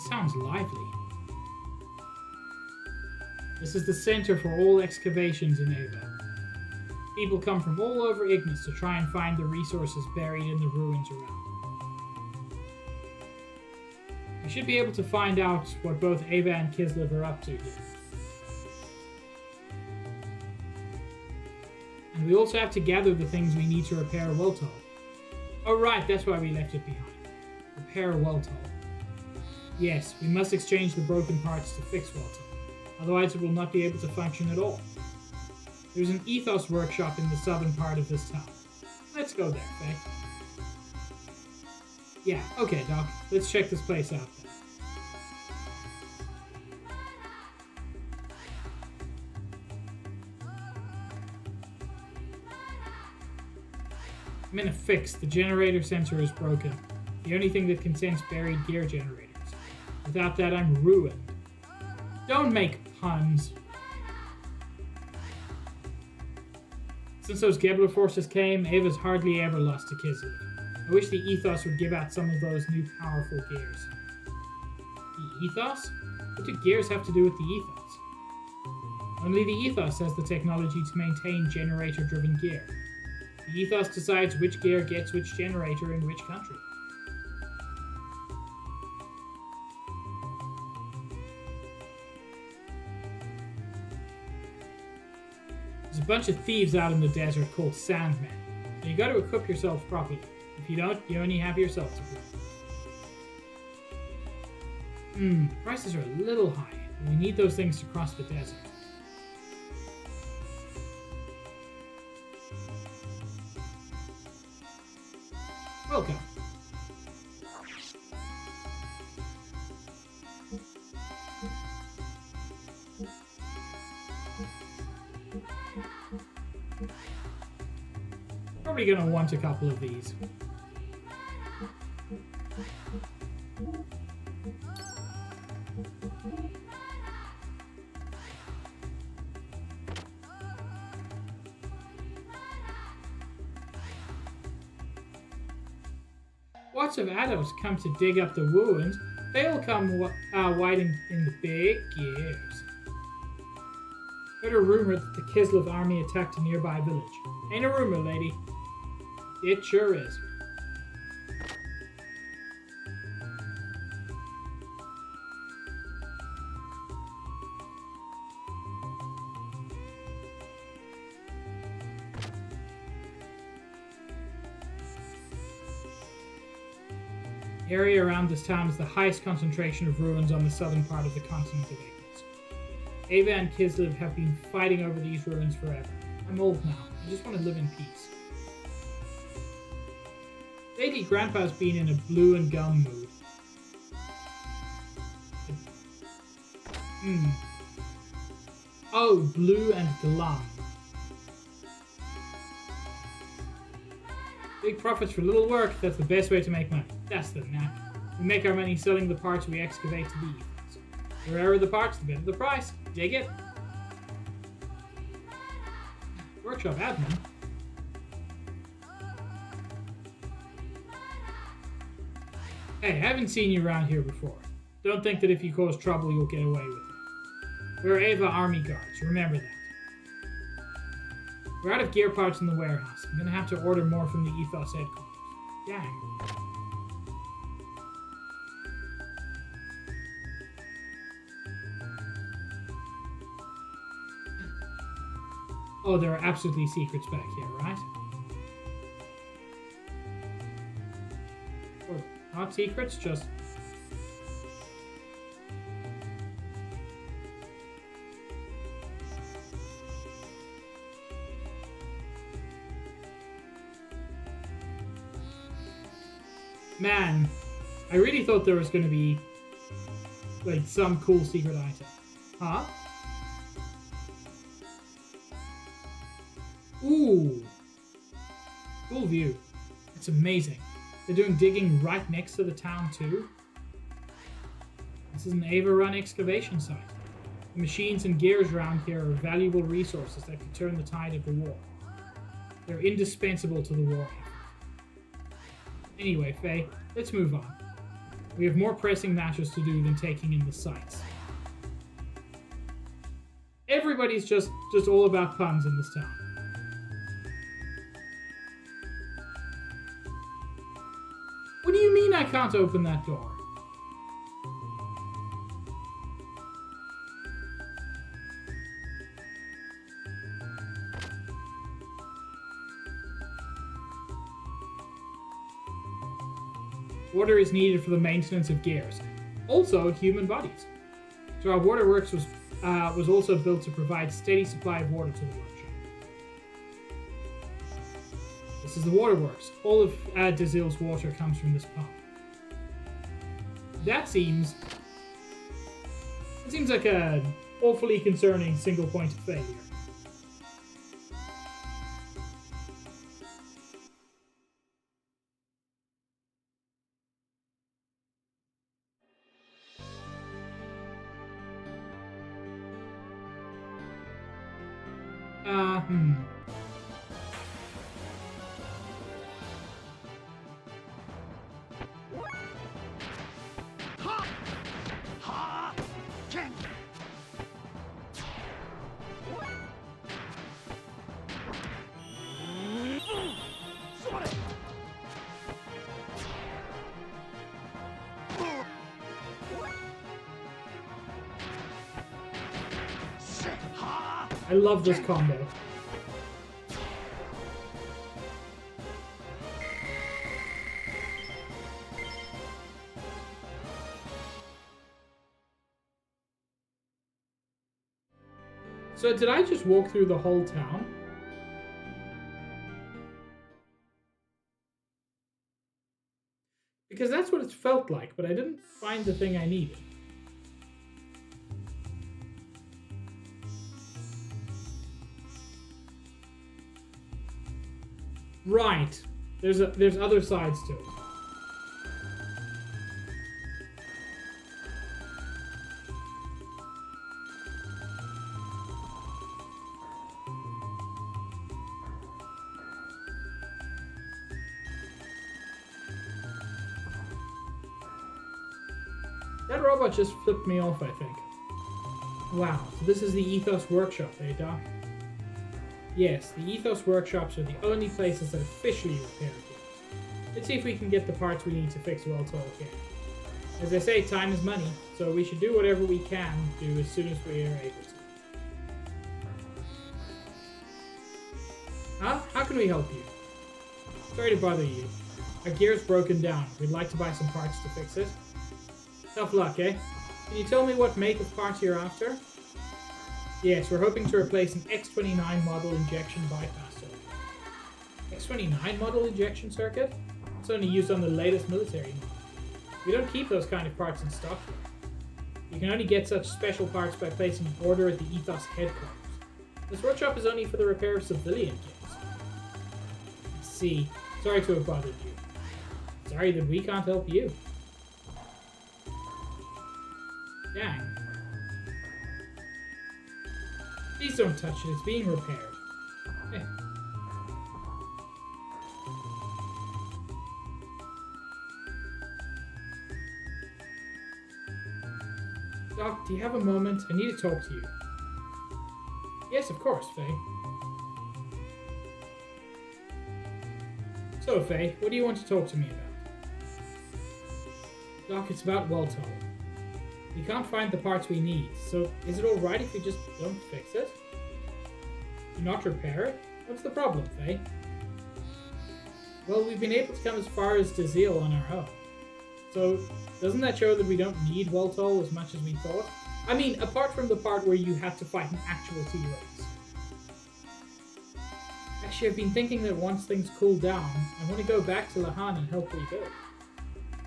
Sounds lively. This is the center for all excavations in Ava. People come from all over Ignis to try and find the resources buried in the ruins around. We should be able to find out what both Ava and Kislev are up to here. And we also have to gather the things we need to repair Weltall. Oh right, that's why we left it behind. Repair Weltall. Yes, we must exchange the broken parts to fix Weltall, otherwise it will not be able to function at all. There's an ethos workshop in the southern part of this town. Let's go there, Faye. Yeah, okay, Doc. Let's check this place out then. I'm in a fix. The generator sensor is broken. The only thing that can sense buried gear generators. Without that, I'm ruined. Don't make puns. Since those Gebler forces came, Ava's hardly ever lost to Kislev. I wish the ethos would give out some of those new powerful gears. The ethos? What do gears have to do with the ethos? Only the ethos has the technology to maintain generator-driven gear. The ethos decides which gear gets which generator in which country. There's a bunch of thieves out in the desert called Sandmen, so you gotta equip yourself properly. If you don't, you only have yourself to blame. The prices are a little high, and we need those things to cross the desert. Welcome. Probably gonna want a couple of these. Lots of adults come to dig up the ruins. They all come wide in the big gears. Heard a rumor that the Kislev army attacked a nearby village. Ain't a rumor, lady. It sure is. The area around this town is the highest concentration of ruins on the southern part of the continent of Ignis. Ava and Kislev have been fighting over these ruins forever. I'm old now. I just want to live in peace. Lately, Grandpa's been in a blue and gum mood. Oh, blue and glum. Big profits for little work, that's the best way to make money. That's the knack. We make our money selling the parts we excavate to the ethos. The rarer the parts, the better the price. Dig it? Workshop admin? Hey, I haven't seen you around here before. Don't think that if you cause trouble, you'll get away with it. We're Ava Army Guards, remember that. We're out of gear parts in the warehouse. I'm gonna have to order more from the Ethos headquarters. Dang. Oh, there are absolutely secrets back here, right? Or not secrets, just... Man, I really thought there was going to be, like, some cool secret item. Huh? Ooh. Cool view. It's amazing. They're doing digging right next to the town, too. This is an Ava-run excavation site. The machines and gears around here are valuable resources that could turn the tide of the war. They're indispensable to the war effort. Anyway, Faye, let's move on. We have more pressing matters to do than taking in the sights. Everybody's just all about puns in this town. What do you mean I can't open that door? Water is needed for the maintenance of gears, also human bodies. So our waterworks was also built to provide steady supply of water to the workshop. This is the waterworks. All of Dazil's water comes from this pump. That seems like an awfully concerning single point of failure. I love this combo. So did I just walk through the whole town? Because that's what it felt like, but I didn't find the thing I needed. Right. There's other sides to it. That robot just flipped me off, I think. Wow, so this is the Ethos Workshop, eh, Doc? Yes, the Ethos Workshops are the only places that officially repair gears. Let's see if we can get the parts we need to fix Weltall again. As I say, time is money, so we should do whatever we can do as soon as we are able to. Huh? How can we help you? Sorry to bother you. Our gear's broken down. We'd like to buy some parts to fix it. Tough luck, eh? Can you tell me what make of parts you're after? Yes, we're hoping to replace an X29 model injection bypass circuit. X29 model injection circuit? It's only used on the latest military model. We don't keep those kind of parts in stock here. You can only get such special parts by placing an order at the Ethos headquarters. This workshop is only for the repair of civilian gears. I see. Sorry to have bothered you. Sorry that we can't help you. Dang. Please don't touch it, it's being repaired. Hey. Doc, do you have a moment? I need to talk to you. Yes, of course, Faye. So, Faye, what do you want to talk to me about? Doc, it's about Weltall. We can't find the parts we need, so is it alright if we just don't fix it? Do not repair it? What's the problem, Faye? Well, we've been able to come as far as Dazil on our own. So, doesn't that show that we don't need Weltall as much as we thought? I mean, apart from the part where you had to fight an actual T-Rex. Actually, I've been thinking that once things cool down, I want to go back to Lahan and help rebuild.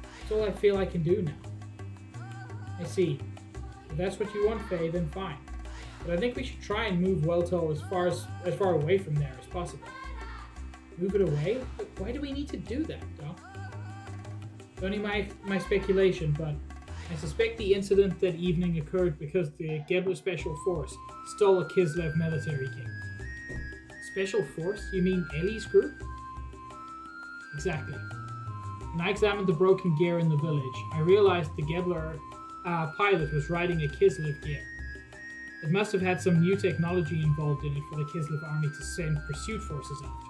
That's all I feel I can do now. I see. If that's what you want, Faye, then fine. But I think we should try and move Weltall as far away from there as possible. Move it away? But why do we need to do that, Doc? It's only my speculation, but I suspect the incident that evening occurred because the Gebler Special Force stole a Kislev military king. Special Force? You mean Ellie's group? Exactly. When I examined the broken gear in the village, I realized the Gebler pilot was riding a Kislev gear. It must have had some new technology involved in it for the Kislev army to send pursuit forces after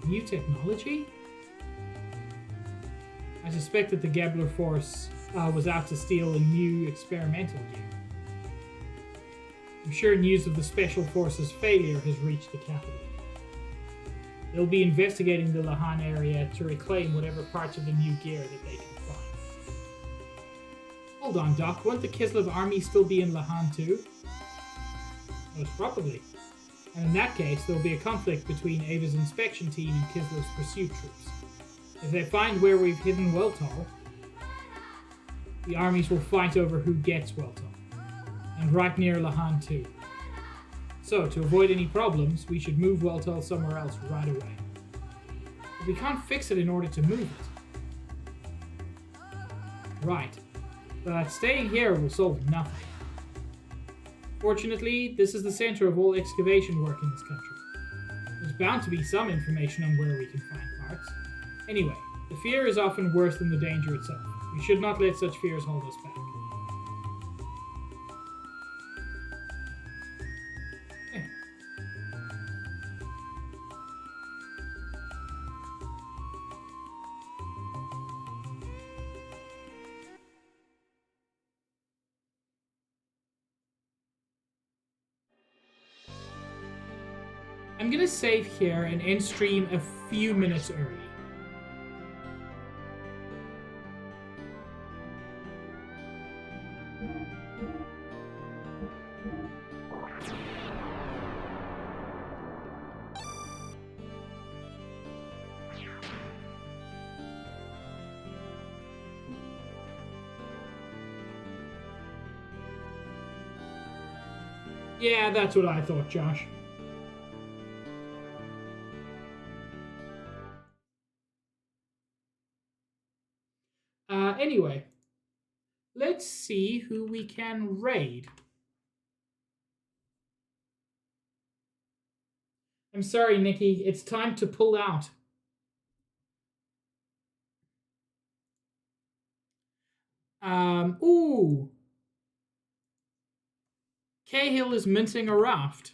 it. New technology? I suspect that the Gebler force was out to steal a new experimental gear. I'm sure news of the Special Forces' failure has reached the capital. They'll be investigating the Lahan area to reclaim whatever parts of the new gear that they can find. Hold on, Doc. Won't the Kislev army still be in Lahan too? Most probably. And in that case, there'll be a conflict between Ava's inspection team and Kislev's pursuit troops. If they find where we've hidden Weltall, the armies will fight over who gets Weltall. And right near Lahan too. So, to avoid any problems, we should move Weltall somewhere else right away. But we can't fix it in order to move it. Right. But staying here will solve nothing. Fortunately, this is the center of all excavation work in this country. There's bound to be some information on where we can find parts. Anyway, the fear is often worse than the danger itself. We should not let such fears hold us back. I'm gonna save here and end stream a few minutes early. Yeah, that's what I thought, Josh. Anyway, let's see who we can raid. I'm sorry, Nikki. It's time to pull out. Ooh. Cahill is minting a raft.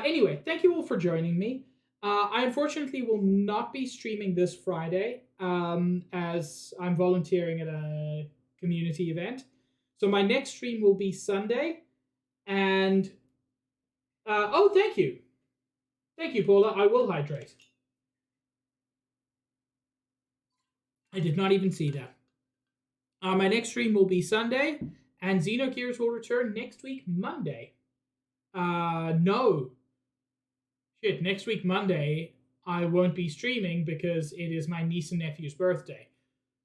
Anyway, thank you all for joining me. I unfortunately will not be streaming this Friday as I'm volunteering at a community event. So my next stream will be Sunday. And, oh, thank you. Thank you, Paula. I will hydrate. I did not even see that. My next stream will be Sunday, and Xenogears will return next week, Monday. No. Shit, next week, Monday, I won't be streaming because it is my niece and nephew's birthday.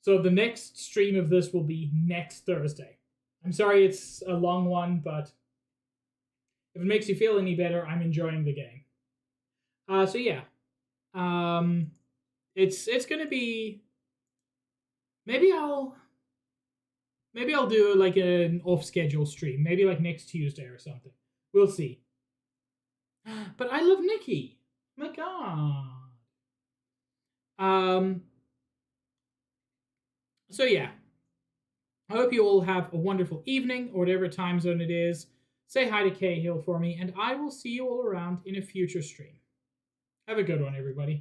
So the next stream of this will be next Thursday. I'm sorry it's a long one, but if it makes you feel any better, I'm enjoying the game. So yeah. It's gonna be... Maybe I'll do like an off-schedule stream. Maybe like next Tuesday or something. We'll see. But I love Nikki. My God. So yeah. I hope you all have a wonderful evening, or whatever time zone it is. Say hi to Cahill for me, and I will see you all around in a future stream. Have a good one, everybody.